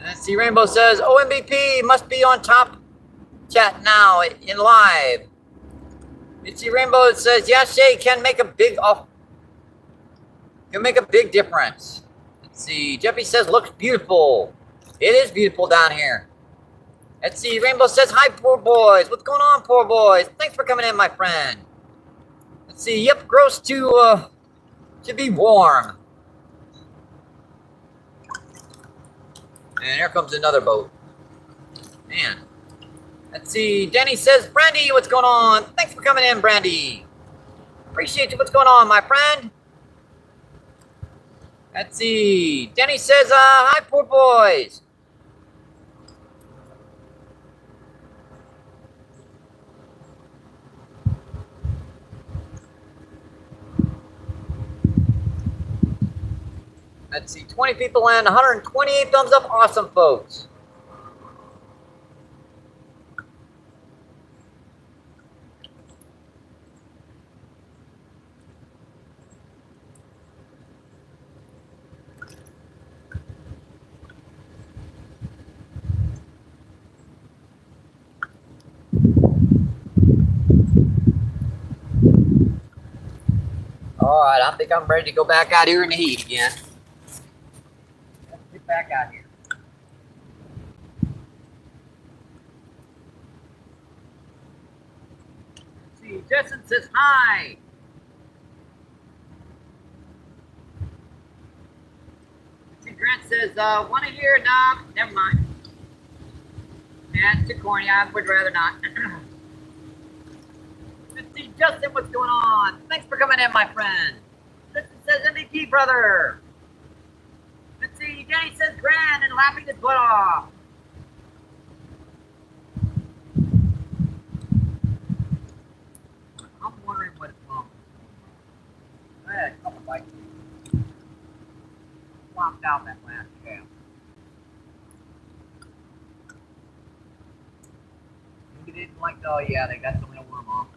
Let's see. Rainbow says, oh, MBP must be on top. Chat now in live. Let's see. Rainbow says, yeah, Shay can make a big difference. Let's see. Jeffy says, looks beautiful. It is beautiful down here. Let's see, Rainbow says, hi, poor boys. What's going on, poor boys? Thanks for coming in, my friend. Let's see, yep, gross to be warm. And here comes another boat. Man. Let's see, Danny says, Brandy, what's going on? Thanks for coming in, Brandy. Appreciate you. What's going on, my friend? Let's see, Danny says, hi, poor boys. Let's see, 20 people and 128 thumbs up. Awesome, folks. All right, I think I'm ready to go back out here in the heat again. Let's get back out here. Let's see, Justin says hi. Let's see, Grant says, want to hear? Nah, never mind. Yeah, it's too corny. I would rather not. Let's see, Justin, what's going on? Thanks for coming in, my friend. Justin says MVP, brother. Let's see, Danny says grand and laughing his butt off. I'm wondering what it's wrong. I had a couple bites. Flopped out that last shell. Maybe they didn't like, oh yeah, they got the real worm off.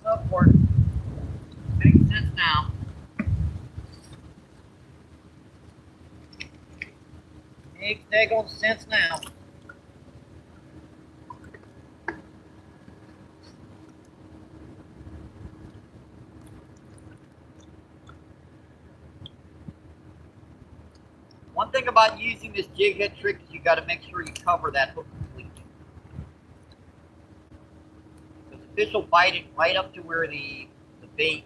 Of course. Makes sense now. Makes daggone sense now. One thing about using this jig head trick is you got to make sure you cover that hook completely. Because the fish will bite it right up to where the bait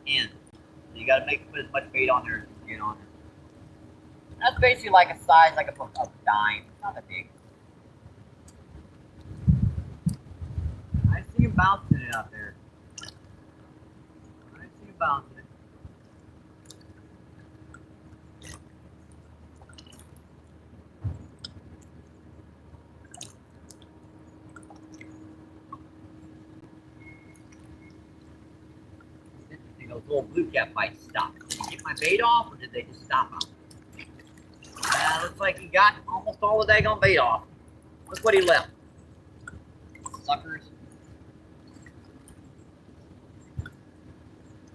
ends. So you got to make as much bait on there as you can get on there. That's basically like a size like a dime. It's not that big. I see him bouncing it out there. I see him bouncing it. Those little blue cat bites stopped. Did he get my bait off, or did they just stop him? Looks like he got almost all the daggone bait off. Look what he left. Suckers.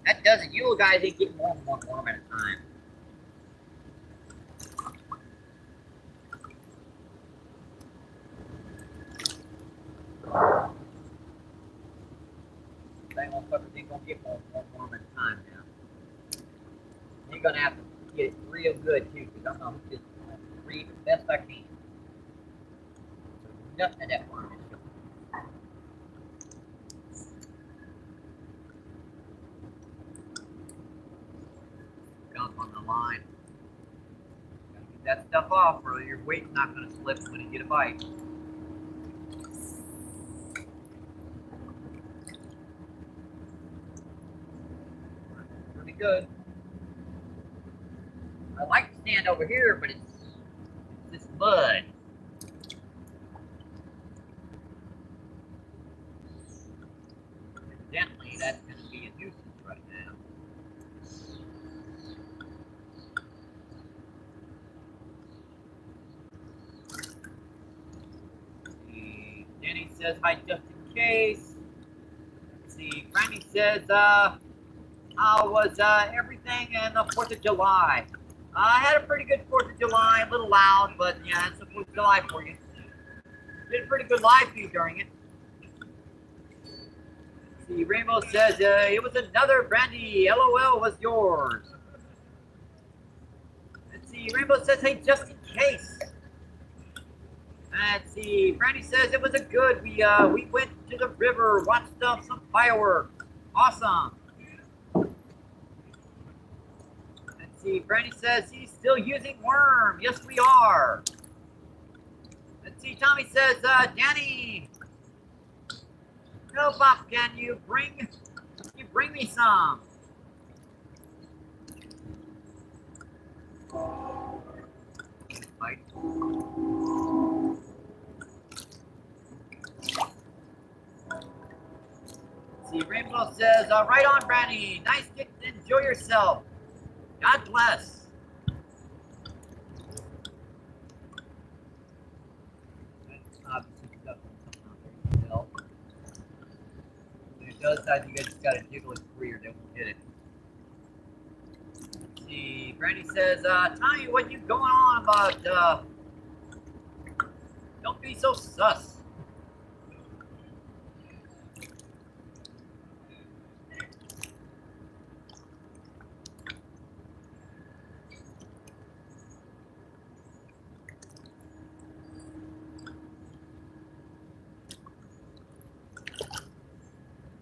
That does it. You guys ain't getting more and more at a time. Dang old suckers ain't gonna get more at a time now. You're gonna have to get it real good too, because I'm gonna just read the best I can. Nothing at that worm is going. Gump on the line. Gotta get that stuff off, or your weight's not gonna slip when you get a bite. Pretty good. I like to stand over here, but it's this mud. Evidently, that's going to be a nuisance right now. Let's see, Jenny says hi just in case. Let's see, Franny says, how was everything in the 4th of July? I had a pretty good 4th of July, a little loud, but yeah, it's the 4th of July for you. Did a pretty good live feed during it. Let's see, Rainbow says, it was another Brandy, LOL was yours. Let's see, Rainbow says, hey, just in case. Let's see. Brandy says it was a good. We went to the river, watched some fireworks. Awesome. Let's see. Brandy says he's still using worm. Yes, we are. Let's see. Tommy says, Danny, help up. Can you bring me some? Right. See, Rainbow says, right on, Brandy. Nice get to enjoy yourself. God bless. When it does that, you guys just gotta jiggle it free or they won't get it. Let's see, Brandy says, Tommy, what you going on about, don't be so sus.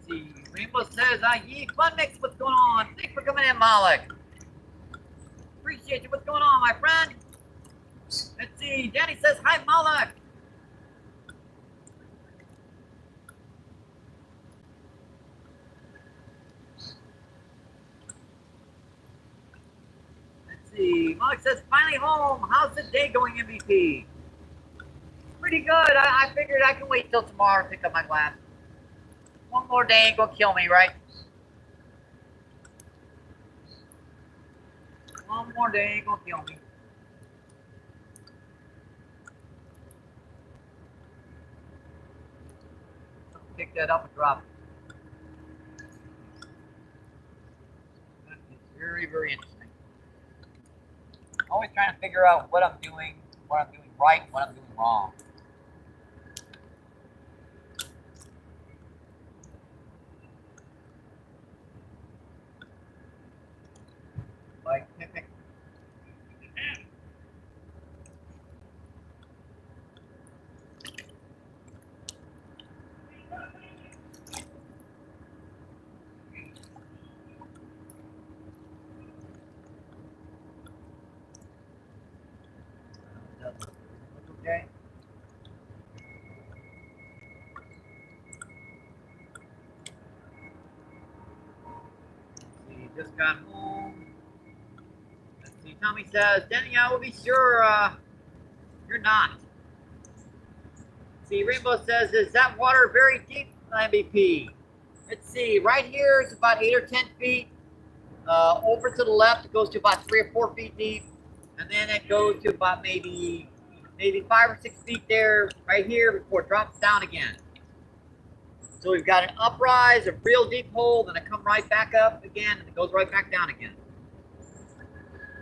See, Rainbow says, Yee, fun mix, what's going on? Thanks for coming in, Malik. Appreciate you. What's going on, my friend? Let's see, Danny says, hi, Malik. Let's see, Malik says, finally home. How's the day going, MVP? Pretty good. I figured I can wait till tomorrow to pick up my glass. One more day ain't gonna kill me, right? One more day ain't gonna kill me. Pick that up and drop it. It's very, very interesting. Always trying to figure out what I'm doing right, and what I'm doing wrong. Like, okay. Let's see, just got home. Let's see, Tommy says, Denny, I will be sure you're not. See, Rainbow says, is that water very deep, MVP? Let's see, right here is about 8 or 10 feet. Over to the left, it goes to about 3 or 4 feet deep. And then it goes to about maybe 5 or 6 feet there, right here, before it drops down again. So we've got an uprise, a real deep hole, then it comes right back up again, and it goes right back down again.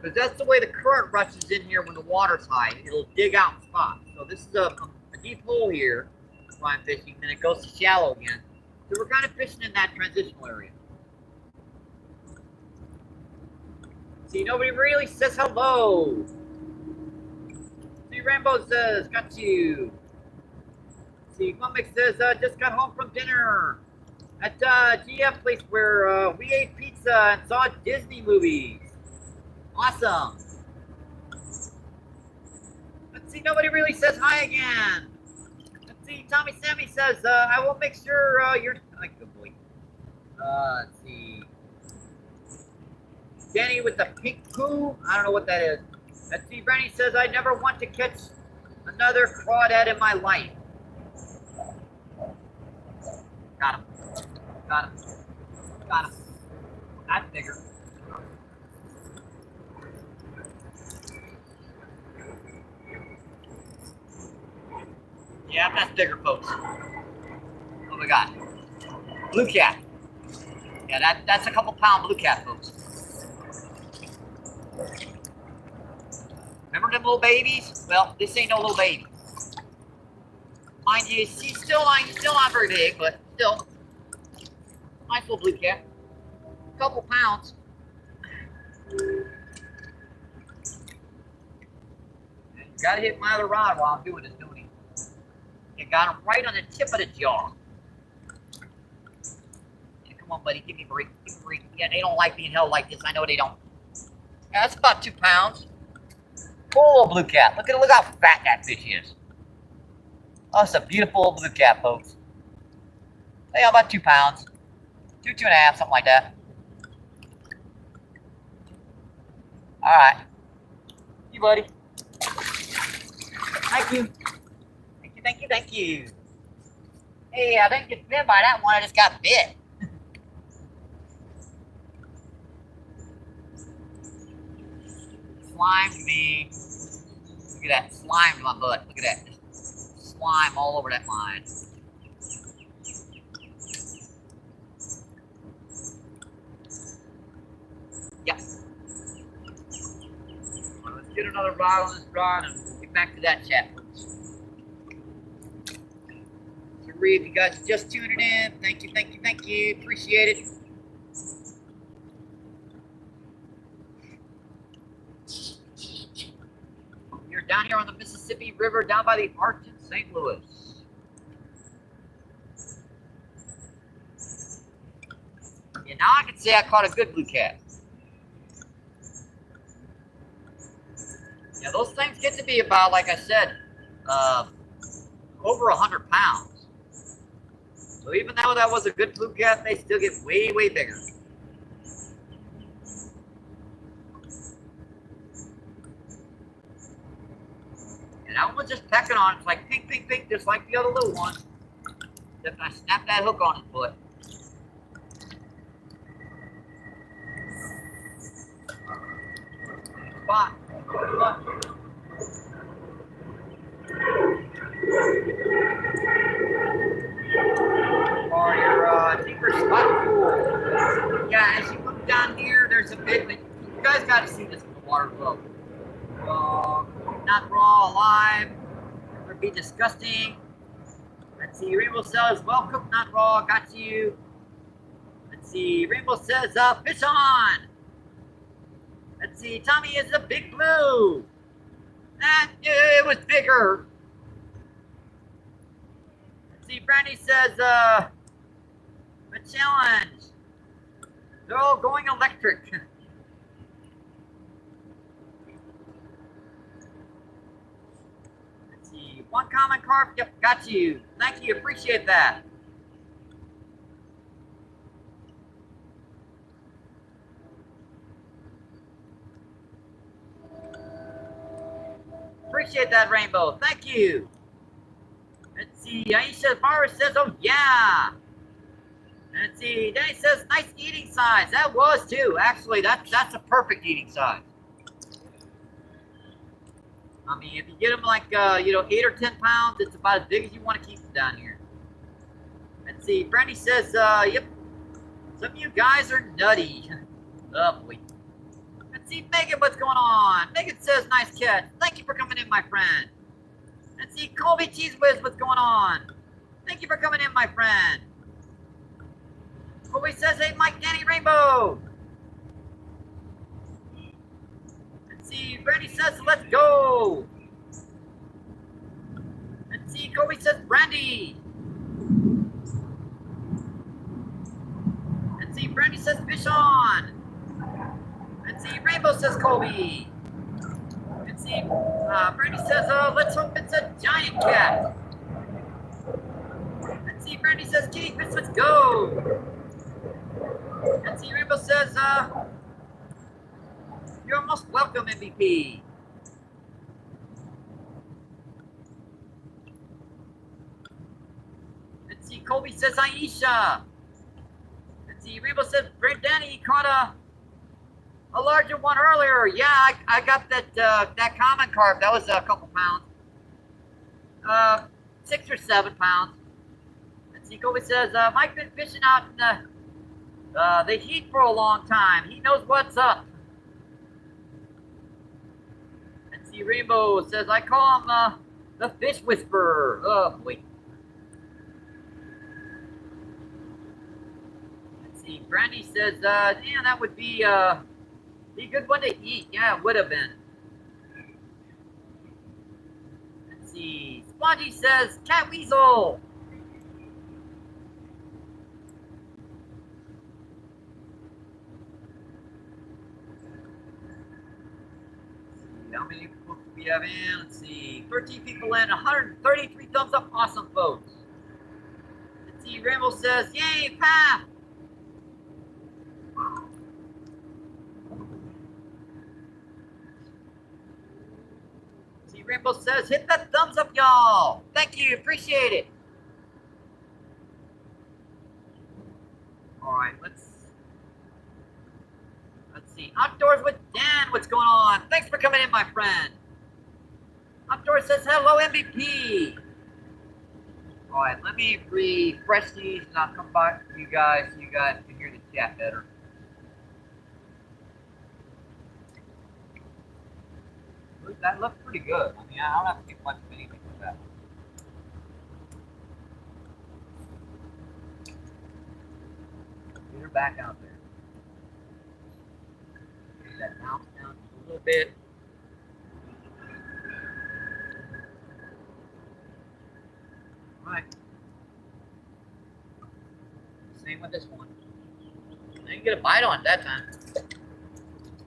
Because that's the way the current rushes in here when the water's high. It'll dig out spots. So this is a deep hole here, where I'm fishing, then it goes to shallow again. So we're kind of fishing in that transitional area. See, nobody really says hello. See, Rainbow says, got you. See, Mummick says, just got home from dinner at GF place where we ate pizza and saw Disney movies. Awesome. Let's see, nobody really says hi again. Let's see, Tommy Sammy says, I will make sure you're, good boy. Let's see. Danny with the pink poo, I don't know what that is. Let's see, Brandy says, I never want to catch another crawdad in my life. Got him. Got him. Got him. That's bigger. Yeah, that's bigger, folks. Oh my God. Blue cat. Yeah, that's a couple pound blue cat, folks. Remember them little babies? Well, this ain't no little baby. Mind you, she's still not very big, but still. Nice little blue cat. A couple pounds. You gotta hit my other rod while I'm doing this, don't you? You got him right on the tip of the jaw. Yeah, come on, buddy, give me a break. Give me a break. Yeah, they don't like being held like this. I know they don't. Yeah, that's about 2 pounds. Cool little blue cat. Look how fat that fish is. Oh, it's a beautiful blue cat, folks. Hey, about 2 pounds. 2.5, something like that. All right. You, buddy. Thank you. Thank you, thank you, thank you. Hey, I didn't get bit by that one. I just got bit. Slime me. Look at that. Slime in my butt. Look at that. Just slime all over that line. Yep. Well, let's get another rod on this rod and we'll get back to that chat. So, Reed, if you guys are just tuning in, thank you, thank you, thank you. Appreciate it. You're down here on the Mississippi River, down by the Arch in St. Louis. Yeah, now I can say I caught a good blue cat. Yeah, those things get to be about, like I said, over 100 pounds. So even though that was a good blue cat, they still get way, way bigger. And that one was just pecking on it. It's like pink, pink, pink, just like the other little one. Except I snapped that hook on his foot. Spot. Spot. Or your deeper spot pool. Yeah, as you look down here, there's a bit that you guys got to see this in the water flow. Not raw, alive. It would be disgusting. Let's see. Rainbow says, well cooked, not raw. Got you. Let's see. Rainbow says, fish on. Let's see. Tommy is the big blue. And it was bigger. Let's see. Brandy says, a challenge. They're all going electric. Let's see. One common carp. Yep, got you. Thank you. Appreciate that. Appreciate that, Rainbow. Thank you. Let's see. Aisha Mara says, oh, yeah. Let's see. Danny says, nice eating size. That was, too. Actually, that's a perfect eating size. I mean, if you get them like, 8 or 10 pounds, it's about as big as you want to keep them down here. Let's see. Brandy says, yep. Some of you guys are nutty. Oh, boy. Let's see, Megan, what's going on? Megan says, nice catch. Thank you for coming in, my friend. Let's see, Colby Cheese Whiz, what's going on? Thank you for coming in, my friend. Colby says, hey, Mike, Danny, Rainbow. Let's see, Brandy says, let's go. Let's see, Colby says, Brandy. Let's see, Brandy says, fish on. Let's see, Rainbow says Colby. Let's see, Brandy says, let's hope it's a giant cat. Let's see, Brandy says, kitty fish, let's go. Let's see, Rainbow says, you're most welcome, MVP. Let's see, Colby says, Aisha. Let's see, Rainbow says, Danny caught a larger one earlier. Yeah, I got that common carp. That was a couple pounds. 6 or 7 pounds. Let's see, Colby says, Mike been fishing out in the heat for a long time. He knows what's up. Let's see, Rainbow says, I call him the fish whisperer. Oh, boy. Let's see, Brandy says, yeah, that would be a good one to eat. Yeah, it would have been. Let's see. Spongy says, Cat Weasel. How many folks do we have in? Let's see. 13 people in, 133 thumbs up. Awesome, folks. Let's see. Rainbow says, yay, Path. Let's see. Rainbow says, hit that thumbs up, y'all. Thank you. Appreciate it. All right, let's see. Outdoors with Dan, what's going on? Thanks for coming in, my friend. Outdoors says, hello, MVP. All right, let me refresh these and I'll come back to you guys so you guys can hear the chat better. That looks pretty good. I mean, I don't have to get much of anything with that. Get her back out there. Get that bounce down just a little bit. All right. Same with this one. I didn't get a bite on it that time.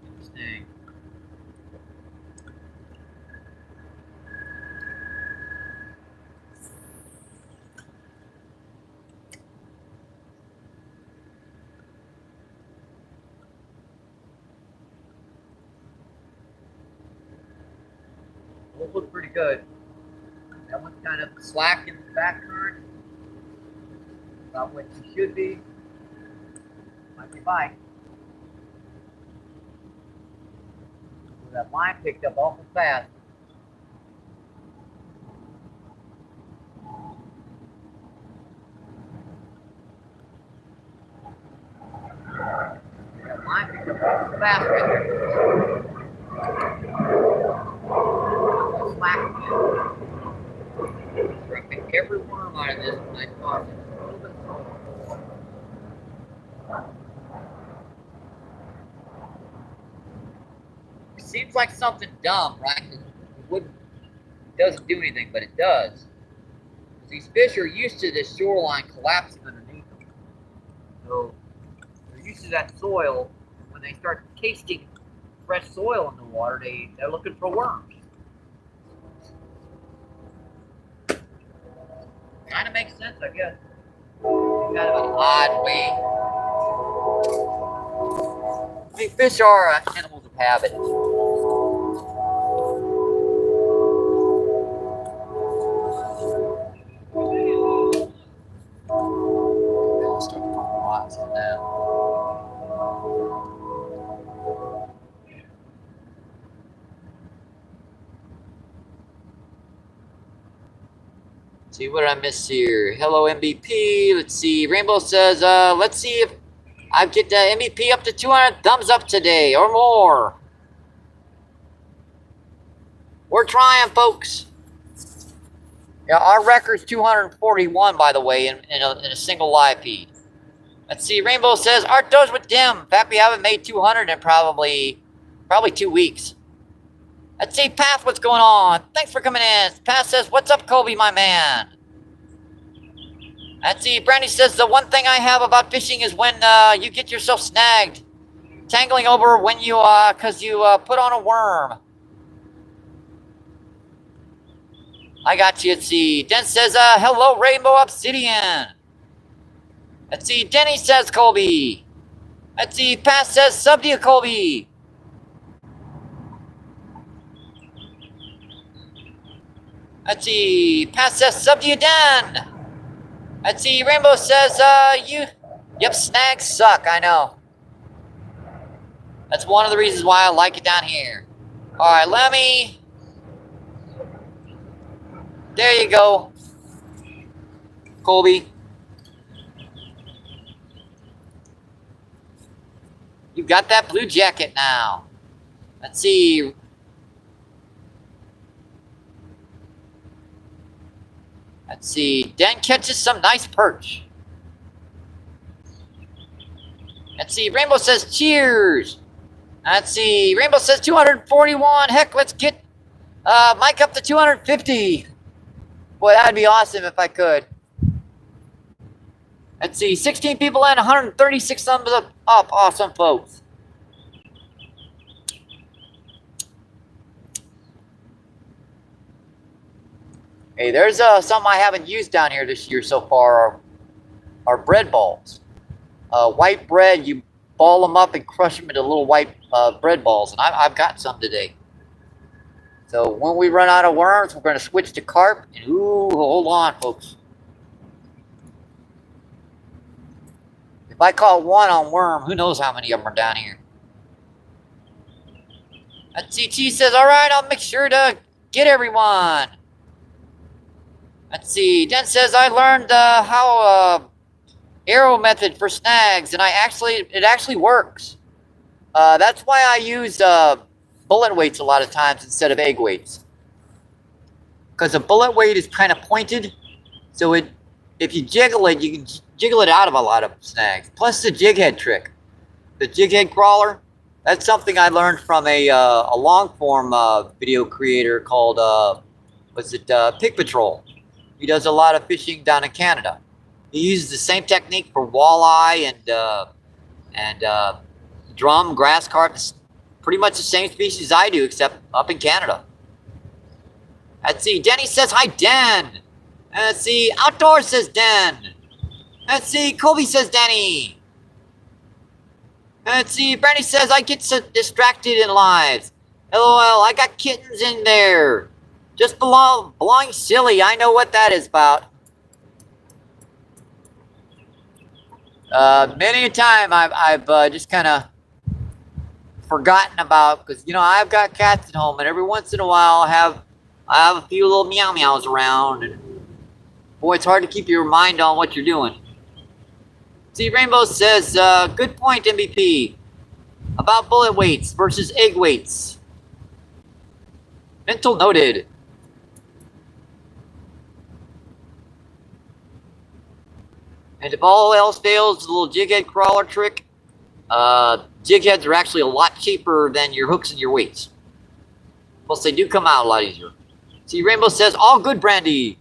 Interesting. Those look pretty good. That one's kind of slack in the back current. About what you should be. Might be bite. So that line picked up awful fast. That line picked up awful fast right there. Slack again. I pick every worm out of this when I toss it. A little bit slower. It seems like something dumb, right? It doesn't do anything, but it does. These fish are used to this shoreline collapsing underneath them. So they're used to that soil, and when they start tasting fresh soil in the water, they're looking for worms. Kind of makes sense, I guess. Kind of an odd way. I mean, fish are animals of habit. I'll start to put lots on that. See what I missed here. Hello, MVP. Let's see. Rainbow says, let's see if I get the MVP up to 200 thumbs up today or more. We're trying, folks. Yeah, our record's 241, by the way, in a single live feed. Let's see. Rainbow says, Art does with Dim. In fact, we haven't made 200 in probably 2 weeks. Let's see, Path, what's going on? Thanks for coming in. Path says, what's up, Kobe, my man? Let's see, Brandy says, the one thing I have about fishing is when you get yourself snagged. Tangling over when you, cause you put on a worm. I got you, let's see. Den says, hello, Rainbow Obsidian. Let's see, Denny says, Colby. Let's see, Path says, sub to you, Colby. Let's see, Pat says, sub to you, Dan. Let's see, Rainbow says, yep, snags suck, I know. That's one of the reasons why I like it down here. All right, let me, there you go, Colby. You've got that blue jacket now. Let's see. Let's see. Den catches some nice perch. Let's see. Rainbow says cheers. Let's see. Rainbow says 241. Heck, let's get Mike up to 250. Boy, that'd be awesome if I could. Let's see, 16 people in, 136 thumbs up. Awesome, folks. Hey, there's something I haven't used down here this year so far, are bread balls. White bread, you ball them up and crush them into little white bread balls, and I've got some today. So when we run out of worms, we're going to switch to carp, and ooh, hold on, folks. If I caught one on worm, who knows how many of them are down here. CT says, all right, I'll make sure to get everyone. Let's see, Den says, I learned how arrow method for snags, and it actually works. That's why I use bullet weights a lot of times instead of egg weights. Because a bullet weight is kind of pointed, so if you jiggle it, you can jiggle it out of a lot of snags. Plus the jig head trick. The jig head crawler, that's something I learned from a long form video creator called, Pig Patrol. He does a lot of fishing down in Canada. He uses the same technique for walleye and drum, grass carp. It's pretty much the same species I do, except up in Canada. Let's see, Denny says, hi, Den. Let's see, Outdoors says Den. Let's see, Colby says Denny. Let's see, Brandy says, I get so distracted in lives. LOL, I got kittens in there. Just belong silly, I know what that is about. Many a time I've just kind of forgotten about, because, you know, I've got cats at home, and every once in a while I have a few little meow meows around, and boy, it's hard to keep your mind on what you're doing. See, Rainbow says, good point, MBP, about bullet weights versus egg weights. Mental noted. And if all else fails, the little jig head crawler trick, jig heads are actually a lot cheaper than your hooks and your weights. Plus, they do come out a lot easier. See, Rainbow says, all good, Brandy.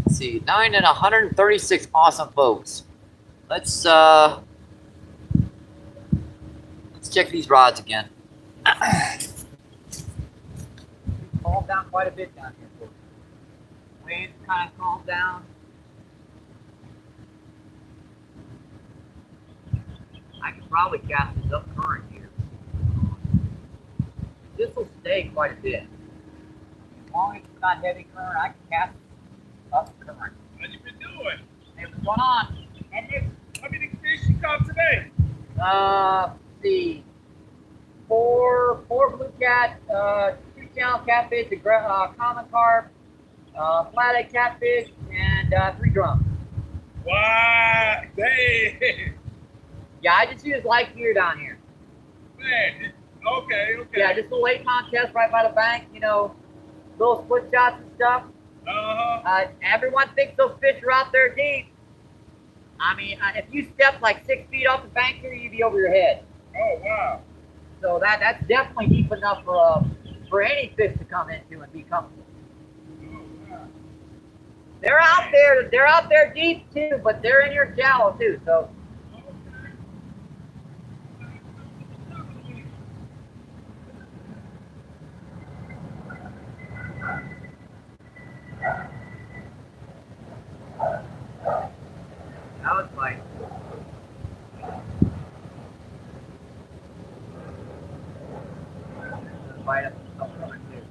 Let's see, 9 and 136 awesome folks. Let's check these rods again. Calmed down quite a bit down here, folks. Waves kind of calmed down. I could probably cast this up current here. This will stay quite a bit. As long as it's not heavy current, I can cast up current. What you been doing? Hey, what's going on? And Nick, How many fish you caught today? let's see, four blue cat, 2 channel catfish, a common carp, flathead catfish, and 3 drums. Wow, dang. Yeah, I just use light gear down here. Man, okay. Yeah, just a weight contest right by the bank, you know, little split shots and stuff. Everyone thinks those fish are out there deep. I mean, if you step like 6 feet off the bank here, you'd be over your head. Oh, wow. So that's definitely deep enough for any fish to come into and be comfortable. Oh, wow. They're out there deep too, but they're in your shallow too. So that was fine. Bite up front too.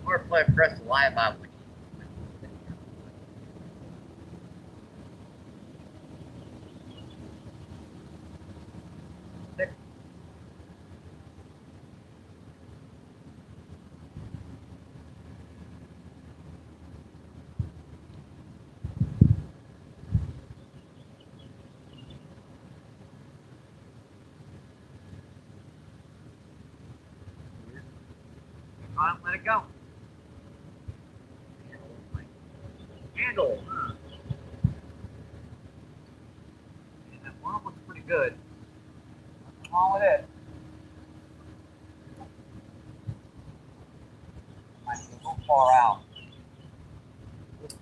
Or press the live out. On, let it go. Handle. And that worm looks pretty good. Nothing wrong with it. Might be a little far out. We'll see.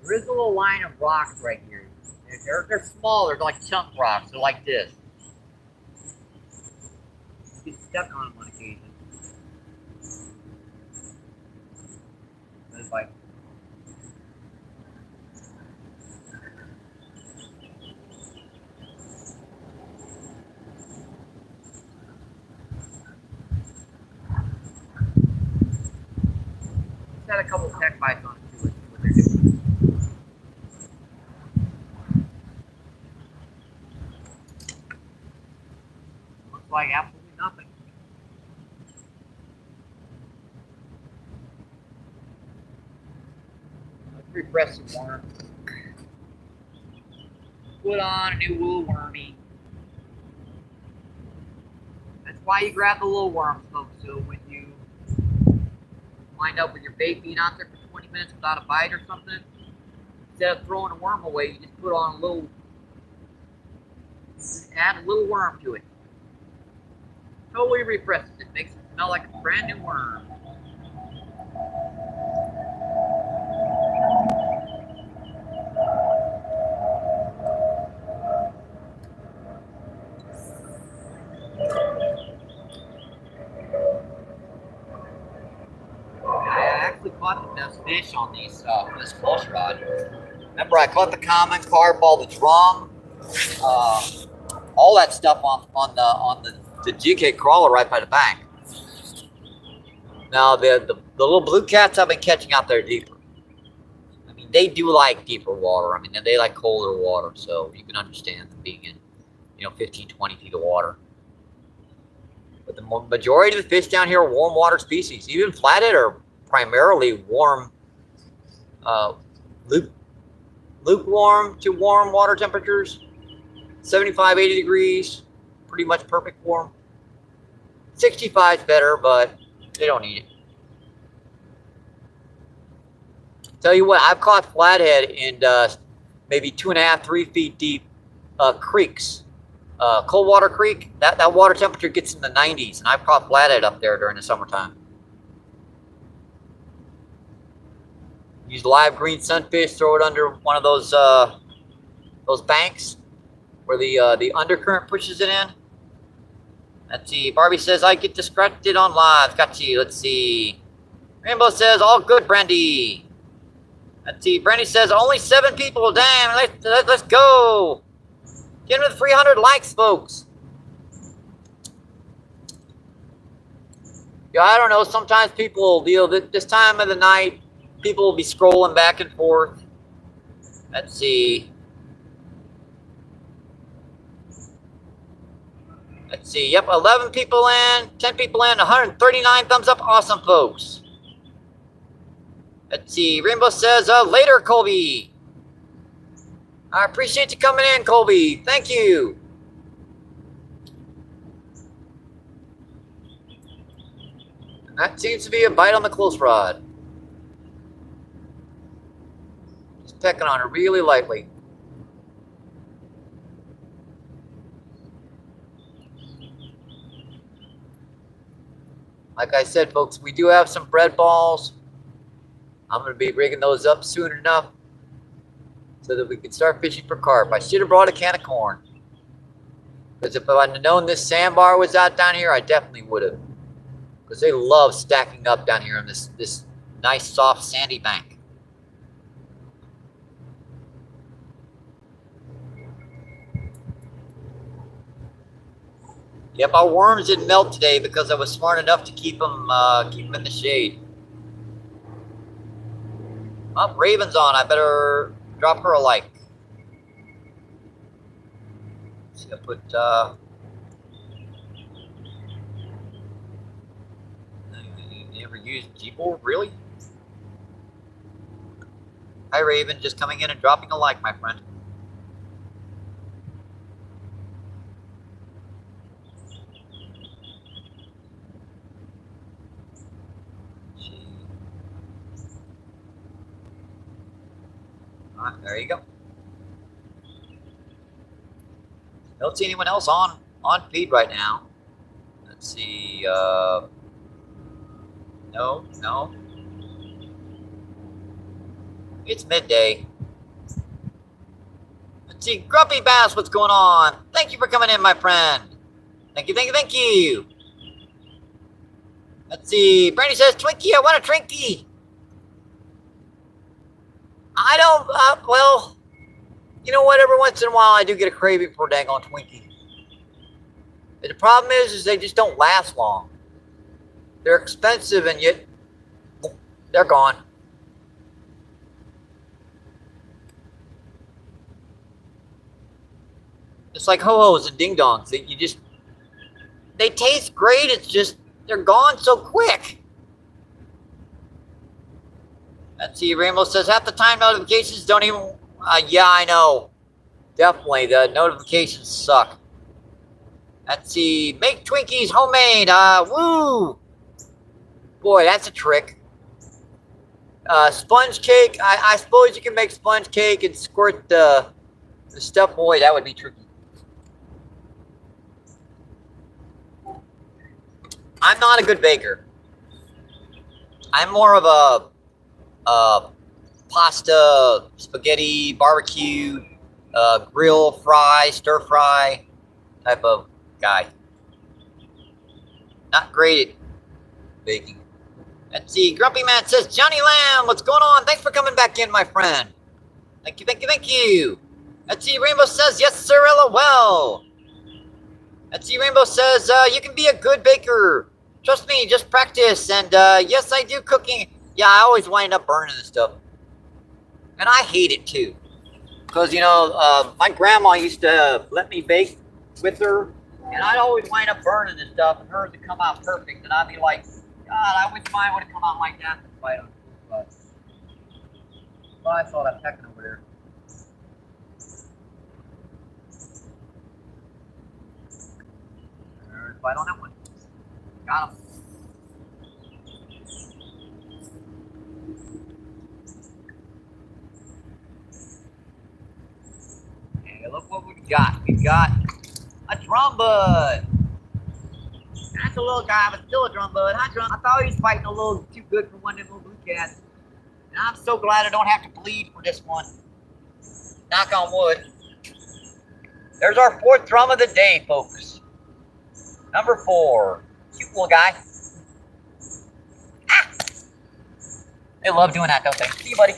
There is a little line of rocks right here. They're small, they're like chunk rocks. They're like this. You get stuck on them on occasion. It's like, just had a couple of tech bites on it too. Let's see what they're doing. Looks like absolutely nothing. Let's refresh some worm. Put on a new little wormy. That's why you grab the little worms, folks. So when you wind up with your bait being out there for 20 minutes without a bite or something, instead of throwing a worm away, you just put on a little, just add a little worm to it. Totally refreshes it. Makes it smell like a brand new worm. I actually caught the best fish on these this close rod. Remember, I caught the common carp, all the drum, all that stuff on the GK crawler right by the bank. Now the little blue cats I've been catching out there deeper. I mean, they do like deeper water. I mean, they like colder water, so you can understand them being in, 15, 20 feet of water. But the majority of the fish down here are warm water species. Even flathead are primarily warm, lukewarm to warm water temperatures. 75, 80 degrees, pretty much perfect warm. 65 is better, but they don't need it. Tell you what, I've caught flathead in maybe 2.5, 3 feet deep creeks. Cold water creek, that water temperature gets in the 90s, and I've caught flathead up there during the summertime. Use live green sunfish, throw it under one of those banks where the undercurrent pushes it in. Let's see. Barbie says, I get distracted on live. Got you. Let's see. Rainbow says, all good, Brandy. Let's see. Brandy says, only 7 people. Damn, let's go. Get with 300 likes, folks. Yeah, I don't know. Sometimes people, this time of the night, people will be scrolling back and forth. Let's see. Let's see. Yep, 11 people in, 10 people in, 139 thumbs up. Awesome, folks. Let's see. Rainbow says, later, Colby. I appreciate you coming in, Colby. Thank you. And that seems to be a bite on the close rod. Just pecking on it really lightly. Like I said, folks, we do have some bread balls. I'm going to be rigging those up soon enough so that we can start fishing for carp. I should have brought a can of corn. Because if I'd have known this sandbar was out down here, I definitely would have. Because they love stacking up down here on this nice, soft, sandy bank. Yep, our worms didn't melt today because I was smart enough to keep them in the shade. Oh, Raven's on. I better drop her a like. See, I put you ever used Gboard? Really? Hi, Raven. Just coming in and dropping a like, my friend. Alright, there you go. Don't see anyone else on feed right now. Let's see. No. It's midday. Let's see. Grumpy Bass, what's going on? Thank you for coming in, my friend. Thank you. Let's see. Brandy says, Twinkie, I want a Twinkie. I don't, well, you know what? Every once in a while I do get a craving for a dang on Twinkie. But the problem is they just don't last long. They're expensive and yet they're gone. It's like ho-hos and ding-dongs. They taste great. It's just, they're gone so quick. Let's see, Rainbow says, half the time notifications don't even, yeah, I know. Definitely, the notifications suck. Let's see, make Twinkies homemade, woo! Boy, that's a trick. Sponge cake, I suppose you can make sponge cake and squirt the stuff. Boy, that would be tricky. I'm not a good baker. I'm more of a pasta, spaghetti, barbecue, grill, fry, stir fry type of guy. Not great at baking. Let's see. Grumpy Man says, Johnny Lamb, what's going on? Thanks for coming back in, my friend. Thank you. Let's see. Rainbow says, yes, sir, LOL. Let's see. Rainbow says, you can be a good baker. Trust me, just practice. And yes, I do cooking. Yeah, I always wind up burning this stuff. And I hate it too. Because, you know, my grandma used to let me bake with her. And I'd always wind up burning this stuff and hers would come out perfect. And I'd be like, God, I wish mine would have come out like that. But I saw that pecking over there. There's a bite on that one. Got him. Hey, look what we got. We got a drum bud. That's a little guy, but still a drum bud. Hi, drum. I thought he was fighting a little too good for one of them little blue cats. And I'm so glad I don't have to bleed for this one. Knock on wood. There's our fourth drum of the day, folks. Number 4. Cute little guy. Ah! They love doing that, don't they? See you, buddy.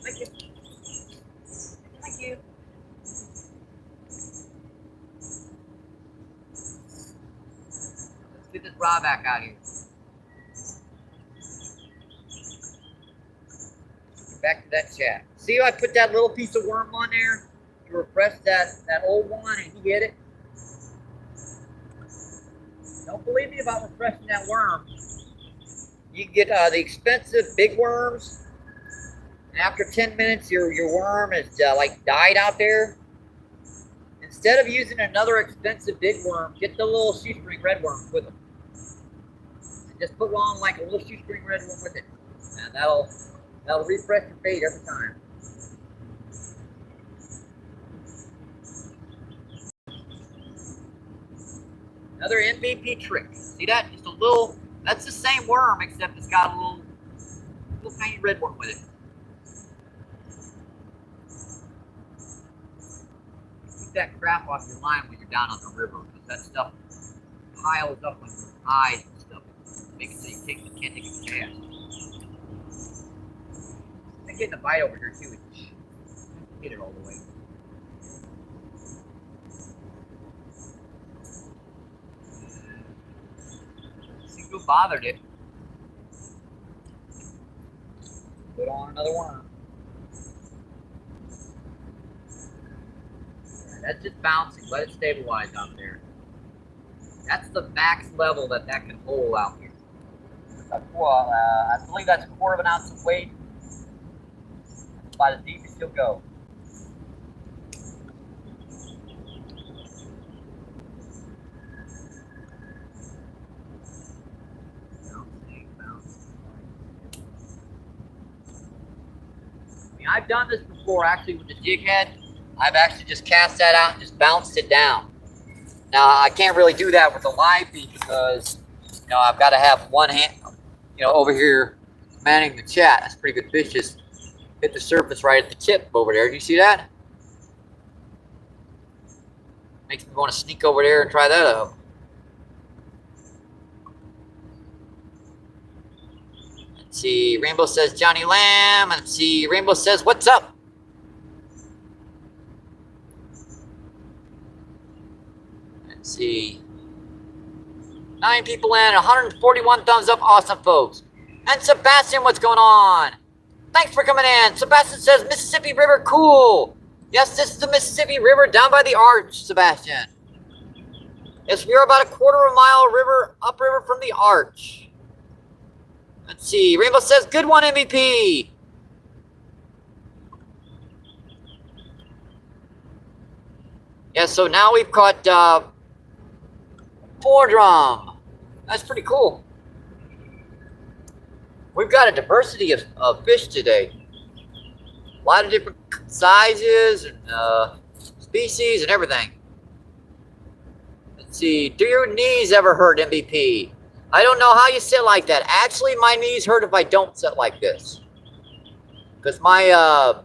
Thank you. Thank you. Let's get this rod back out here. Get back to that chat. See how I put that little piece of worm on there to refresh that old one and he hit it? Don't believe me about refreshing that worm. You can get the expensive big worms, and after 10 minutes, your worm is like died out there. Instead of using another expensive big worm, get the little shoestring red worms with them. And just put on like a little shoestring red one with it, and that'll refresh your bait every time. Another MVP trick. See that? Just a little, that's the same worm, except it's got a little tiny red worm with it. Keep that crap off your line when you're down on the river, because that stuff piles up on your eyes and stuff. Makes it so you can't take a cast. I'm getting a bite over here too. Hit it all the way. Who bothered it? Put on another worm. That's just bouncing. Let it stabilize out there. That's the max level that can hold out here. I believe that's 1/4 ounce of weight. That's about as deep as you'll go. mean, I've done this before actually with the jig head. I've actually just cast that out and just bounced it down. Now I can't really do that with the live feed because I've got to have one hand over here manning the chat. That's a pretty good fish. Just hit the surface right at the tip over there. Do you see that? Makes me want to sneak over there and try that out. Let's see. Rainbow says Johnny Lamb. Let's see. Rainbow says, what's up? Let's see. 9 people in, 141 thumbs up. Awesome, folks. And Sebastian, what's going on? Thanks for coming in. Sebastian says, Mississippi River, cool. Yes, this is the Mississippi River down by the arch, Sebastian. Yes, we are about a quarter of a mile upriver from the arch. Let's see. Rainbow says, good one, MVP. Yeah, so now we've caught 4 drum. That's pretty cool. We've got a diversity of fish today. A lot of different sizes and species and everything. Let's see. Do your knees ever hurt, MVP? I don't know how you sit like that. Actually, my knees hurt if I don't sit like this. Because my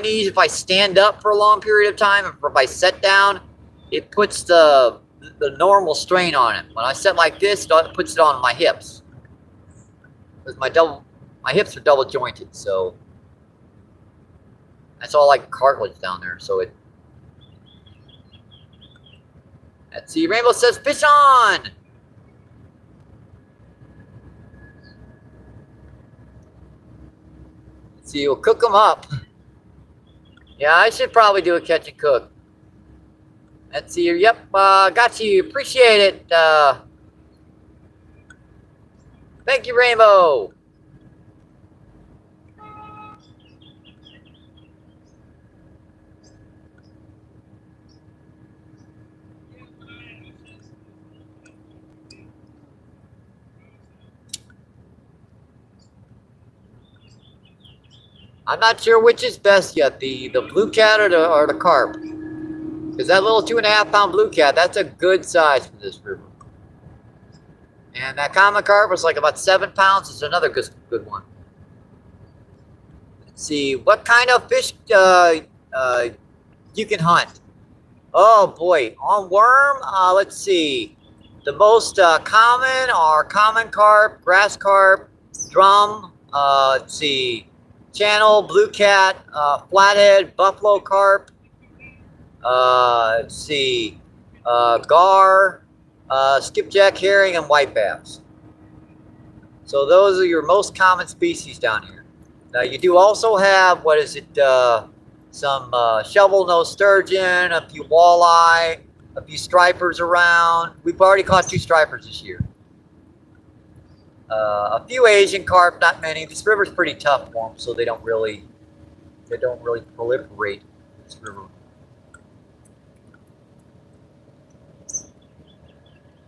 knees, if I stand up for a long period of time, or if I sit down, it puts the normal strain on it. When I sit like this, it puts it on my hips. Because my hips are double jointed, so that's all like cartilage down there. So it. Let's see. Rainbow says, fish on. Let's see. We'll cook them up. Yeah, I should probably do a catch and cook. Let's see. Yep, got you. Appreciate it. Thank you, Rainbow. I'm not sure which is best yet, the blue cat or the carp. Because that little 2.5 pound blue cat, that's a good size for this river. And that common carp was like about 7 pounds. It's another good one. Let's see, what kind of fish you can hunt? Oh boy, on worm, let's see. The most common are common carp, grass carp, drum, let's see. Channel, blue cat, flathead, buffalo carp, let's see, gar, skipjack herring, and white bass. So those are your most common species down here. Now you do also have, some shovel-nosed sturgeon, a few walleye, a few stripers around. We've already caught 2 stripers this year. A few Asian carp, not many. This river's pretty tough for them, so they don't really proliferate this river.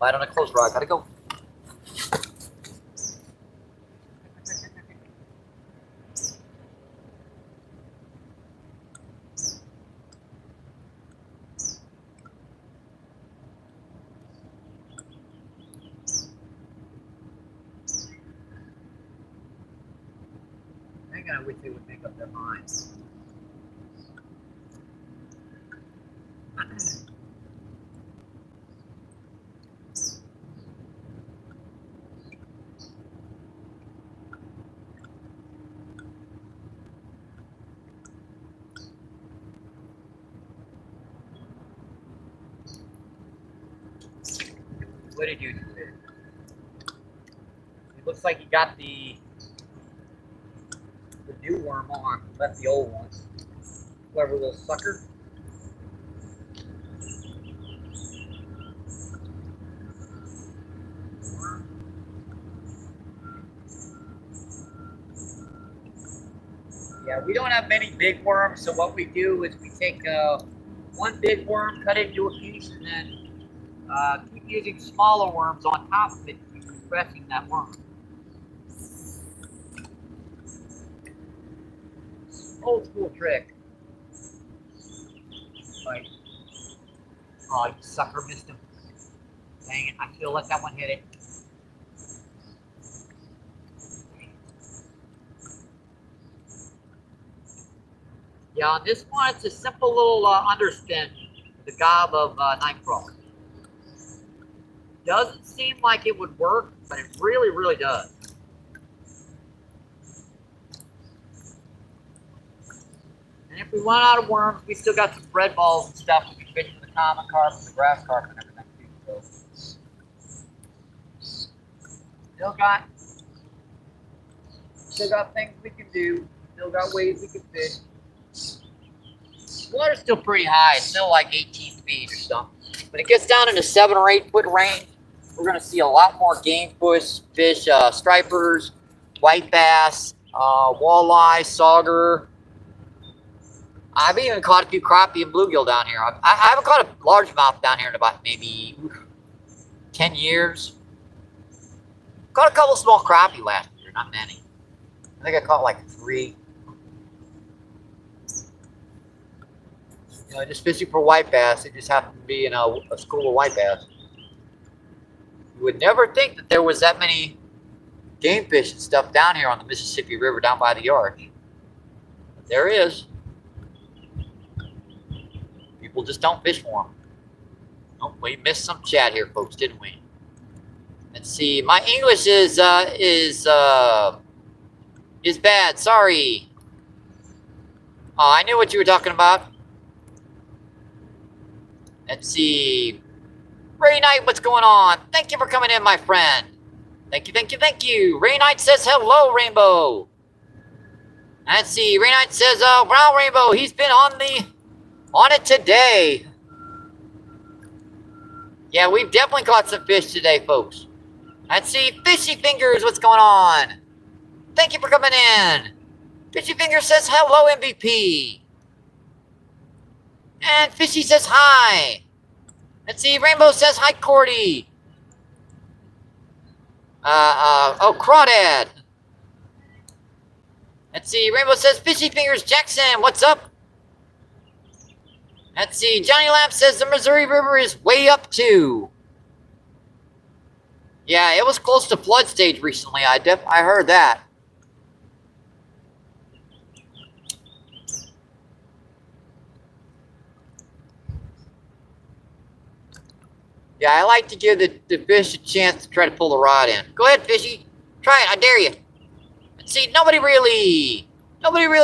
Light on a close rod, gotta go. I wish they would make up their minds. What did you do there? It looks like you got the new worm on, left the old one. Clever little sucker. Yeah, we don't have many big worms, so what we do is we take one big worm, cut it into a piece, and then keep using smaller worms on top of it to keep compressing that worm. Old school trick. Like, oh, you sucker, missed him. Dang it, I should have let that one hit it. Yeah, on this one, it's a simple little underspin with a gob of night crawler. Doesn't seem like it would work, but it really, really does. And if we run out of worms, we still got some bread balls and stuff we can fish with the common carp and the grass carp and everything too. So, still got things we can do. Still got ways we can fish. Water's still pretty high. It's still like 18 feet or something. When it gets down into 7 or 8 foot range, we're going to see a lot more game fish, stripers, white bass, walleye, sauger. I've even caught a few crappie and bluegill down here. I haven't caught a largemouth down here in about maybe 10 years. Caught a couple small crappie last year, not many. I think I caught like 3. You know, just fishing for white bass. It just happened to be in a school of white bass. You would never think that there was that many game fish and stuff down here on the Mississippi River down by the arch. But there is. People just don't fish for them. Oh, we missed some chat here, folks, didn't we? Let's see. My English is bad. Sorry. Oh, I knew what you were talking about. Let's see. Ray Knight, what's going on? Thank you for coming in, my friend. Thank you, thank you, thank you. Ray Knight says hello, Rainbow. Let's see. Ray Knight says, wow, Rainbow, he's been on it today. Yeah, we've definitely caught some fish today, folks. Let's see. Fishy Fingers, what's going on? Thank you for coming in. Fishy Fingers says hello, MVP. And Fishy says hi. Let's see. Rainbow says hi, Cordy. Crawdad. Let's see. Rainbow says Fishy Fingers Jackson. What's up? Let's see. Johnny Lamb says the Missouri River is way up too. Yeah, it was close to flood stage recently. I heard that. Yeah, I like to give the fish a chance to try to pull the rod in. Go ahead, Fishy. Try it. I dare you. Let's see. Nobody really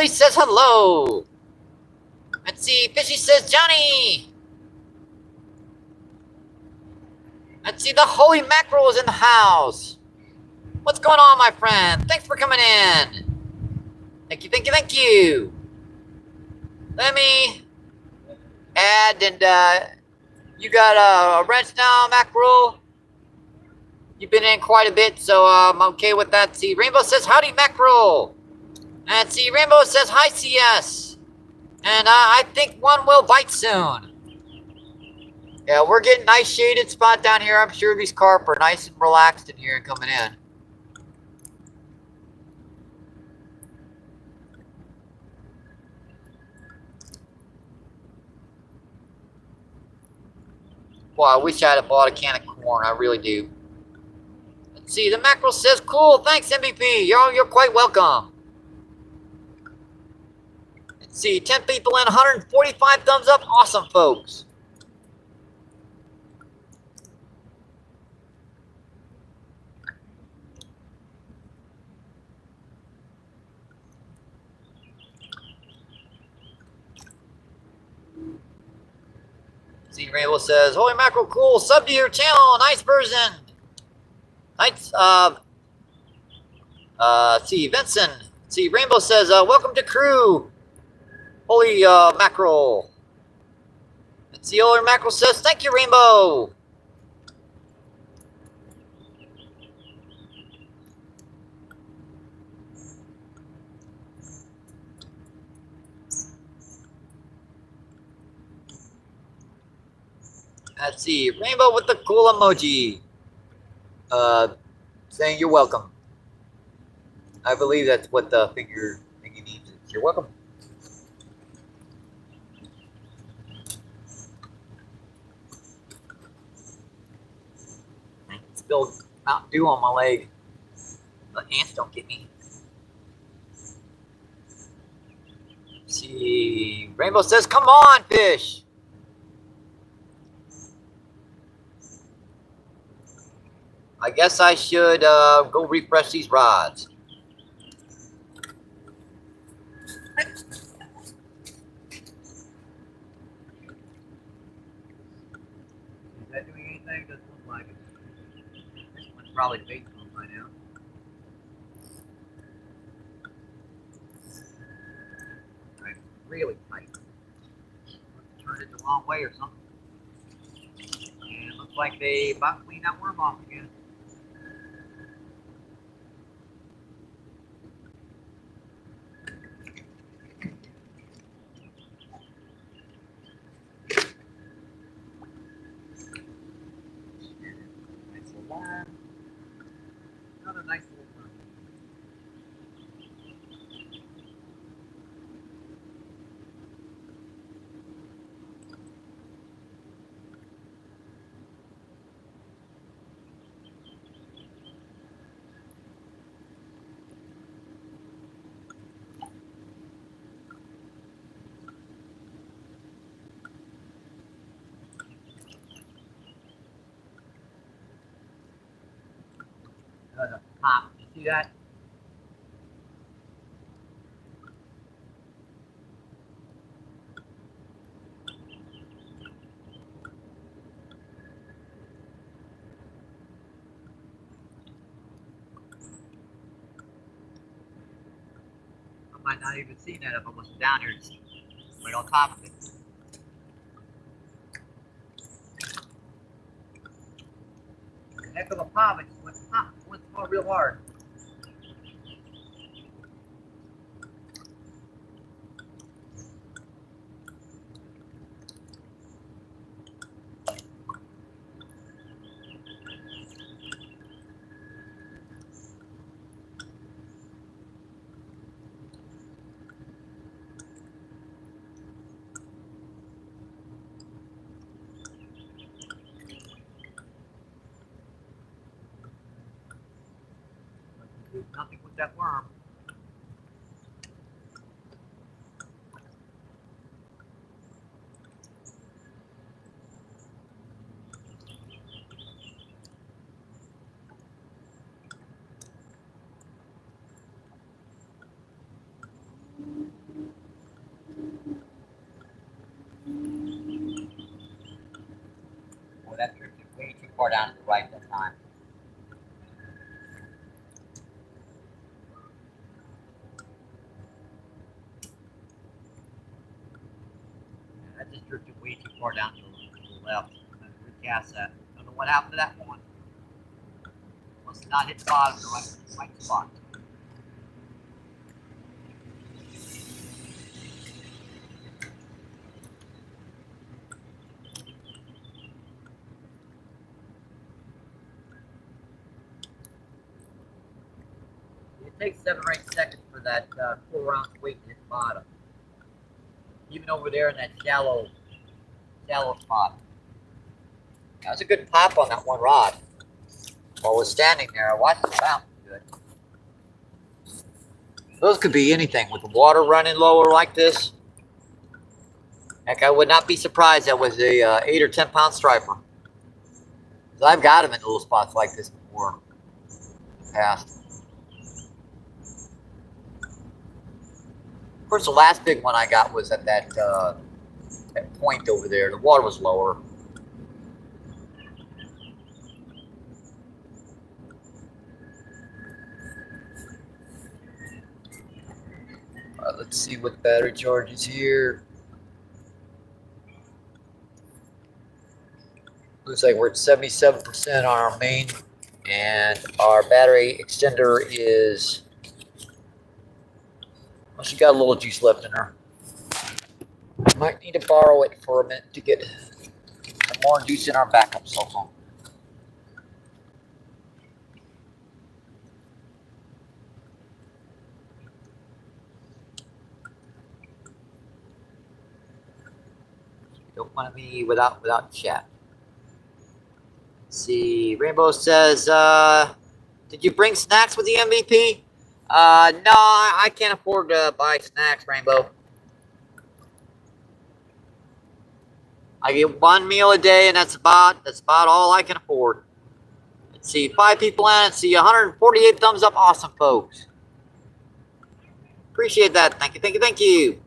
says hello. Let's see. Fishy says Johnny. Let's see. The Holy Mackerel is in the house. What's going on, my friend? Thanks for coming in. Thank you, thank you, thank you. Let me add and you got a wrench now, Mackerel. You've been in quite a bit, so I'm okay with that. See, Rainbow says howdy, Mackerel. And see, Rainbow says hi, CS. And I think one will bite soon. Yeah, we're getting a nice shaded spot down here. I'm sure these carp are nice and relaxed in here and coming in. Boy, I wish I had bought a can of corn. I really do. Let's see. The Mackerel says, cool. Thanks, MVP. You're quite welcome. Let's see. 10 people in, 145 thumbs up. Awesome, folks. See, Rainbow says, Holy Mackerel, cool. Sub to your channel. Nice version. Nice. See, Vincent. See, Rainbow says, welcome to crew. Holy Mackerel. Let's see, Holy Mackerel says, thank you, Rainbow. Let's see, Rainbow with the cool emoji. Saying you're welcome. I believe that's what the thingy means. You're welcome. spill Mountain Dew on my leg. The ants don't get me. Let's see, Rainbow says, come on, fish. I guess I should go refresh these rods. Is that doing anything? Doesn't look like it. This one's probably bait on by now. Right, really tight. Turned it the wrong way or something. And it looks like they about cleaned that worm off again. Nice little worm. Another nice little worm. Another pop. You see that? I might not even seen that if I wasn't down here right on top of it. Heck of a pop, it just went pop, went real hard. Nothing with that worm. Well, that drifted way too far down to the right that time. Yeah, that just drifted way too far down to the left. I'm going to recast that. Don't know what happened to that one. Must not hit the bottom, the right spot. It takes 7 or 8 seconds for that 4 ounce weight to hit the bottom. Even over there in that shallow spot. That was a good pop on that one rod. While I was standing there, I watched the mountain good. Those could be anything with the water running lower like this. Heck, I would not be surprised that was a 8 or 10 pound striper. Because I've got them in little spots like this before. In the past. Of course, the last big one I got was at that point over there. The water was lower. Let's see what battery charge is here. Looks like we're at 77% on our main, and our battery extender is, well, she got a little juice left in her. Might need to borrow it for a minute to get some more juice in our backup cell phone. Don't want to be without chat. See, Rainbow says, did you bring snacks with the MVP? No, I can't afford to buy snacks, Rainbow. I get one meal a day, and that's about all I can afford. Let's see, 5 people in. Let's see, 148 thumbs up. Awesome, folks. Appreciate that. Thank you, thank you, thank you.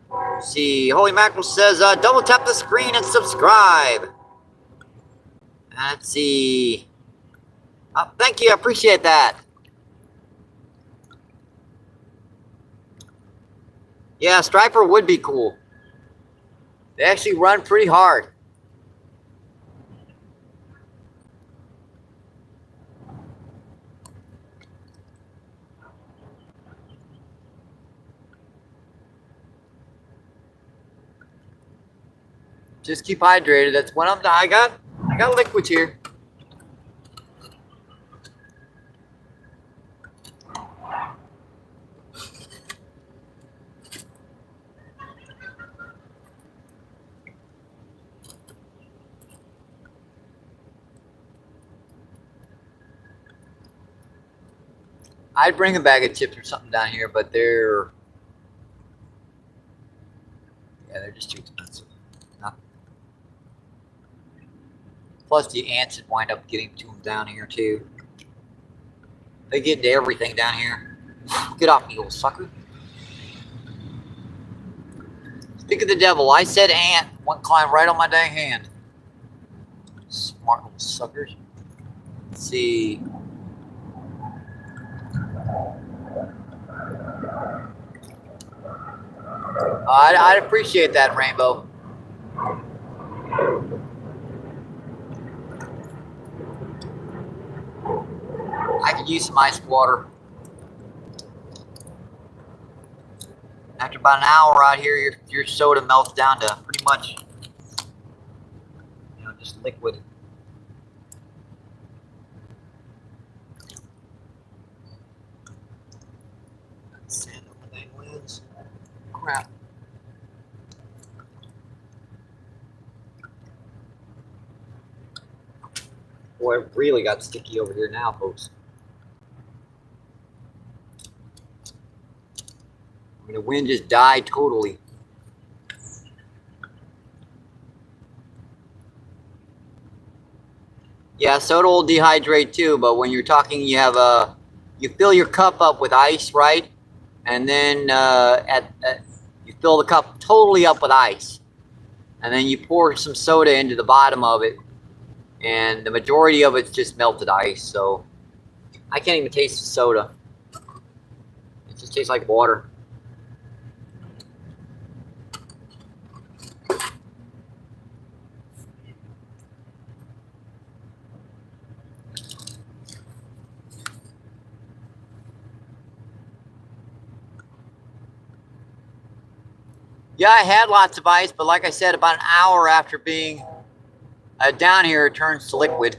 Let's see, Holy Mackerel says, double tap the screen and subscribe. Let's see. Thank you, I appreciate that. Yeah, Striper would be cool. They actually run pretty hard. Just keep hydrated. That's what I got liquids here. I'd bring a bag of chips or something down here, but they're just too expensive. Plus, the ants would wind up getting to them down here too. They get into everything down here. Get off me, little sucker! Speak of the devil, I said ant. One climbed right on my dang hand. Smart little suckers. Let's see. I'd appreciate that, Rainbow. I could use some ice water. After about an hour out here, your soda melts down to pretty much, just liquid. Sand on the dang lens. Crap. Boy, it really got sticky over here now, folks. I mean, the wind just died totally. Yeah, soda will dehydrate too, but when you're talking, you fill your cup up with ice, right? And then you fill the cup totally up with ice. And then you pour some soda into the bottom of it. And the majority of it's just melted ice, so I can't even taste the soda. It just tastes like water. Yeah, I had lots of ice, but like I said, about an hour after being down here, it turns to liquid.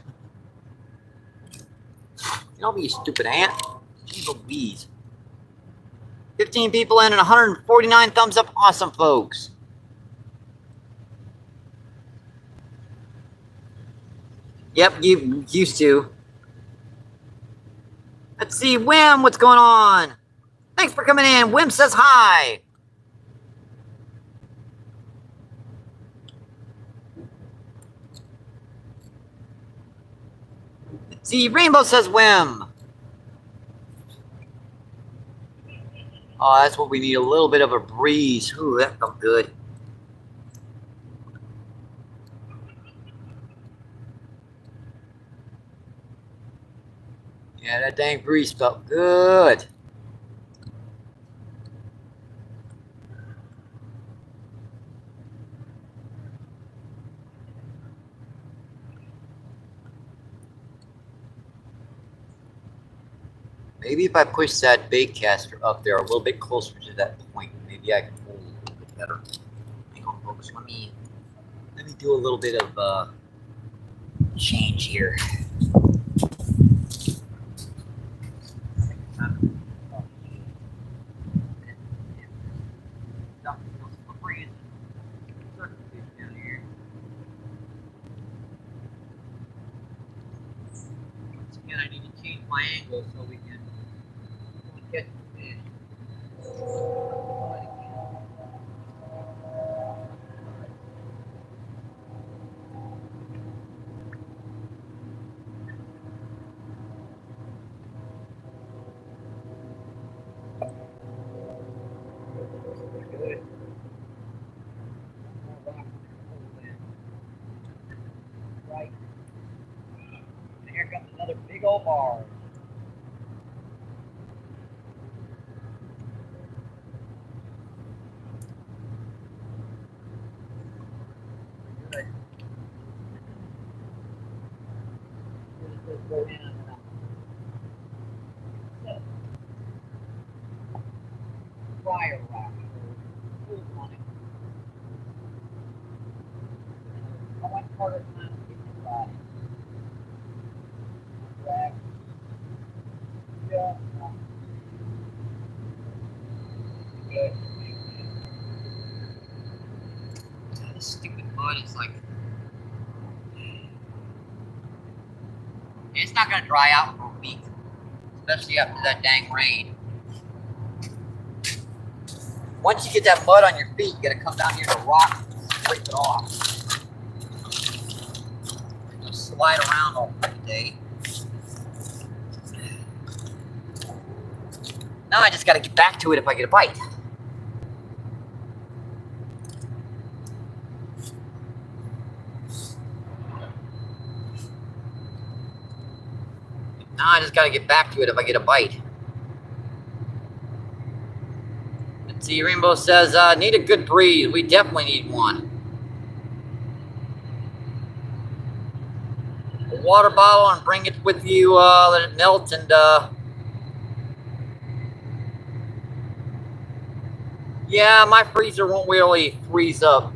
Don't be a stupid ant. Jeez Louise. 15 people in and 149 thumbs up. Awesome, folks. Yep, you used to. Let's see, Wim, what's going on? Thanks for coming in. Wim says hi. Let's see, Rainbow says Wim. Oh, that's what we need, a little bit of a breeze. Ooh, that felt good. Yeah, that dang breeze felt good. Maybe if I push that bait caster up there a little bit closer to that point, maybe I can hold it a little bit better. Hang on, folks. Let me do a little bit of change here. rainbow so we can catch the fish. Good. Right. And here comes another big old bar. Good. Just go in and out. Fire rock. Food on it. How much harder time to get this body? Drag. Yeah. Good. This stupid mud is like. It's not gonna dry out for a week, especially after that dang rain. Once you get that mud on your feet, you gotta come down here to the rock and scrape it off. You'll slide around all day. Now I just gotta get back to it if I get a bite. Now I just gotta get back to it if I get a bite. Let's see, Rainbow says, need a good breeze. We definitely need one. A water bottle and bring it with you, let it melt and, yeah, my freezer won't really freeze up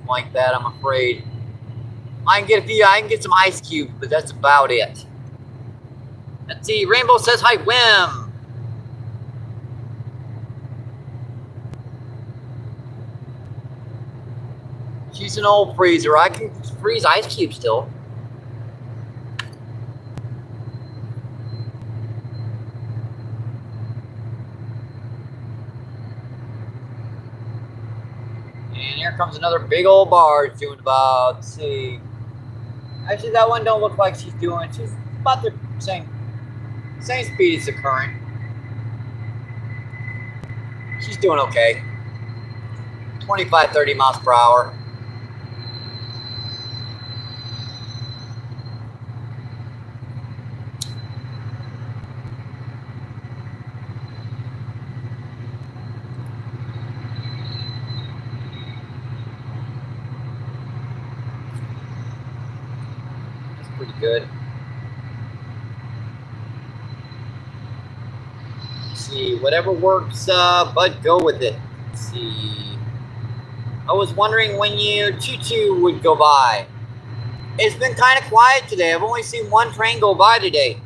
like that, I'm afraid. I can get some ice cubes, but that's about it. Let's see, Rainbow says, hi, Wim. She's an old freezer. I can freeze ice cubes still. And here comes another big old barge doing about, let's see. Actually, that one don't look like she's doing. She's about the same speed as the current. She's doing okay. 25, 30 miles per hour. That's pretty good. Let's see, whatever works, bud, go with it. Let's see. I was wondering when you choo-choo would go by. It's been kind of quiet today. I've only seen one train go by today.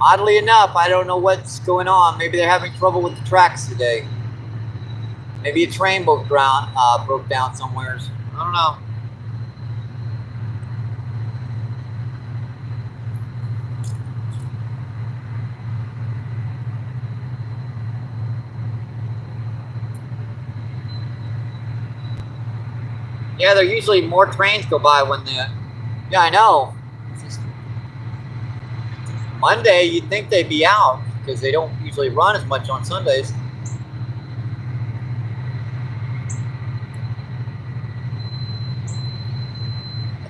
Oddly enough, I don't know what's going on. Maybe they're having trouble with the tracks today. Maybe a train broke down somewhere. I don't know. Yeah, there usually more trains go by when the... Yeah, I know. Monday, you'd think they'd be out because they don't usually run as much on Sundays.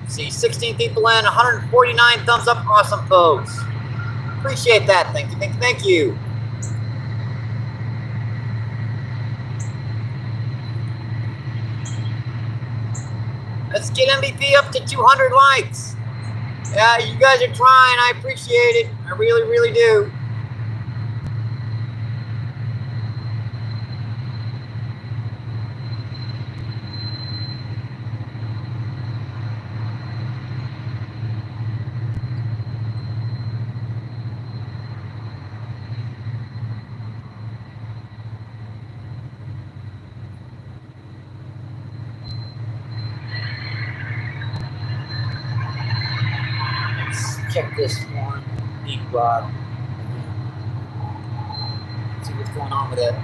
Let's see, 16 people in, 149 thumbs up. Awesome, folks. Appreciate that. Thank you, thank you. Let's get MVP up to 200 likes. Yeah, you guys are trying. I appreciate it. I really, really do. Check this one. Be rod. Let's see what's going on with it.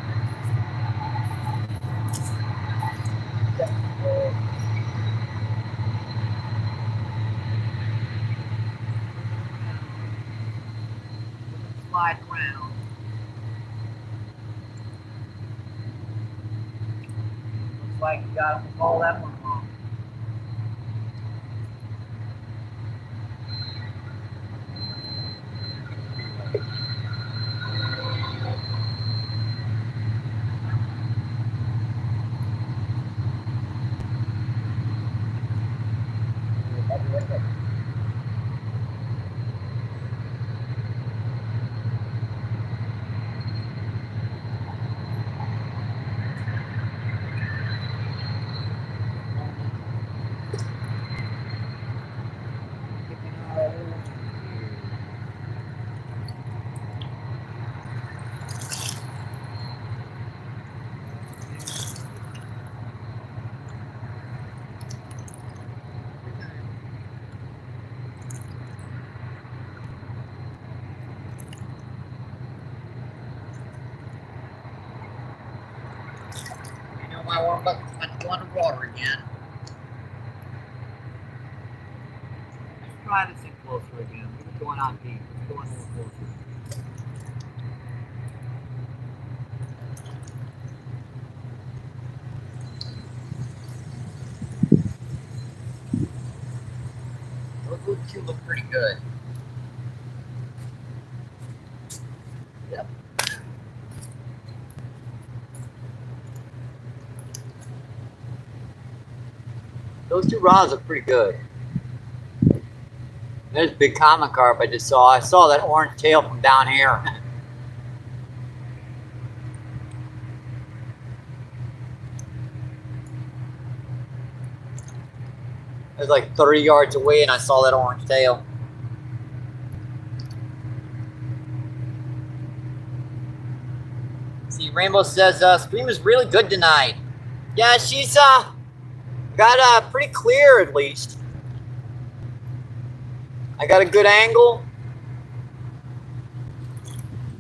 Slide around. Looks like you got almost all that one wrong. You know, my warm up went to go underwater again. Let's try this thing closer again. We're going on deep. Let's go in a little closer. Those two look pretty good. Yep. Those two rods look pretty good. There's a big common carp I just saw. I saw that orange tail from down here. It was like 30 yards away and I saw that orange tail. See, Rainbow says, stream is really good tonight. Yeah, she's got pretty clear at least. I got a good angle.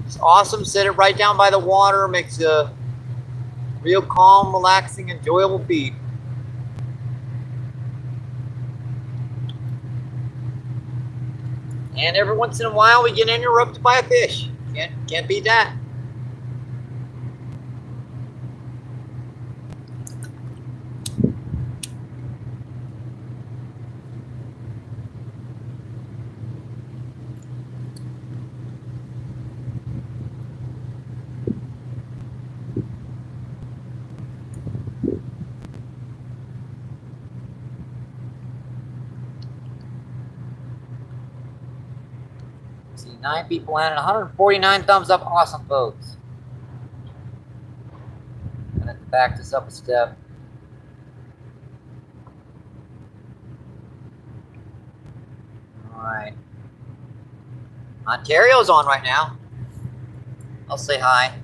It's awesome. Set it right down by the water. Makes a real calm, relaxing, enjoyable feed. And every once in a while we get interrupted by a fish. Can't beat that. See, 9 people landed, 149 thumbs up. Awesome, folks. I'm gonna back this up a step. All right. Ontario's on right now. I'll say hi.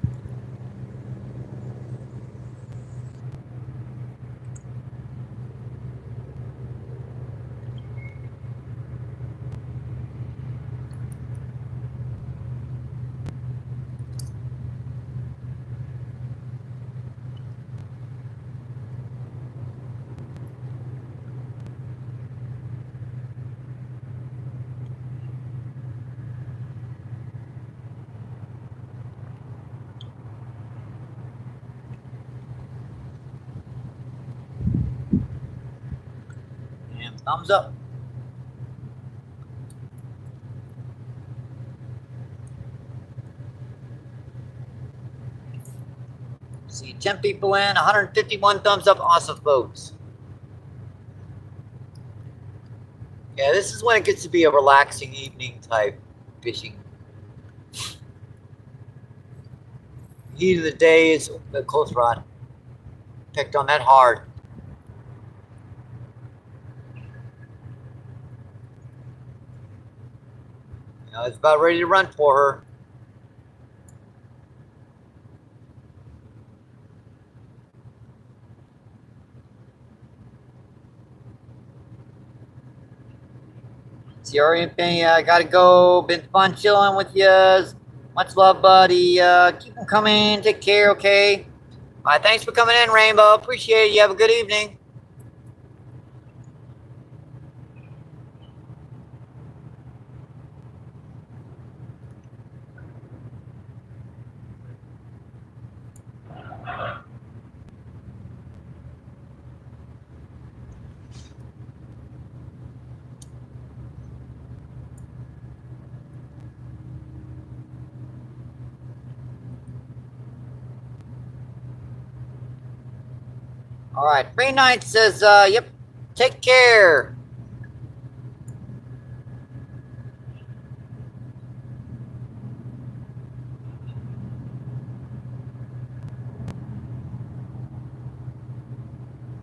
And thumbs up. See, 10 people in, 151 thumbs up. Awesome, folks. Yeah, this is when it gets to be a relaxing evening type fishing. Heat of the day is the close rod. Picked on that hard. Now it's about ready to run for her. see you already. I gotta go. Been fun chilling with yous. Much love, buddy. Keep them coming. Take care, okay? All right, thanks for coming in, Rainbow. Appreciate it. You have a good evening. All right, Free Knight says, yep, take care.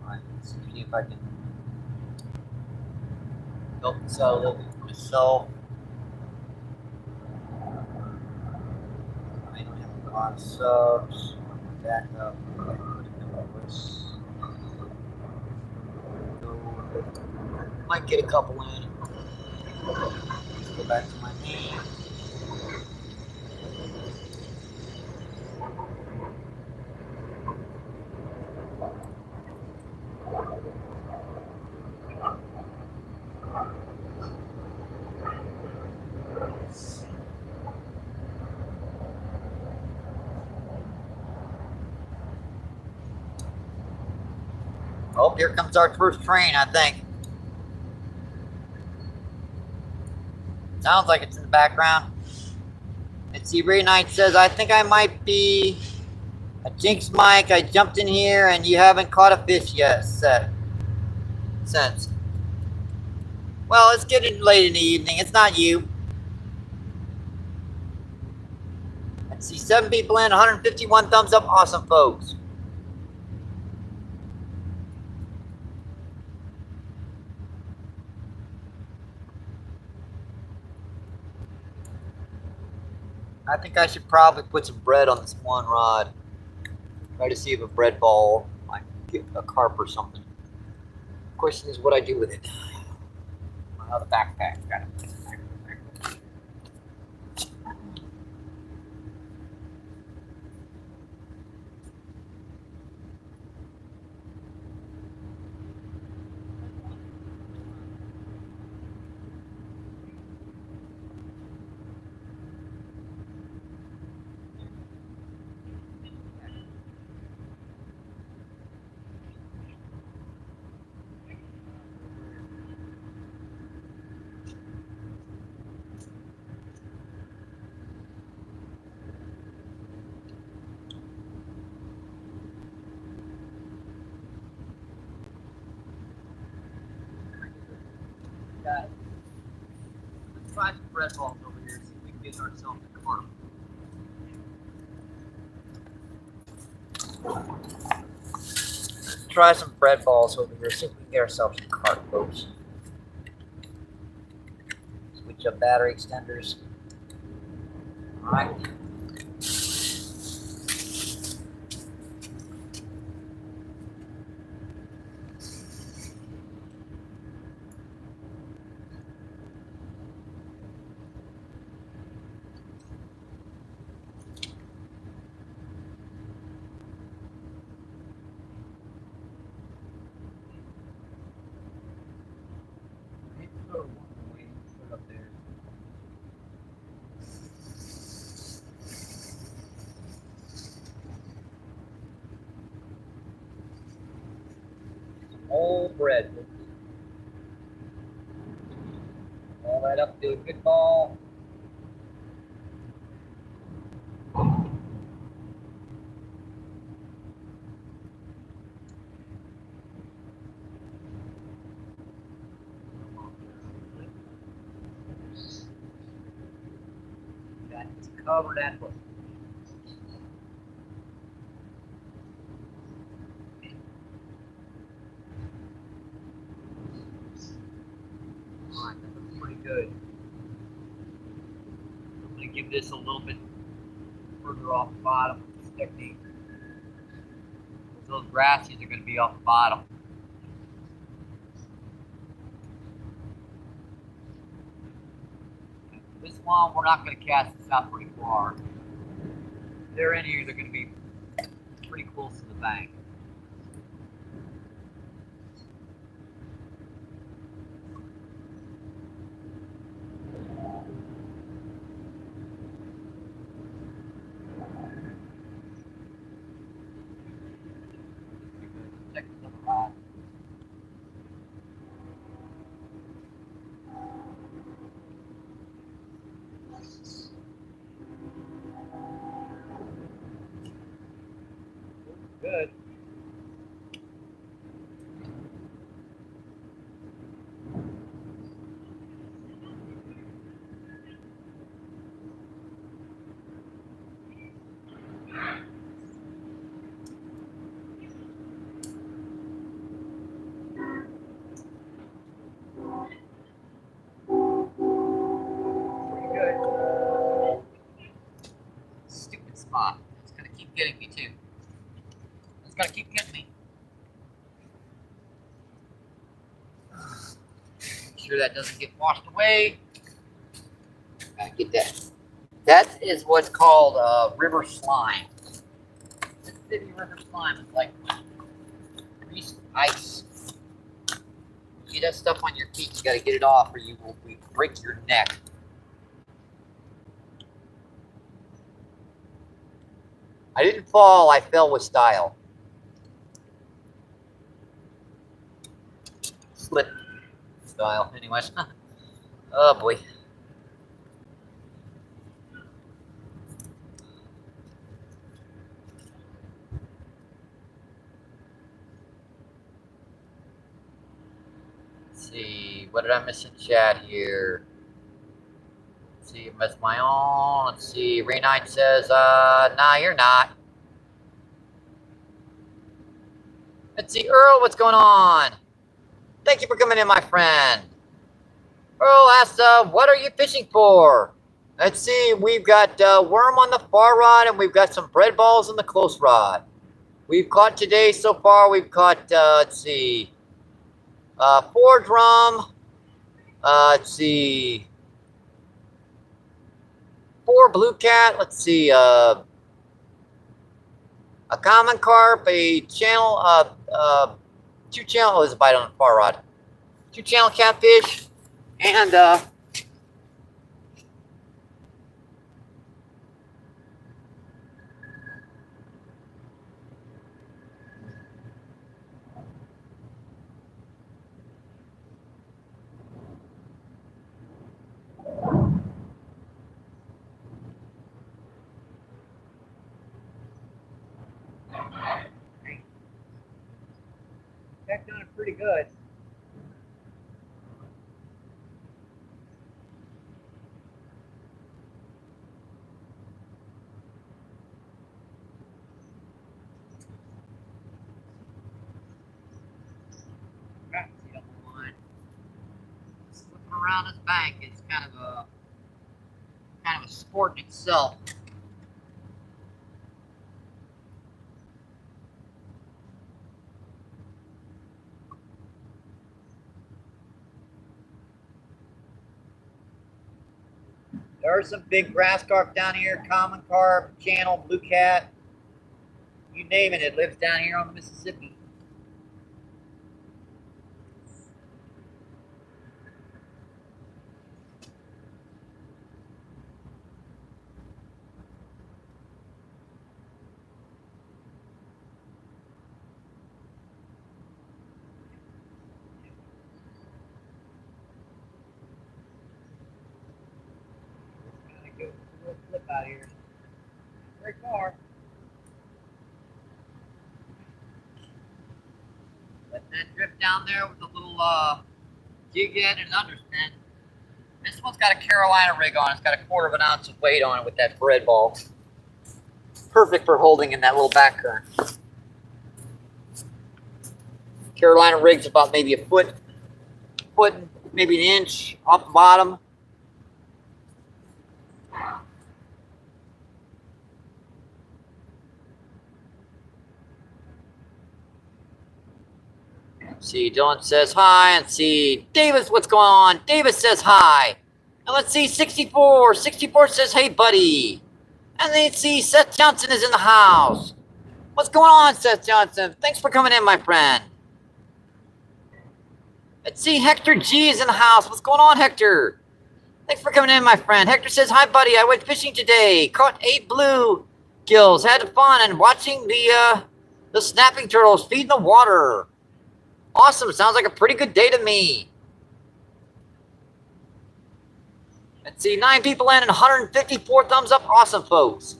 All right, let's see if I can help this out a little bit for myself. I don't have a lot of subs. Back up. Might get a couple in. Let's go back to my name. Oh, here comes our first train, I think. Sounds like it's in the background. And see, Ray Knight says, I think I might be a jinx, Mike. I jumped in here and you haven't caught a fish yet, since. Well, it's getting late in the evening. It's not you. Let's see, 7 people in, 151 thumbs up. Awesome, folks. I think I should probably put some bread on this one rod. Try to see if a bread ball might get a carp or something. The question is what I do with it. My other backpack. Got it. Let's try some bread balls over here and see if we can get ourselves a carp. Let's try some bread balls over here, see if we can get ourselves some carp, folks. Switch up battery extenders. Alright. Old bread. All that up to a good ball. That's covered that one. Alright, that looks pretty good. I'm going to give this a little bit further off the bottom with this technique. Those grassies are going to be off the bottom. one, we're not going to cast this out pretty far. If they're in here, they're going to be pretty close to the bank. Check this other rod. Good. Pretty good. Stupid spot. It's gonna keep getting me too. It's gonna keep getting me. Make sure that doesn't get washed away. Gotta get that. That is what's called river slime. Mississippi river slime is like greased ice. You get that stuff on your feet, you gotta get it off or you will break your neck. I didn't fall, I fell with style. Slip style, anyways. Oh boy. Let's see, what did I miss in chat here? Let's see, I missed my own. Let's see, Ray Knight says, nah, you're not. Let's see, Earl, what's going on? Thank you for coming in, my friend. Earl asks, what are you fishing for? Let's see, we've got worm on the far rod and we've got some bread balls on the close rod. We've caught today so far, we've caught, let's see, 4 drum, let's see, 4 blue cat, let's see, a common carp, a channel, 2 channel, oh, there's a bite on the far rod, 2 channel catfish, and Tech doing it pretty good. Slipping around this bank is kind of a sport in itself. There are some big grass carp down here, common carp, channel, blue cat, you name it, it lives down here on the Mississippi. Flip out here. Very far. Letting that drift down there with a little jig head and an underspin. This one's got a Carolina rig on it. It's got a 1/4 ounce of weight on it with that bread ball. Perfect for holding in that little back current. Carolina rig's about maybe a foot, maybe an inch off the bottom. See, Dylan says hi, and see, Davis, what's going on? Davis says hi. And let's see, 64. 64 says, hey, buddy. And let's see, Seth Johnson is in the house. What's going on, Seth Johnson? Thanks for coming in, my friend. Let's see, Hector G is in the house. What's going on, Hector? Thanks for coming in, my friend. Hector says, hi, buddy. I went fishing today. Caught 8 blue gills. Had fun and watching the snapping turtles feed in the water. Awesome. Sounds like a pretty good day to me. Let's see, 9 people in and 154 thumbs up. Awesome, folks.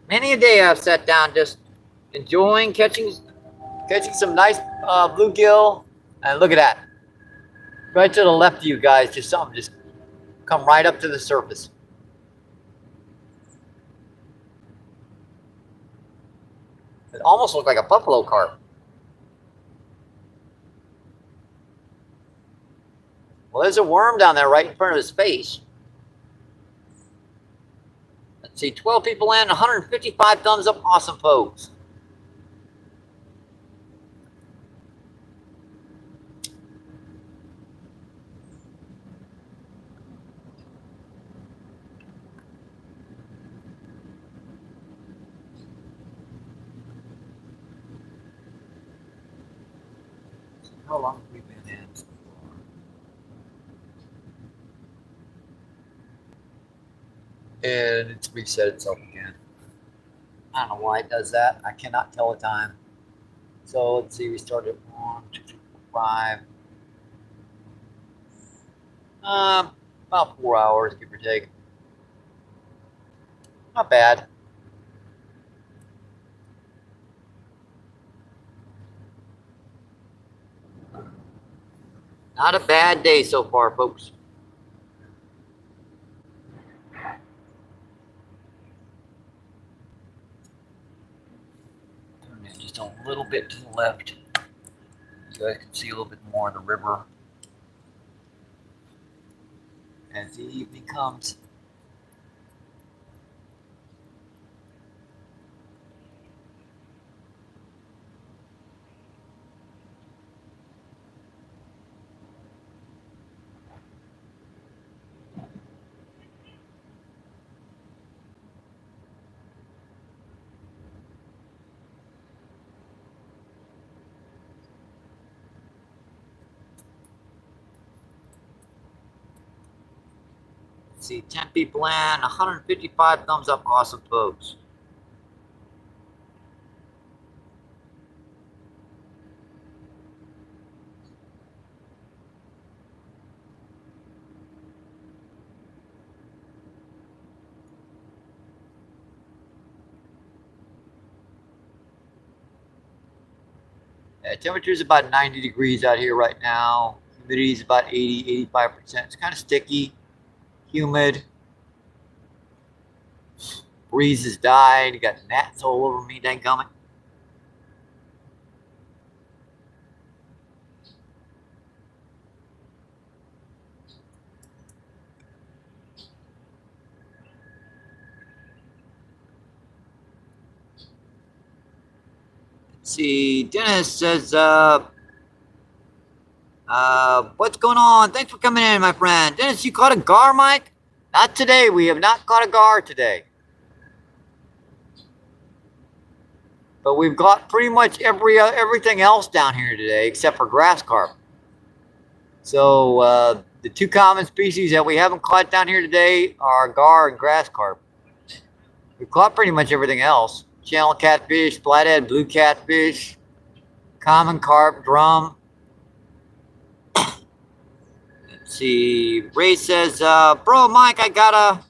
Many a day I've sat down just enjoying catching some nice bluegill. And look at that. Right to the left of you guys, just something just come right up to the surface. It almost looked like a buffalo carp. Well, there's a worm down there right in front of his face. Let's see, 12 people in, 155 thumbs up. Awesome, folks. How long have we been in? And it's reset itself again. I don't know why it does that. I cannot tell the time. So let's see, we started at 1, 2, 3, 4, 5. About 4 hours, give or take. Not bad. Not a bad day so far, folks. Turn it just a little bit to the left. So I can see a little bit more of the river as the evening comes. See, 10 people in, 155 thumbs up. Awesome, folks. Temperature is about 90 degrees out here right now. Humidity is about 80, 85%. It's kind of sticky, humid. Breeze has died. You got gnats all over me, danggummit. Let's see, Dennis says, what's going on? Thanks for coming in, my friend. Dennis, you caught a gar, Mike? Not today. We have not caught a gar today. But we've got pretty much everything else down here today except for grass carp. So the 2 common species that we haven't caught down here today are gar and grass carp. We've caught pretty much everything else. Channel catfish, flathead, blue catfish, common carp, drum. Let's see. Ray says, bro, Mike, I gotta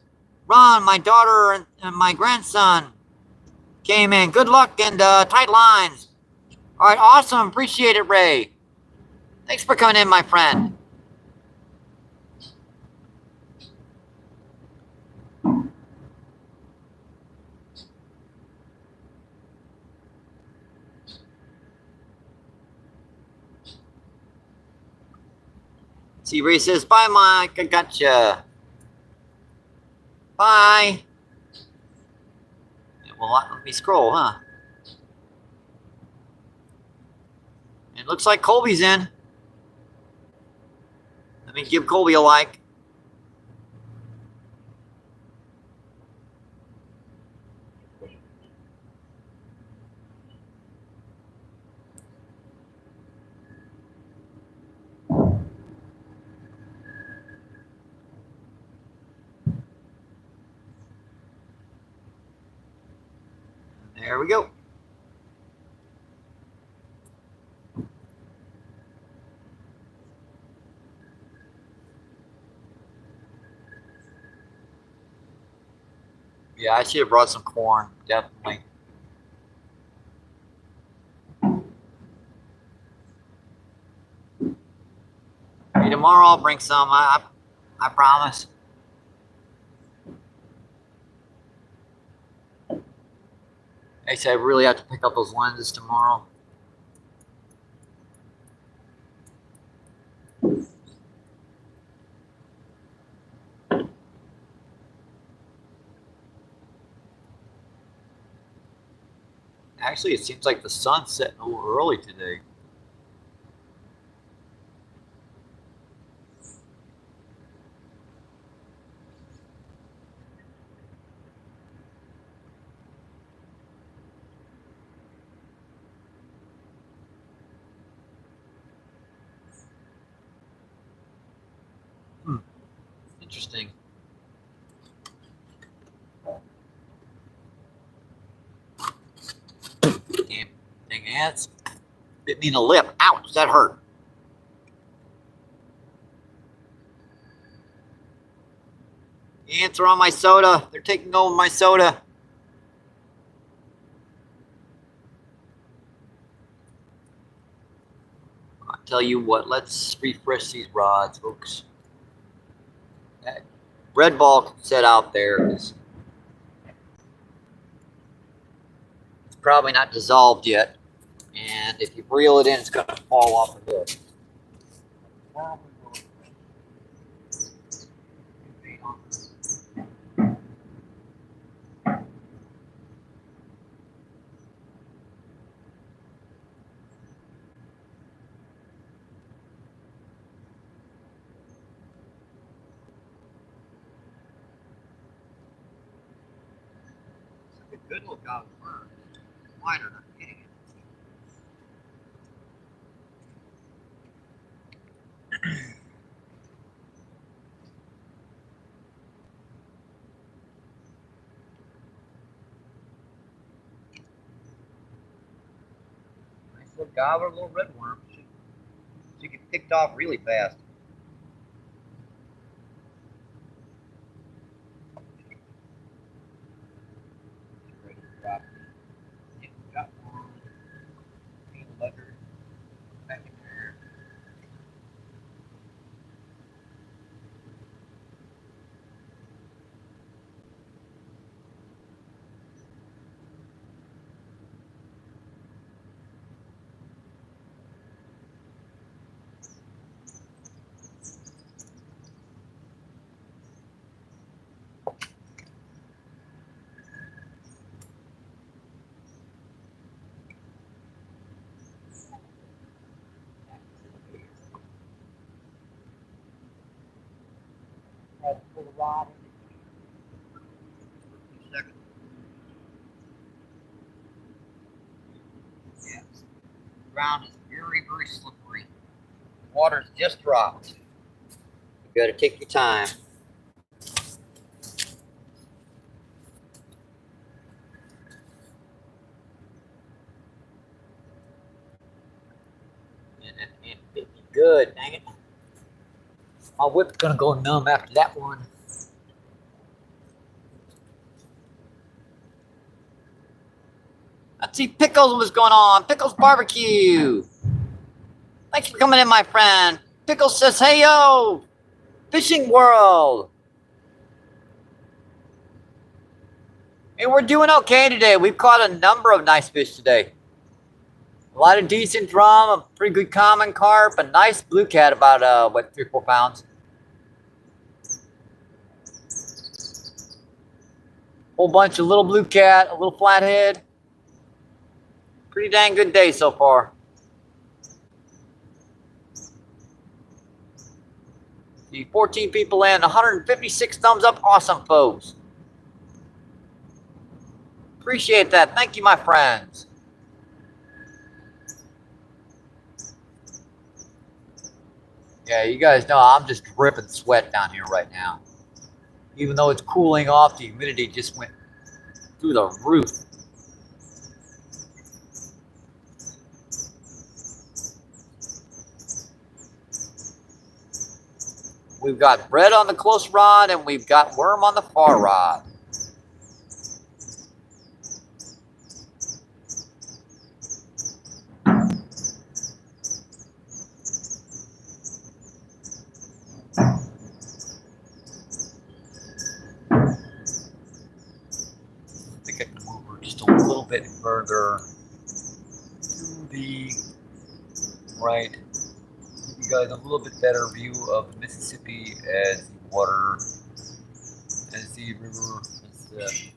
run. My daughter and my grandson came in. Good luck and tight lines. All right, awesome. Appreciate it, Ray. Thanks for coming in, my friend. See, Ray says, bye, Mike. I gotcha. Bye. It will not let me scroll, huh? looks like Colby's in. Let me give Colby a like. There we go. Yeah, I should have brought some corn, definitely. Hey, tomorrow I'll bring some, I promise. Actually, I really have to pick up those lenses tomorrow. Actually, it seems like the sun's setting a little early today. Interesting. Damn, dang ants bit me in the lip. Ouch, that hurt. The ants are on my soda. They're taking over my soda. I'll tell you what, let's refresh these rods, folks. That red ball can sit out there. It's probably not dissolved yet. And if you reel it in, it's going to fall off the hook. Good look out of the bird. Wider than getting it. Nice little gobbler, little red worm. She get picked off really fast. Ready to drop. Yeah, got one. Pink leather. Back in there. Pull the rod in. 2 seconds. Yes. The ground is very, very slippery. The water's just dropped. You gotta take your time. And it'd be good, dang it. My whip's gonna go numb after that one. Let's see, Pickles, what's going on? Pickles Barbecue. Thanks for coming in, my friend. Pickles says, hey, yo, Fishing World. Hey, we're doing okay today. We've caught a number of nice fish today. A lot of decent drum, a pretty good common carp, a nice blue cat, about, 3 or 4 pounds. Whole bunch of little blue cat, a little flathead. Pretty dang good day so far. See, 14 people in, 156 thumbs up. Awesome, folks. Appreciate that. Thank you, my friends. Yeah, you guys know I'm just dripping sweat down here right now. Even though it's cooling off, the humidity just went through the roof. We've got red on the close rod and we've got worm on the far rod. I think I can move her just a little bit further to the right. Give you guys a little bit better view of the Mississippi as the water, as the river, as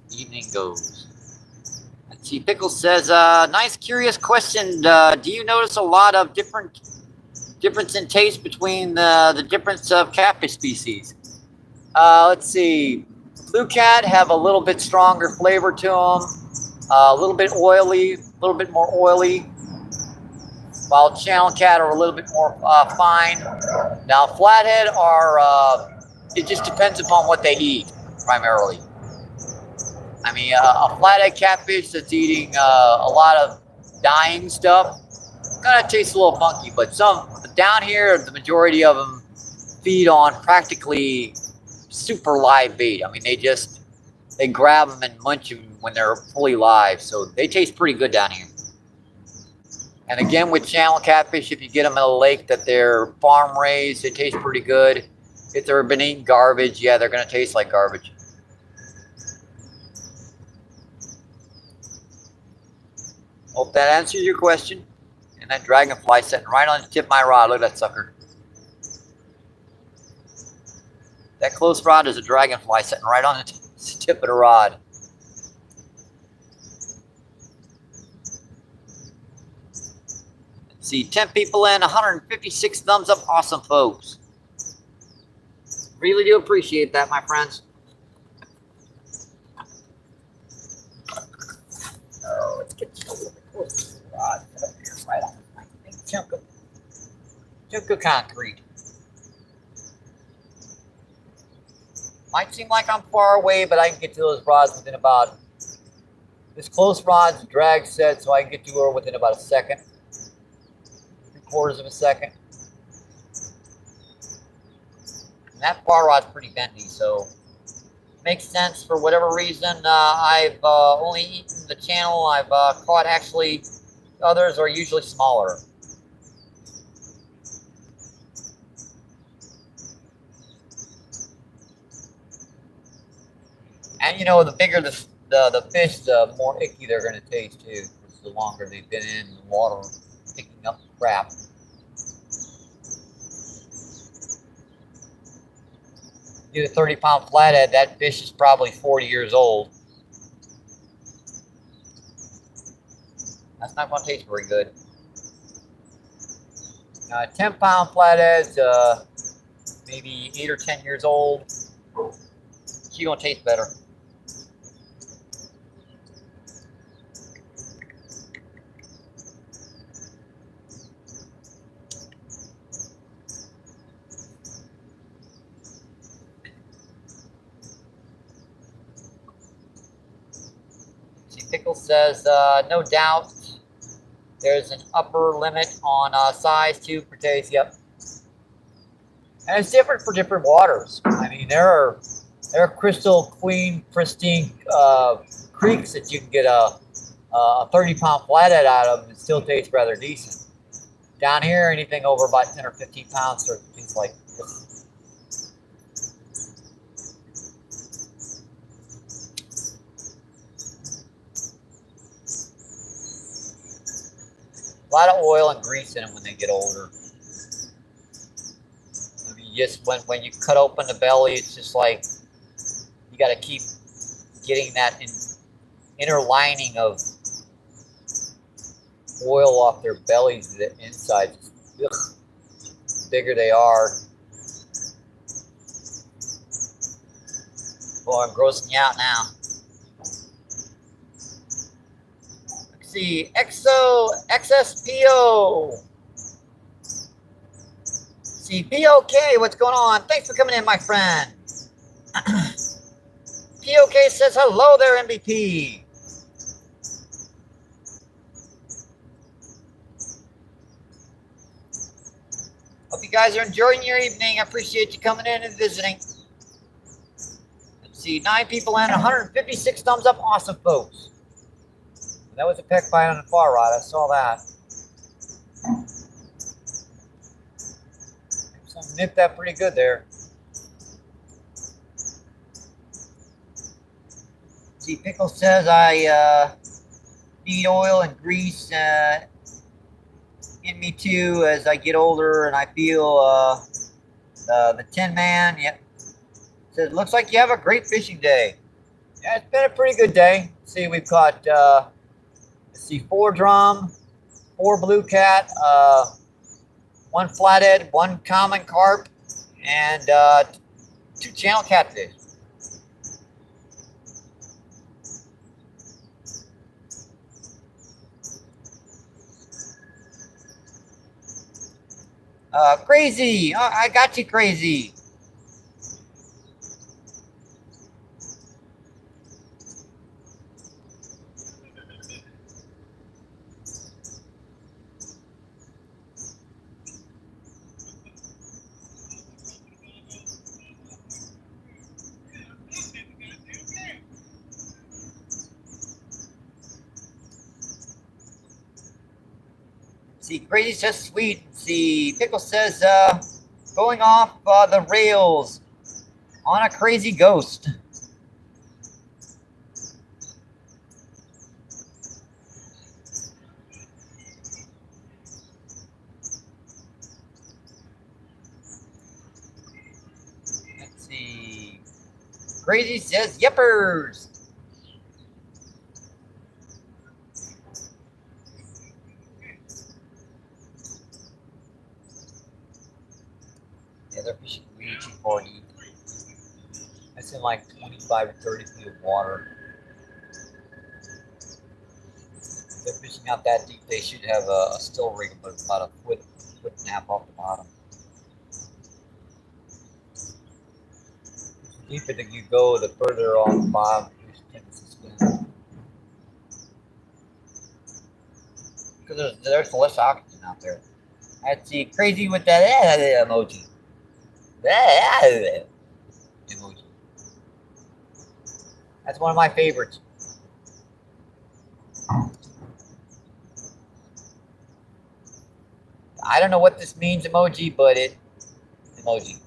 the evening goes. Let's see, Pickles says, nice curious question. Do you notice a lot of difference in taste between the difference of catfish species? Let's see. Blue cat have a little bit stronger flavor to them, a little bit oily, a little bit more oily, while channel cat are a little bit more fine. Now flathead are, it just depends upon what they eat primarily. I mean, a flathead catfish that's eating a lot of dying stuff kind of tastes a little funky, but down here, the majority of them feed on practically super live bait. I mean, they grab them and munch them when they're fully live, so they taste pretty good down here. And again, with channel catfish, if you get them in a lake that they're farm raised, they taste pretty good. If they're been eating garbage, yeah, they're going to taste like garbage. Hope that answers your question. And that dragonfly sitting right on the tip of my rod. Look at that sucker. That close rod is a dragonfly sitting right on the tip of the rod. Let's see, 10 people in, 156 thumbs up. Awesome, folks. Really do appreciate that, my friends. Oh, let's get you a little bit closer to the rod. Right on this big chunk of concrete. Might seem like I'm far away, but I can get to those rods within about, this close rod's drag set, so I can get to her within about a second, 3/4 of a second. And that far rod's pretty bendy, so makes sense for whatever reason. I've only eaten the channel. I've caught actually, others are usually smaller. And you know, the bigger the fish, the more icky they're going to taste too. Because the longer they've been in the water, picking up crap. Do a 30-pound flathead, that fish is probably 40 years old. That's not going to taste very good. 10-pound flatheads, maybe 8 or 10 years old. She's going to taste better. Pickle says, no doubt there's an upper limit on size too per taste. Yep. And it's different for different waters. I mean, there are crystal clean, pristine creeks that you can get a 30-pound flathead out of and it still tastes rather decent. Down here, anything over about 10 or 15 pounds starts to taste like this. A lot of oil and grease in them when they get older. I mean, just when you cut open the belly, it's just like you got to keep getting that inner lining of oil off their bellies. The inside, ugh, the bigger they are, Boy, I'm grossing you out now. Let's see, XSPO. See, POK, what's going on? Thanks for coming in, my friend. POK says hello there, MVP. Hope you guys are enjoying your evening. I appreciate you coming in and visiting. Let's see, 9 people and 156 thumbs up. Awesome, folks. That was a peck bite on the far right. I saw that. Someone nipped that pretty good there. See, Pickle says I need oil and grease in me too as I get older, and I feel the Tin Man. Yep. Says, looks like you have a great fishing day. Yeah, it's been a pretty good day. See, we've caught, let's see, 4 drum, 4 blue cat, 1 flathead, 1 common carp, and 2 channel catfish. Crazy. Oh, I got you, Crazy. See, Crazy says sweet. See, Pickle says going off the rails on a crazy ghost. Let's see. Crazy says yippers. Yeah, they're fishing really cheap for deep. That's in like 25 or 30 feet of water. If they're fishing out that deep, they should have a still rig about a foot and a half off the bottom. The deeper that you go, the further off the bottom fish tends to swim. Because there's less oxygen out there. I'd see Crazy with that emoji. Emoji. That's one of my favorites. I don't know what this means, emoji, but emoji.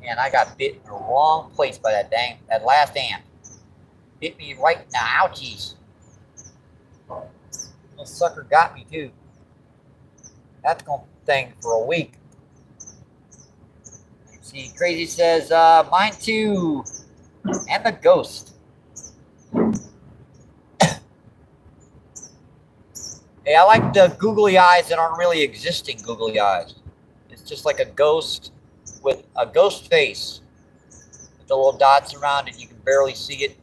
Man, I got bit in the wrong place by that last ant. Bit me right in the ouchies. Little sucker got me too. That's gonna sting for a week. See, Crazy says, mine too. And the ghost. Hey, I like the googly eyes that aren't really existing googly eyes. It's just like a ghost with a ghost face. With the little dots around it, you can barely see it.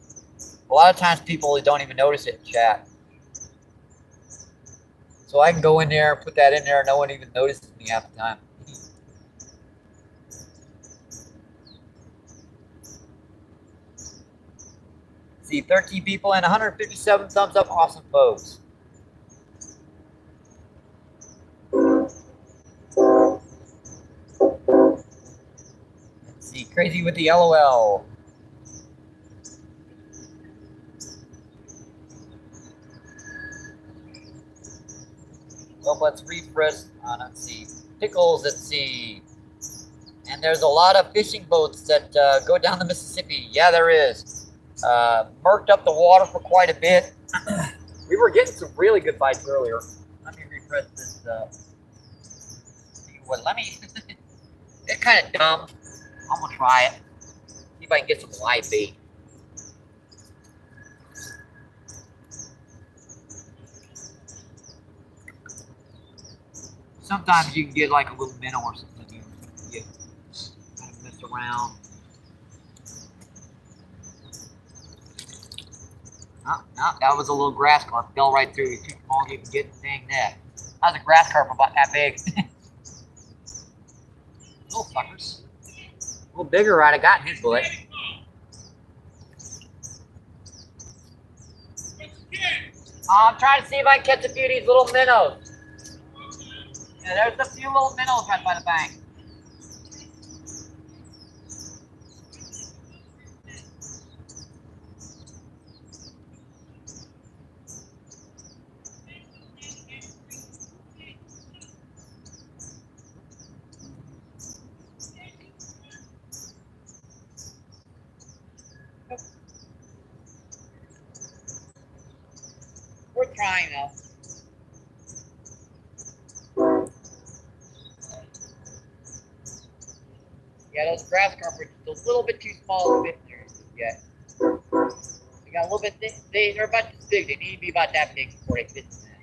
A lot of times people don't even notice it in chat. So I can go in there and put that in there and no one even notices me half the time. See, 13 people and 157 thumbs up. Awesome, folks. Let's see, Crazy with the LOL. Well, let's refresh. Let's see. Pickles, let's see. And there's a lot of fishing boats that go down the Mississippi. Yeah, there is. Murked up the water for quite a bit. We were getting some really good bites earlier. Let me refresh this. See what? Let me. It's kind of dumb. I'm gonna try it. See if I can get some live bait. Sometimes you can get like a little minnow or something. You kind of mess around. No, that was a little grass carp. Fell right through. Too small to even get the dang net. That was a grass carp about that big. Little suckers. A little bigger, right? I got in his butt. I'm trying to see if I can catch a few of these little minnows. Yeah, there's a few little minnows right by the bank. We're trying though. Yeah, those grass carp are just a little bit too small to fit in there yet. They got a little bit. They're about this big. They need to be about that big before they fit in there.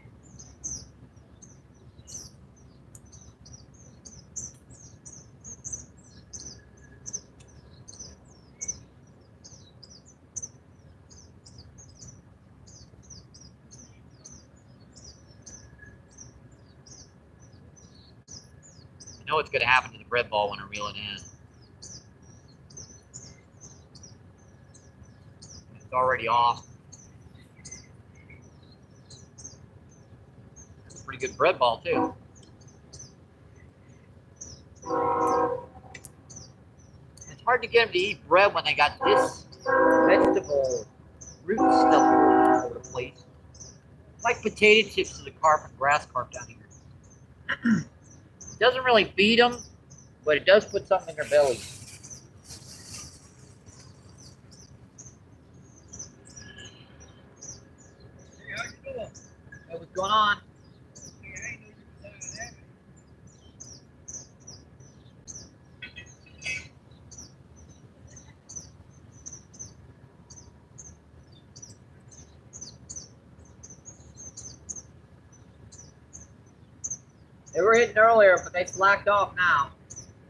I know what's going to happen to the bread ball when I reel it in. It's already off. It's a pretty good bread ball too. It's hard to get them to eat bread when they got this vegetable root stuff all over the place. It's like potato chips to the carp and grass carp down here. It doesn't really feed them, but it does put something in their belly. Hey, how you doing? Hey, what's going on? Hey, I ain't know you was down there. They were hitting earlier, but they slacked off now.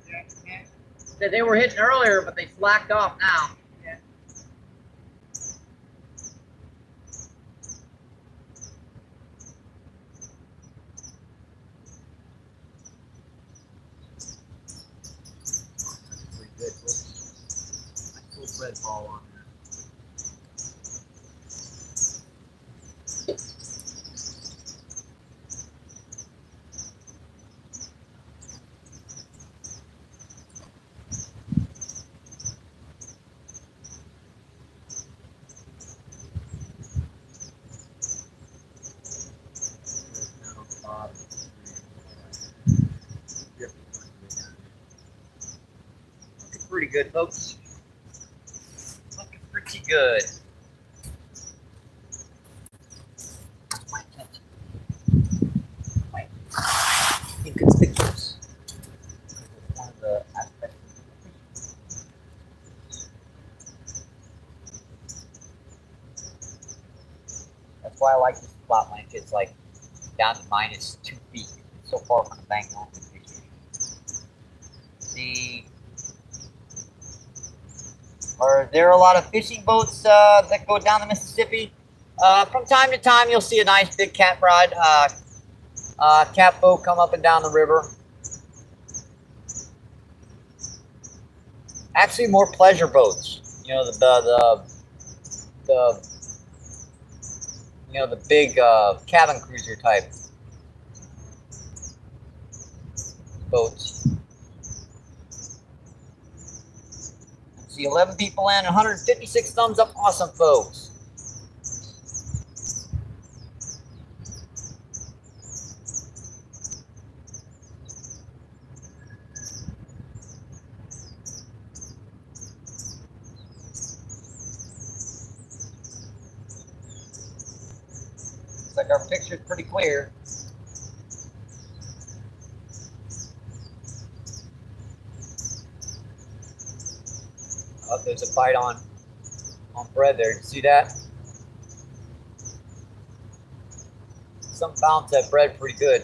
Yeah. Said they were hitting earlier, but they slacked off now. Yeah. That's pretty good, folks. Nice little bread ball on there. Looking pretty good, folks. Looking pretty good. Quite inconspicuous. One of the aspects. That's why I like this spot when it gets like down to -2 feet. It's so far from the bank. No one can fish it. See, are there a lot of fishing boats that go down the Mississippi? From time to time, you'll see a nice big cat rod, cat boat come up and down the river. Actually, more pleasure boats. You know, the you know, the big cabin cruiser type boats. See, 11 people in, 156 thumbs up. Awesome, folks. Looks like our picture's pretty clear. Oh, there's a bite on bread there. Did you see that? Something bounced that bread pretty good.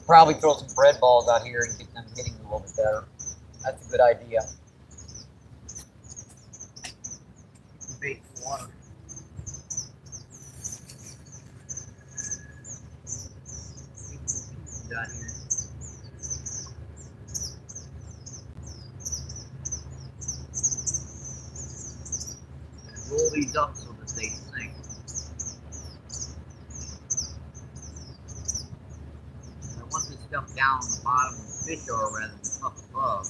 probably throw some bread balls out here and get them hitting a little bit better. That's a good idea. Some bait in the water. Get some pieces out here. And roll these up so that they sink. And I want this stuff down on the bottom of the fish are rather than up above.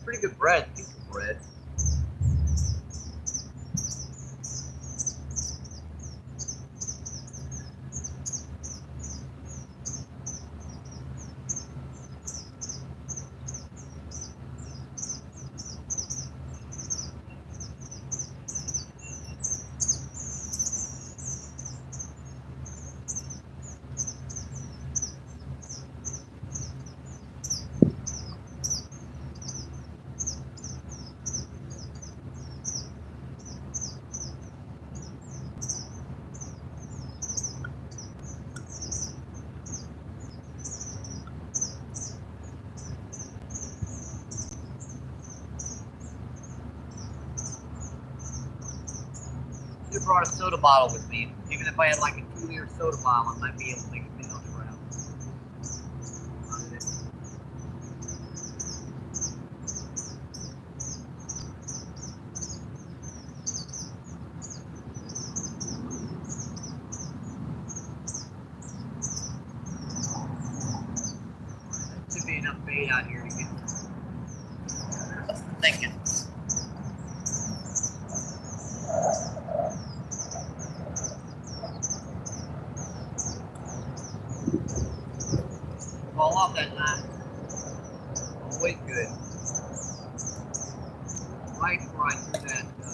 Pretty good bread, piece of bread. I brought a soda bottle with me. Even if I had like a 2-liter soda bottle, I might be able to make a minnow trap. That should be enough bait out here to get thinking. Fall off that line. Always good. Right before I do that, the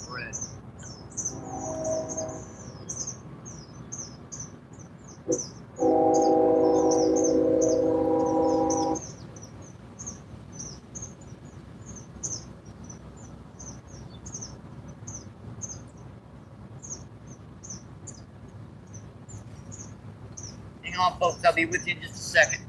bread. Hang on, folks. I'll be with you in just a second.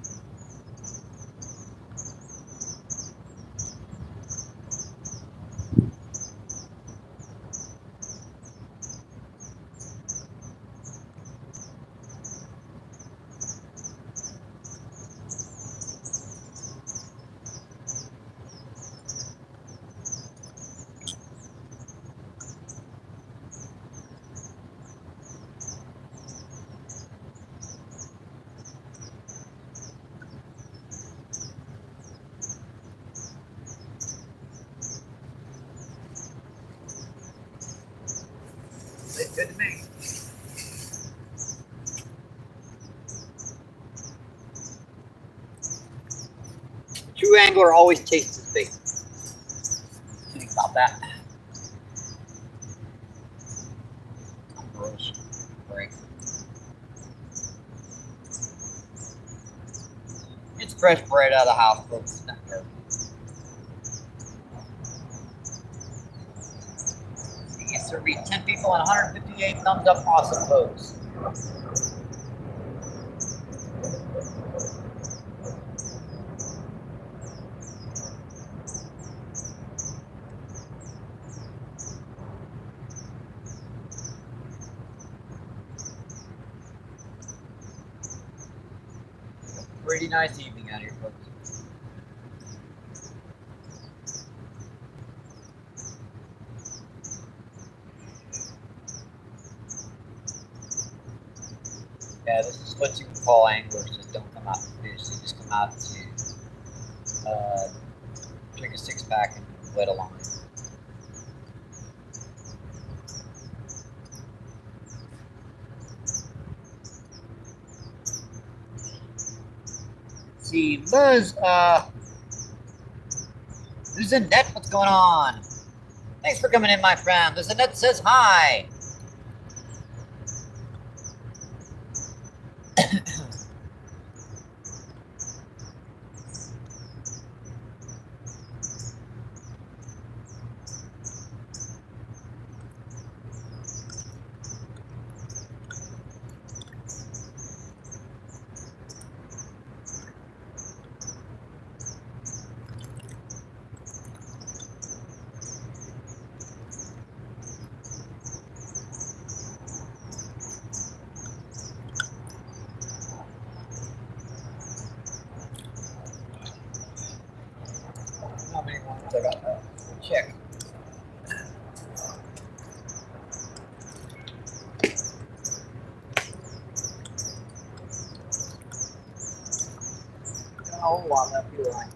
It's good to me. True angler always tastes his bait. Think about that. I'm gross. Break. It's fresh bread out of the house, folks. It's not dirty. Yes, sir. Read 10 people and 158 thumbs up. Awesome, folks. Pretty nice evening out here, folks. Yeah, this is what you would call anglers that don't come out to fish. They just come out to drink a 6-pack and wet a line. See, Buzz, there's a net. What's going on? Thanks for coming in, my friend. There's a net says hi. I got check. Got a whole lot left here, right?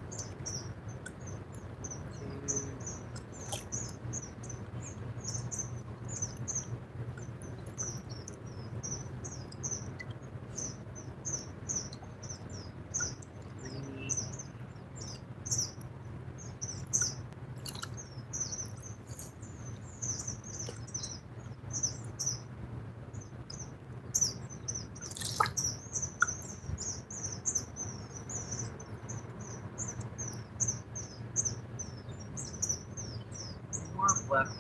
More left.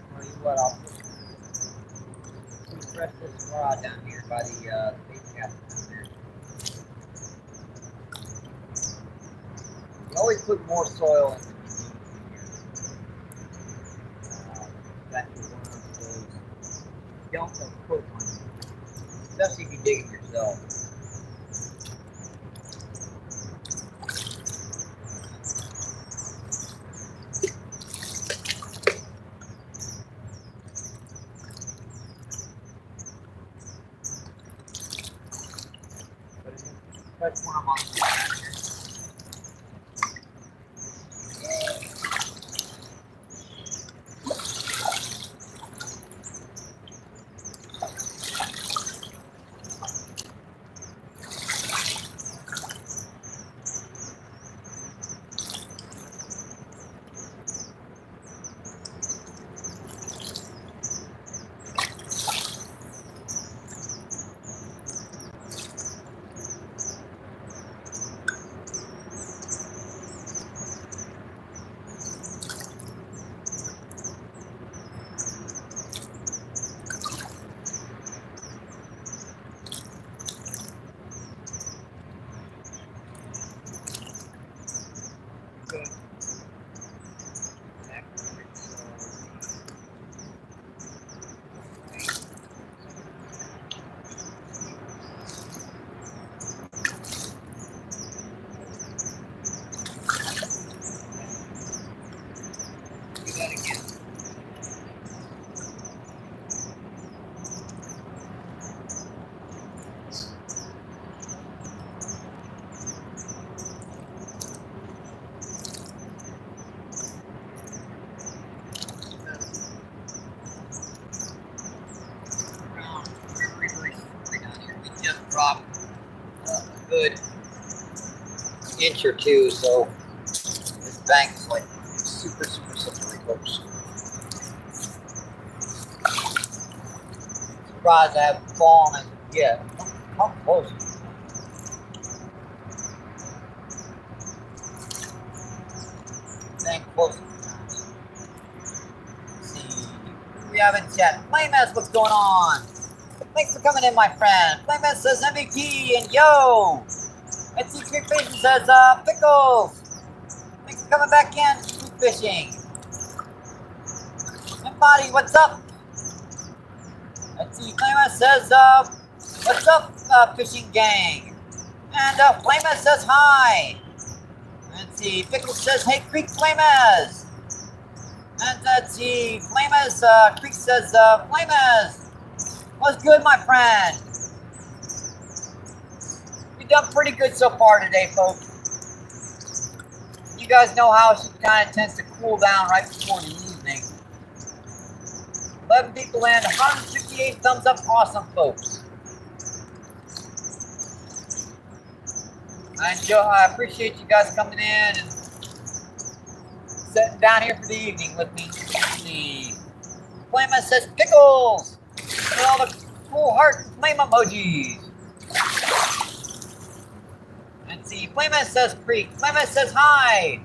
Tell you what, I'll press this rod down here by the bait cap down there. You always put more soil in the beginning here. That is one of those you don't put one, especially if you dig it yourself. That's one I'm on the side here. Good. Do that again. We just dropped a good inch or two, so this bank is like super slippery, folks. Surprised I haven't fallen as of yet. Come close. Staying close. Let's see. We haven't yet. Flameheads, what's going on? Thanks for coming in, my friend. Flamehead says MVP and yo. And Secret Fishing says Pickles. Thanks for coming back in. Food fishing. And Body, what's up? Let's see. Flamehead says what's up, fishing gang? And Flamehead says hi. Let's see. Pickles says hey, Creek Flamehead. And let's see. Flamehead Creek says Flamehead. What's good, my friend? We've done pretty good so far today, folks. You guys know how she kind of tends to cool down right before the evening. 11 people in, 158 thumbs up. Awesome, folks. I appreciate you guys coming in and sitting down here for the evening with me. Let's see. Flamer says Pickles. And all the cool heart and flame emojis. Let's see. Flamer says Creek. Flamer says hi.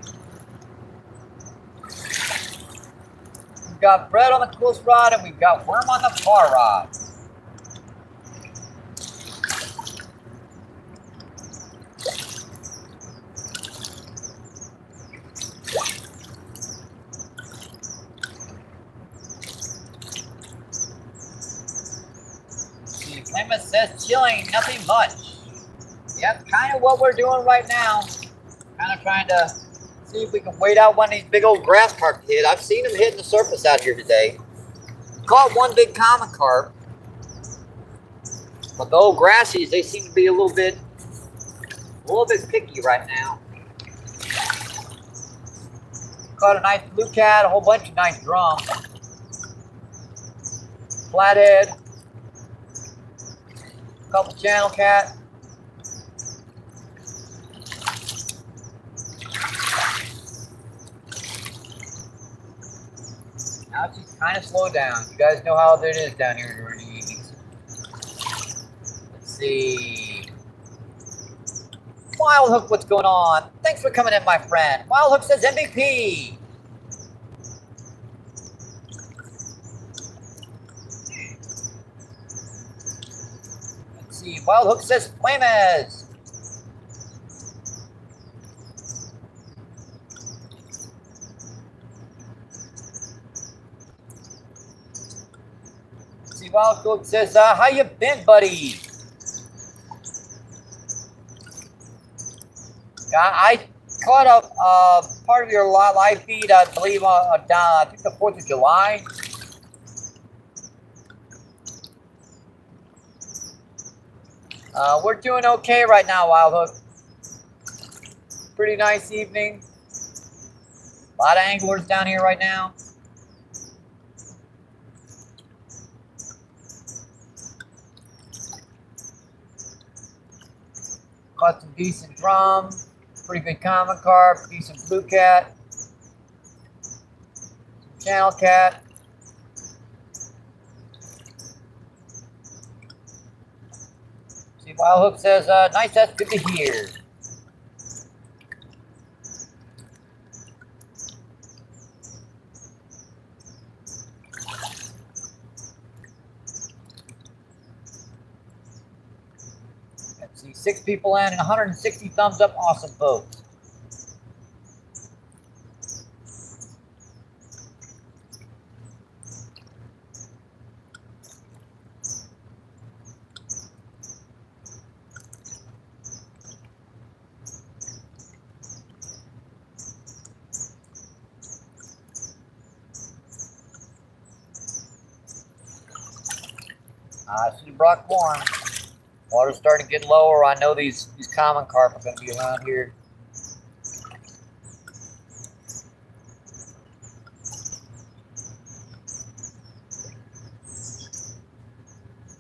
We've got Bread on the close rod and we've got Worm on the far rod. Flamer says chilling, nothing much. Yeah, kind of what we're doing right now. Kind of trying to see if we can wait out one of these big old grass carp hit. I've seen them hitting the surface out here today. Caught one big common carp. But the old grassies, they seem to be a little bit picky right now. Caught a nice blue cat, a whole bunch of nice drum. Flathead. A couple channel cat. Now she's kind of slowed down. You guys know how it is down here during the evenings. Let's see. Wild Hook, what's going on? Thanks for coming in, my friend. Wild Hook says MVP. Let's see. Wild Hook says Flames. Let's see. Wild Hook says, how you been, buddy? I caught up part of your live feed, I believe, down, I think the 4th of July. We're doing okay right now, Wild Hook. Pretty nice evening. A lot of anglers down here right now. Caught some decent drum. Pretty good common carp, decent blue cat, some channel cat. See, Wild Hook says, nice, that's good to hear. Let's see, 6 people in and 160 thumbs up, awesome folks. I see Brock warm. Water's starting to get lower. I know these common carp are going to be around here.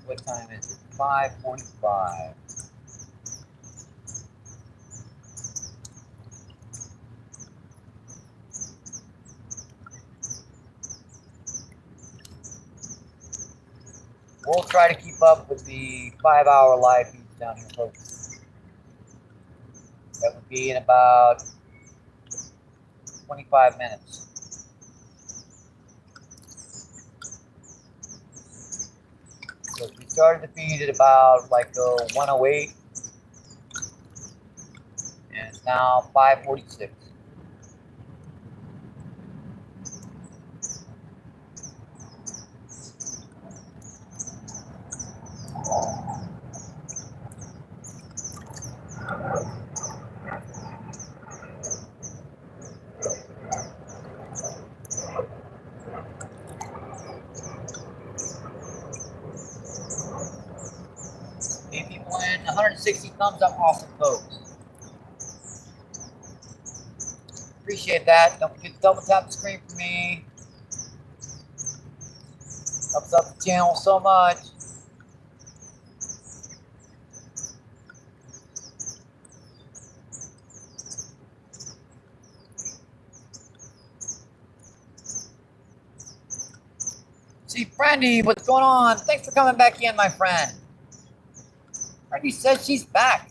What time is it? 5:45. We'll try to keep up with the 5-hour live feeds down here, folks. That would be in about 25 minutes. So we started the feed at about like 108, and it's now 5:46. Eight people in, 160 thumbs up, awesome folks. Appreciate that. Don't forget to double tap the screen for me. Helps out the channel so much. See, Brandy, what's going on? Thanks for coming back in, my friend. Brandy says she's back.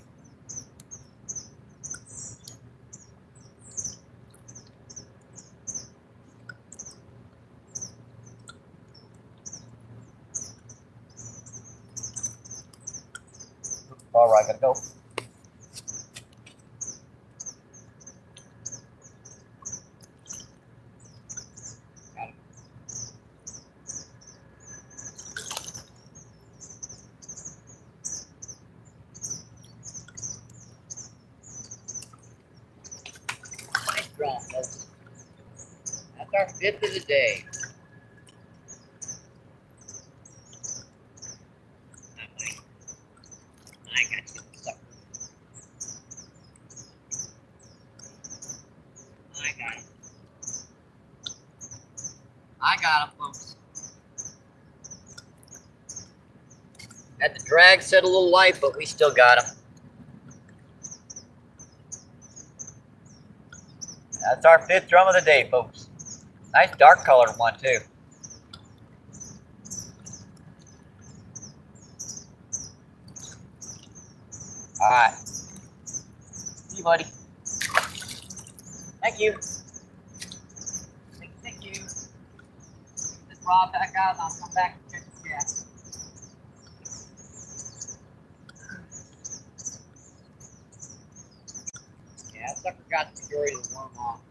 All right, gotta go. our 5th of the day. I got you, sucker. I got him, folks. Had the drag set a little light, but we still got him. That's our 5th drum of the day, folks. Nice dark colored one, too. All right. See you, buddy. Thank you. Thank you. This rod back out, and I'll come back and check the gas. Yeah, that sucker got the majority of the worm off.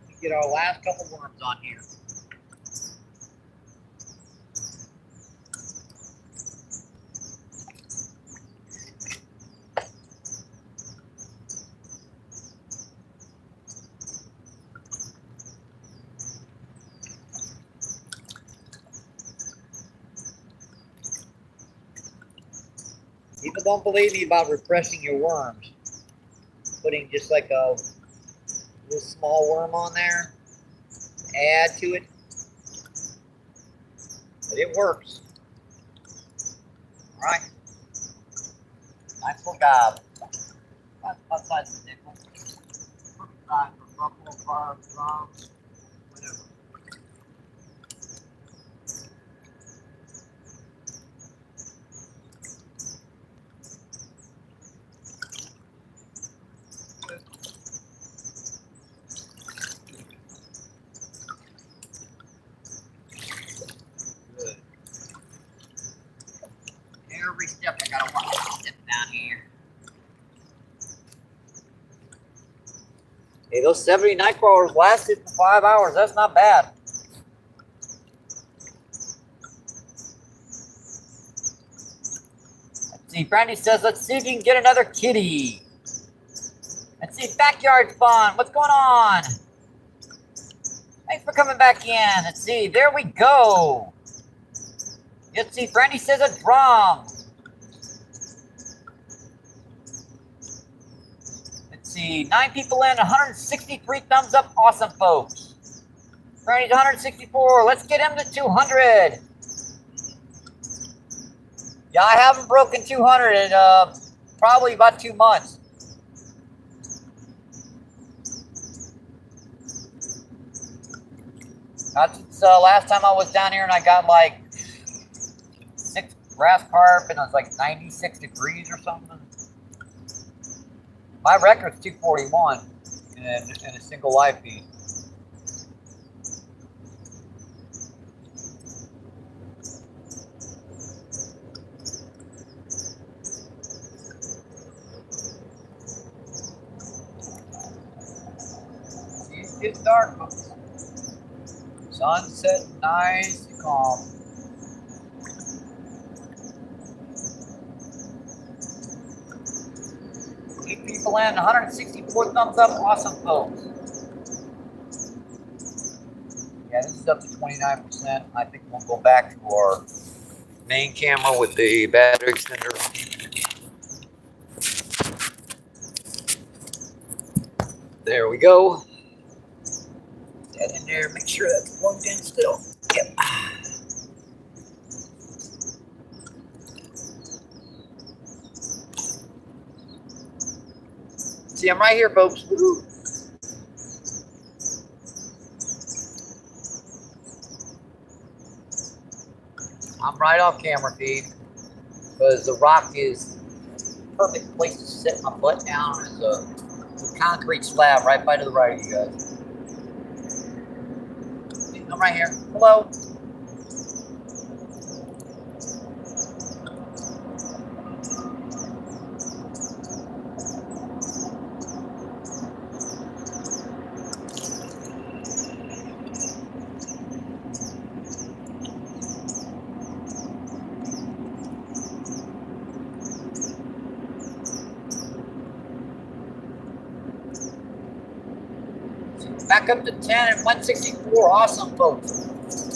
We get our last couple worms on here. People don't believe me about refreshing your worms. Putting just like a little small worm on there, add to it, but it works. All right, nice little gob. That's about size of a nickel. Perfect size for buffalo, carp, drums, whatever. Good. Every step I gotta watch this step down here. Hey, those 70 night crawlers lasted for 5 hours. That's not bad. Let's see, Brandy says, let's see if you can get another kitty. Let's see, backyard fun. What's going on? Thanks for coming back in. Let's see, there we go. Let's see, Brandy says a drum. Let's see, 9 people in, 163 thumbs up. Awesome, folks. Brandy's 164. Let's get him to 200. Yeah, I haven't broken 200 in probably about 2 months. Not since last time I was down here and I got like 6 grass carp and it was like 96 degrees or something. My record's 241 in a single live feed. It's getting dark, folks. Sunset, nice and calm. Eight people in, 164 thumbs up. Awesome, folks. Yeah, this is up to 29%. I think we'll go back to our main camera with the battery extender. There we go. Get in there, make sure that's plugged in still. Yep. See, I'm right here, folks. Woo-hoo. I'm right off camera feed because the rock is the perfect place to sit my butt down. There's a concrete slab right by to the right of you guys. I'm right here. Hello. Back up to 10 and 164. Awesome, folks.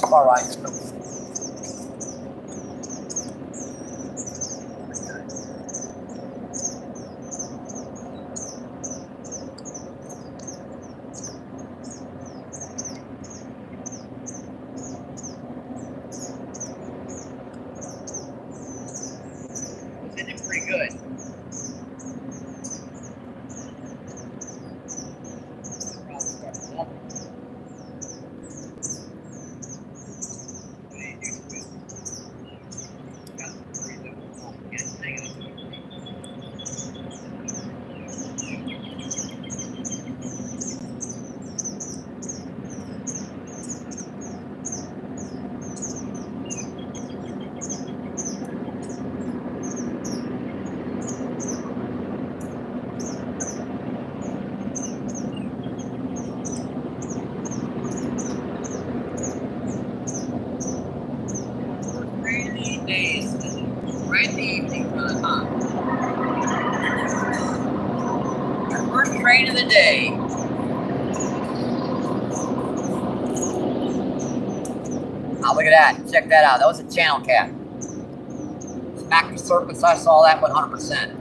All right. It's hitting pretty good. Probably start to double. What do you do to it? Got some pretty double. Can't hang it up. Rainy days, right in the evening for the time. First rain of the day. Oh, look at that. Check that out. That was a channel cat. Smack the surface. I saw that 100%.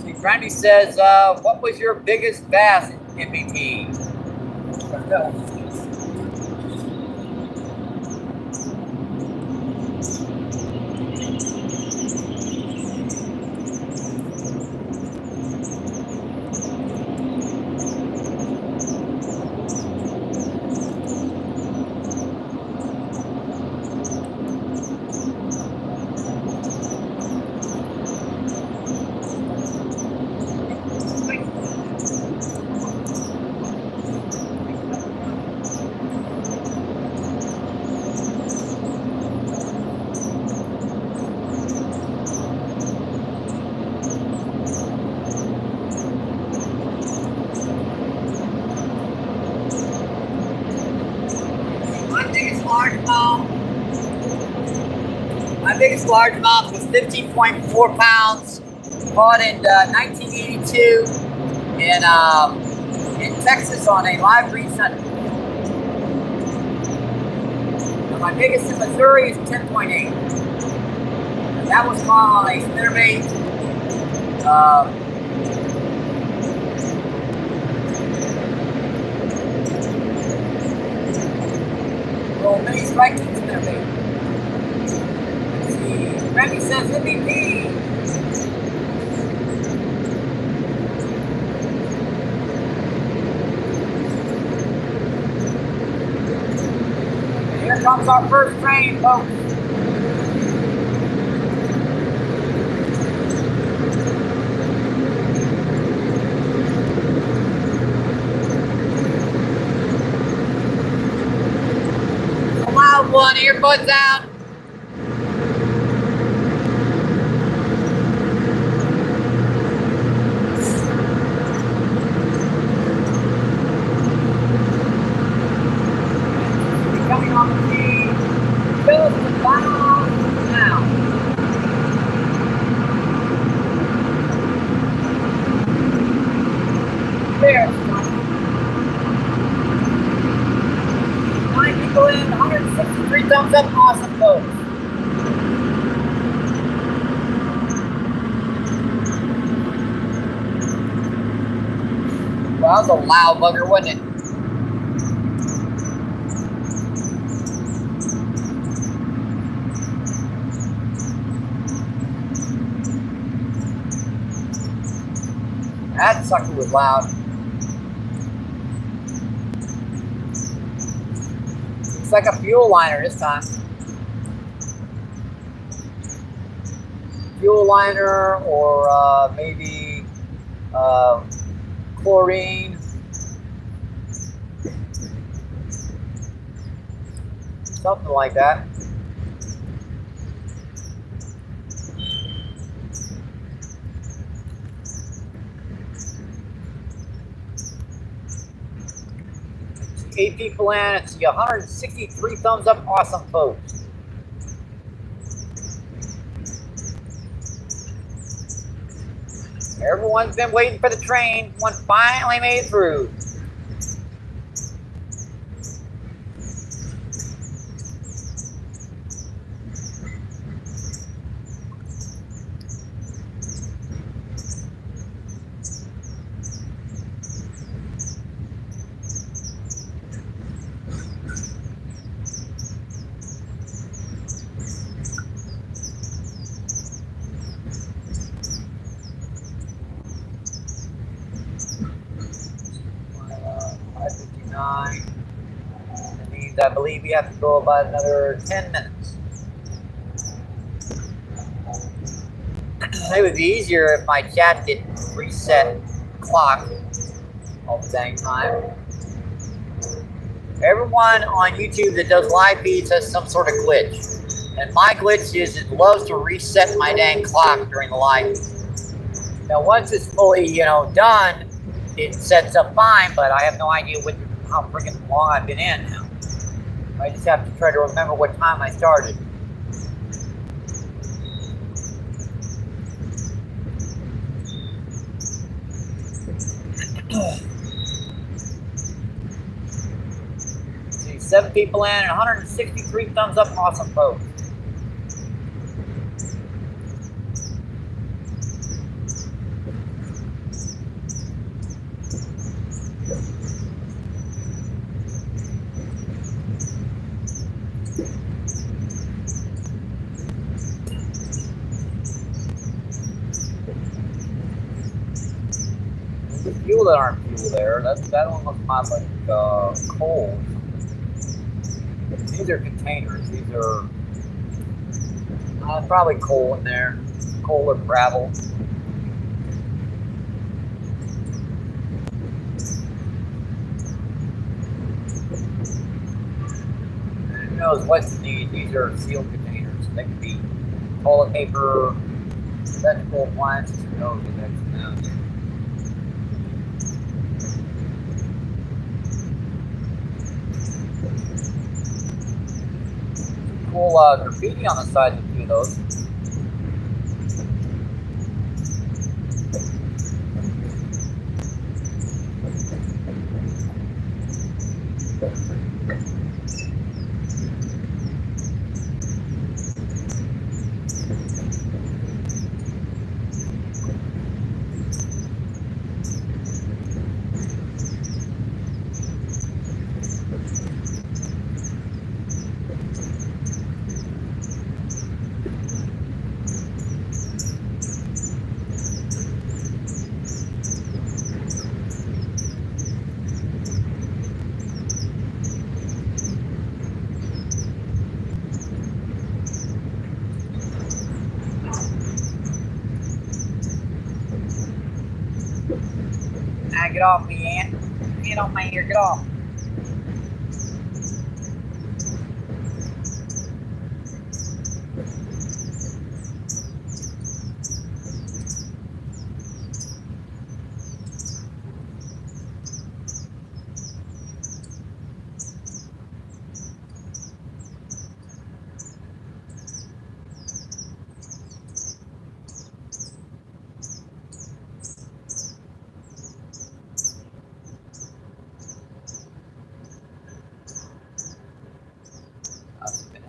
See, Brandy says, what was your biggest bass MVP? Let's go. My biggest largemouth was 15.4 pounds, caught in 1982 in Texas on a live reef Sunday. My biggest in Missouri is 10.8. That was caught on a spinnerbait. Little mini striking spinnerbait. Let's see. Remy says MVP. Here comes our first train, folks. A loud one, earbuds out. Coming on the feed. Just about now. There's 9 people in, 163 thumbs up. Awesome, folks. Well, that was a loud bugger, wasn't it? That sucker was loud. It's like a fuel liner this time. Fuel liner or maybe chlorine. Something like that. Eight people in. It's 163 thumbs up. Awesome, folks. Everyone's been waiting for the train. One finally made it through. That means I believe we have to go about another 10 minutes. It would be easier if my chat didn't reset the clock all the dang time. Everyone on YouTube that does live feeds has some sort of glitch. And my glitch is it loves to reset my dang clock during the live feed. Now once it's fully, done, it sets up fine, but I have no idea how freaking long I've been in now. I just have to try to remember what time I started. See, 7 people in and 163 thumbs up. Awesome, folks. Fuel that aren't fuel there. That one looks kind of like coal. These are containers. These are probably coal in there. Coal or gravel. And who knows what's needed? These are sealed containers. They could be toilet paper, electrical appliances, who knows what that's about. Cool graffiti on the side of a few of those. Get off me, Ant. Get off my ear, get off.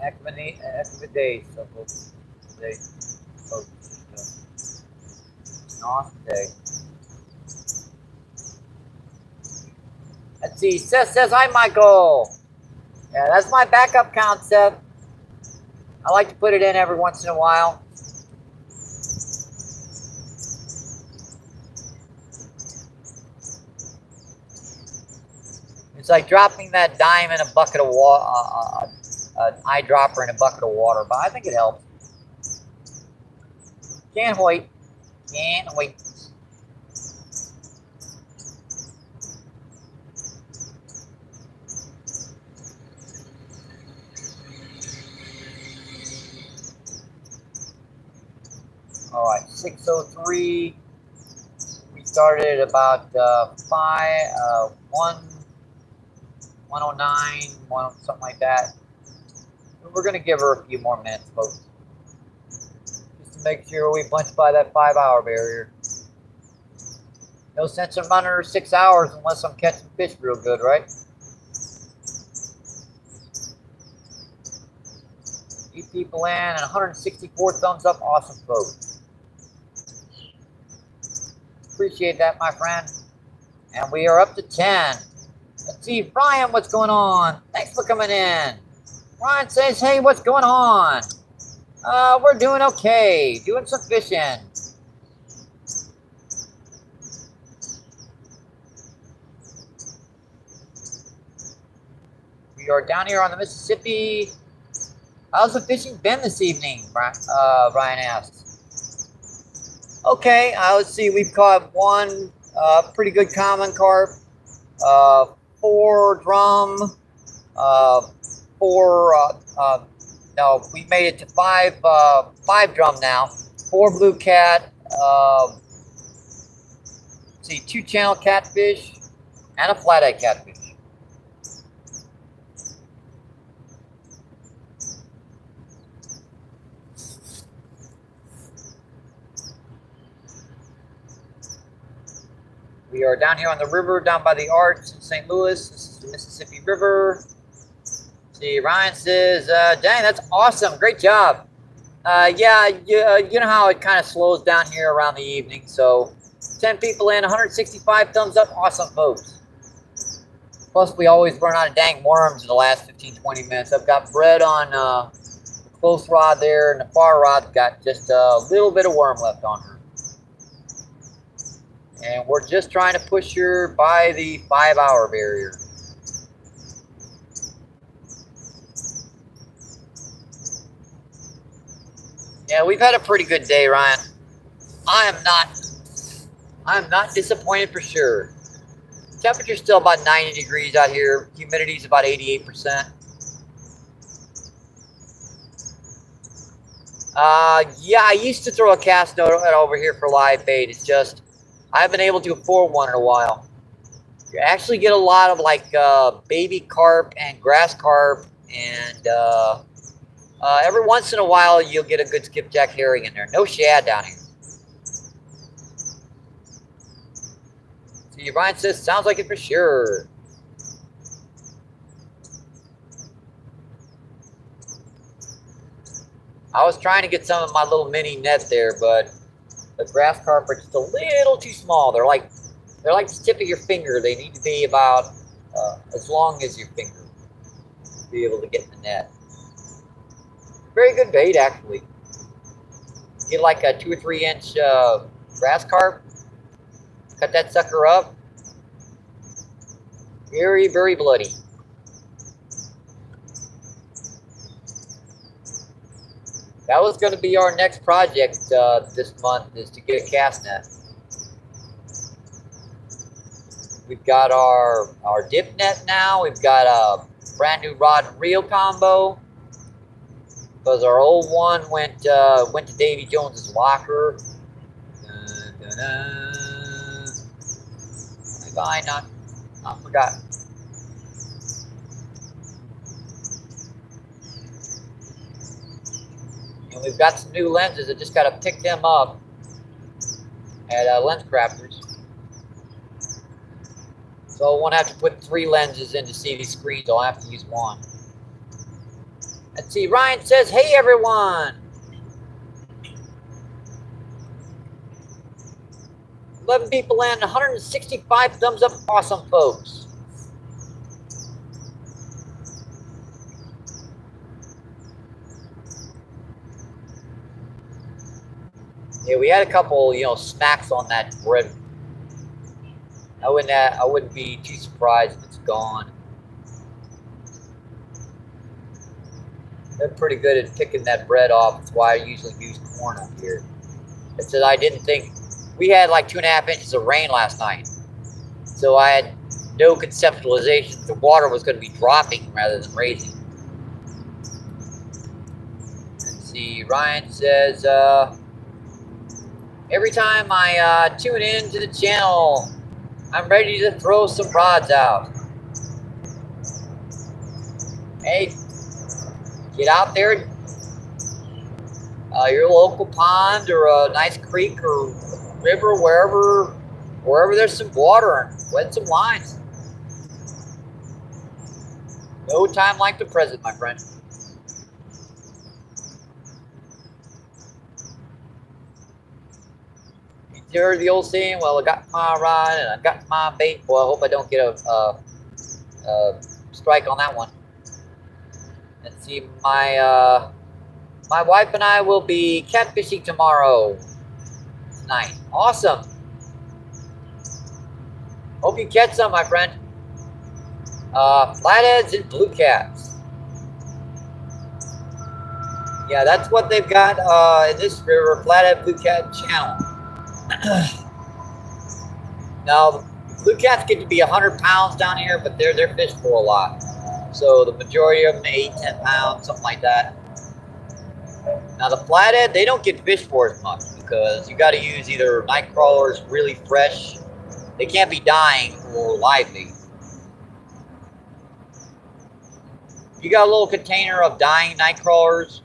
Heck of a day, so folks. Today, folks, an awesome day. Let's see. Seth says, "Hi, Michael." Yeah, that's my backup count, Seth. I like to put it in every once in a while. It's like dropping that dime in a bucket of water. An eyedropper in a bucket of water, but I think it helps. Can't wait. Can't wait. All right, 6:03. We started at about 1:09, something like that. We're going to give her a few more minutes, folks, just to make sure we punch by that 5-hour barrier. No sense in running under 6 hours unless I'm catching fish real good, right? 8 people in and 164 thumbs up. Awesome, folks. Appreciate that, my friend. And we are up to 10. Let's see, Brian, what's going on? Thanks for coming in. Brian says, hey, what's going on? We're doing okay. Doing some fishing. We are down here on the Mississippi. How's the fishing been this evening? Brian asks. Okay, let's see. We've caught one pretty good common carp, 4 drum, 4. No, we made it to 5 drum now. 4 blue cat. Let's see, 2 channel catfish, and a flathead catfish. We are down here on the river, down by the Arch in St. Louis. This is the Mississippi River. See, Ryan says, dang, that's awesome. Great job. Yeah, you know how it kind of slows down here around the evening. So 10 people in, 165 thumbs up. Awesome, folks. Plus, we always run out of dang worms in the last 15, 20 minutes. I've got bread on the close rod there, and the far rod's got just a little bit of worm left on her. And we're just trying to push her by the 5-hour barrier. Yeah, we've had a pretty good day, Ryan. I am not disappointed for sure. Temperature's still about 90 degrees out here. Humidity's about 88%. Yeah, I used to throw a cast net over here for live bait. It's just I haven't been able to afford one in a while. You actually get a lot of like baby carp and grass carp, and every once in a while you'll get a good skipjack herring in there. No shad down here. See, Ryan says, sounds like it for sure. I was trying to get some of my little mini net there, but the grass carp are just a little too small. They're like the tip of your finger. They need to be about as long as your finger to be able to get in the net. Very good bait, actually. Get like a 2 or 3 inch grass carp. Cut that sucker up. Very, very bloody. That was going to be our next project this month, is to get a cast net. We've got our dip net now. We've got a brand new rod and reel combo, because our old one went to Davy Jones's locker. Have I not forgotten? And we've got some new lenses. I just got to pick them up at Lens Crafters. So I won't have to put 3 lenses in to see these screens. I'll have to use 1. Let's see. Ryan says, hey, everyone. 11 people in, 165 thumbs up. Awesome, folks. Yeah, we had a couple, snacks on that bread. I wouldn't be too surprised if it's gone. They're pretty good at picking that bread off. That's why I usually use corn up here. It said I didn't think we had like 2.5 inches of rain last night, so I had no conceptualization the water was going to be dropping rather than raising. Let's see. Ryan says, every time I tune in to the channel, I'm ready to throw some rods out. Hey, get out there, your local pond or a nice creek or river, wherever Wherever there's some water and wet some lines. No time like the present, my friend. You heard the old saying, well, I got my rod and I got my bait. Well, I hope I don't get a strike on that one. Let's see, my wife and I will be catfishing tomorrow night. Awesome. Hope you catch some, my friend. Flatheads and blue cats. Yeah, that's what they've got in this river, flathead blue cat channel. Now, blue cats get to be 100 pounds down here, but they're fished for a lot. So the majority of them 8-10 pounds, something like that. Now the flathead, they don't get fished for as much because you got to use either night crawlers really fresh. They can't be dying or lively. If you got a little container of dying night crawlers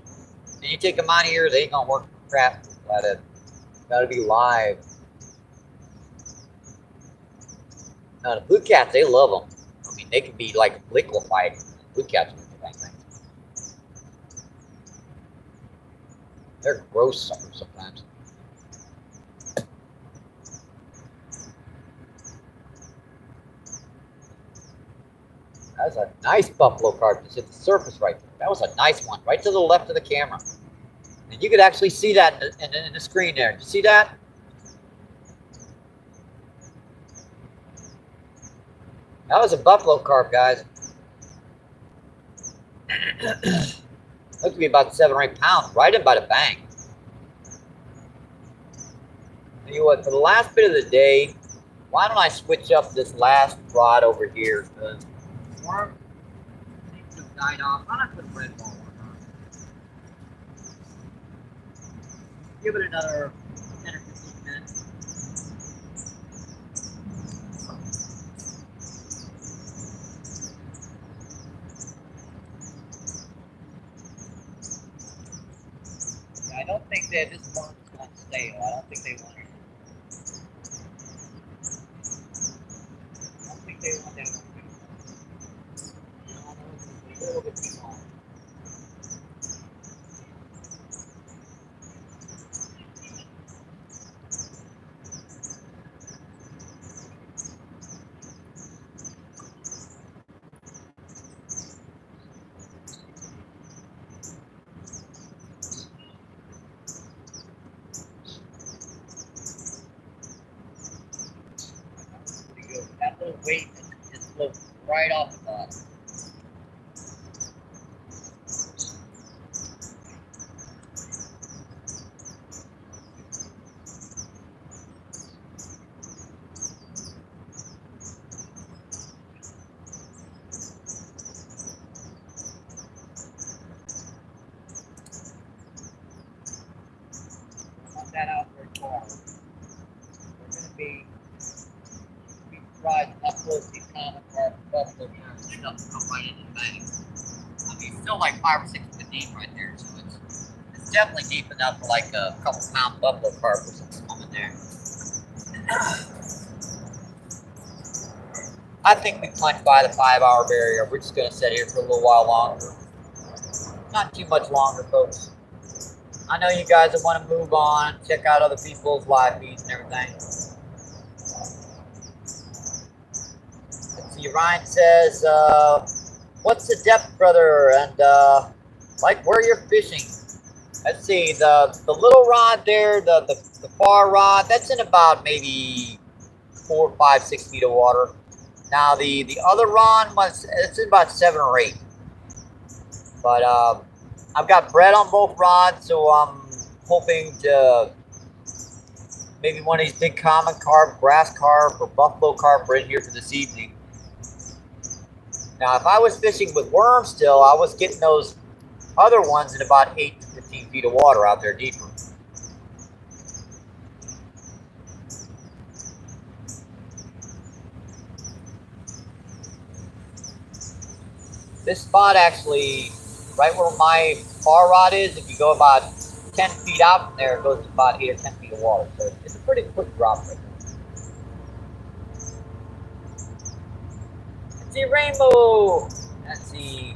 and you take them out of here, they ain't gonna work for crap. Flathead, got to be live. Now the blue cats, they love them. I mean, they can be like liquefied. Blue cats, they're gross suckers sometimes. That was a nice buffalo carp just hit the surface right there. That was a nice one, right to the left of the camera. And you could actually see that in the screen there. Did you see that? That was a buffalo carp, guys. Looked to be about 7 or 8 pounds, right in by the bank. Tell you what, for the last bit of the day, why don't I switch up this last rod over here? Because the worm seems to have died off. I'm not putting red ball on. Give it another 10 or 15 minutes. I don't think that this worm is going to stay. I don't think they want it. I don't think they want that one. It's a little bit too long. That little weight just floats right off the bottom. Want that out very far. We're going to be surprised how close these common carp, buffalo carp, and stuff come right into the bank. I mean, it's still like 5 or 6 foot deep right there, so it's definitely deep enough for like a couple pound buffalo carp or something coming there. I think we punched by the 5-hour barrier. We're just going to sit here for a little while longer. Not too much longer, folks. I know you guys will want to move on, check out other people's live feeds and everything. Let's see, Ryan says, what's the depth, brother? And like where you're fishing. Let's see, the little rod there, the far rod, that's in about maybe 4, 5, 6 feet of water. Now the other rod it's in about 7 or 8. But I've got bread on both rods, so I'm hoping to maybe one of these big common carp, grass carp, or buffalo carp right here for this evening. Now, if I was fishing with worms still, I was getting those other ones in about 8 to 15 feet of water out there deeper. This spot actually, right where my far rod is, if you go about 10 feet out from there, it goes to about 8 or 10 feet of water. So it's a pretty quick drop right there. see Rainbow. Let's see.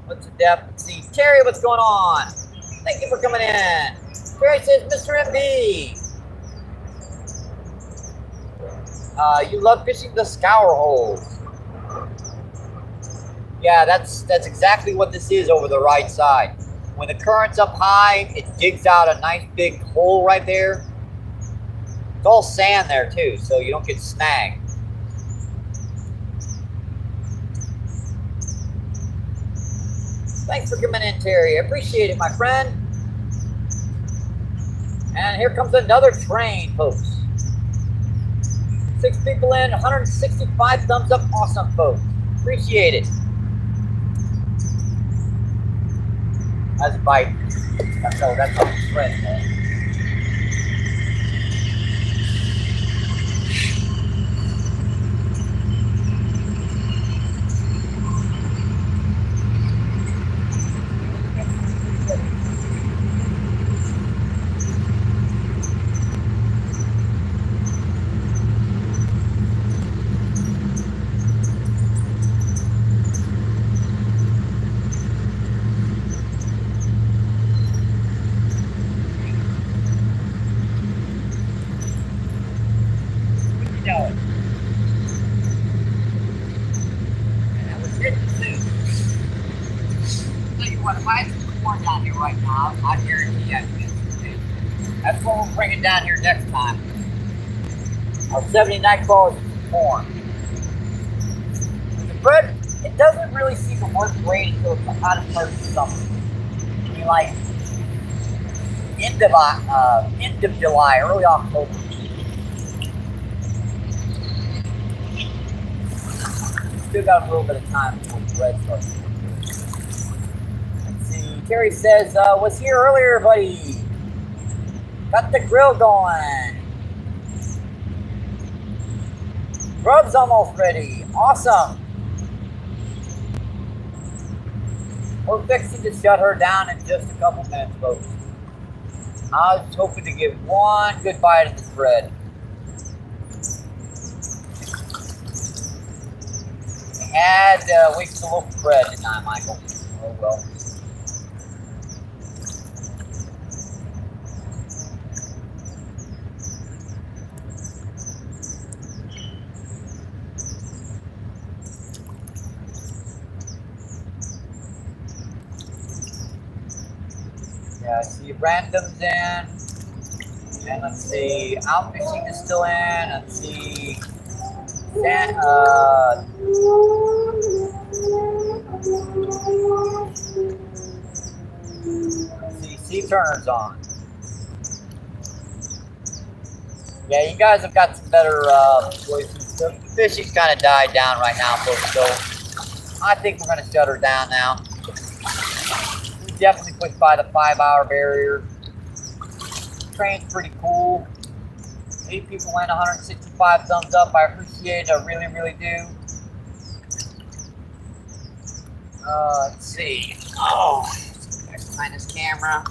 What's the depth? Let's see. Terry, what's going on? Thank you for coming in. Terry says, Mr. MB. You love fishing the scour holes. Yeah, that's exactly what this is over the right side. When the current's up high, it digs out a nice big hole right there. It's all sand there too, so you don't get snagged. Thanks for coming in, Terry. I appreciate it, my friend. And here comes another train, folks. 6 people in, 165 thumbs up. Awesome, folks. Appreciate it. That's a bite. That's all the thread, man. Down here right now, I guarantee I can get some. That's what we'll bring it down here next time. Our 70 nightcrawlers is corn. The bread, it doesn't really seem to work great until it's the hottest part of the summer. I mean, like end of July, early October. Still got a little bit of time before the bread starts. Terry says, was here earlier, buddy. Got the grill going. Grub's almost ready. Awesome. We're fixing to shut her down in just a couple minutes, folks. I was hoping to give one good bite of this bread. I had wasted a loaf of bread, didn't I, Michael? Oh, well. Yeah, I see randoms in, and let's see, out fishing is still in. Let's see, sea turner's on. Yeah, you guys have got some better choices. The fishing's kind of died down right now, folks. So I think we're going to shut her down now. Definitely pushed by the 5-hour barrier. Train's pretty cool. 8 people went, 165 thumbs up. I appreciate it. I really, really do. Let's see. Oh, behind this camera.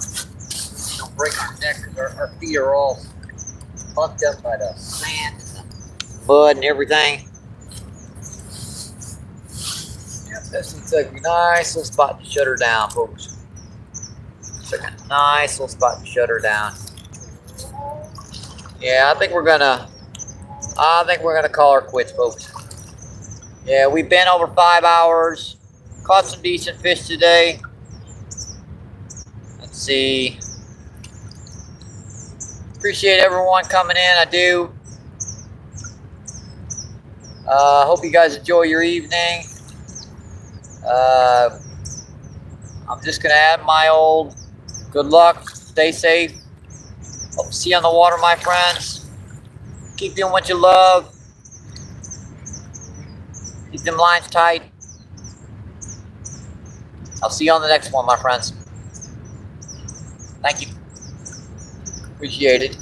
Don't break our neck because our feet are all bucked up by the sand and the mud and everything. Yeah, this looks like a nice little spot to shut her down, folks. Like a nice little spot to shut her down. Yeah, I think we're gonna call her quits, folks. Yeah, we've been over 5 hours. Caught some decent fish today. Let's see. Appreciate everyone coming in. I do. Hope you guys enjoy your evening. I'm just gonna add my old good luck. Stay safe. Hope to see you on the water, my friends. Keep doing what you love. Keep them lines tight. I'll see you on the next one, my friends. Thank you. Appreciate it.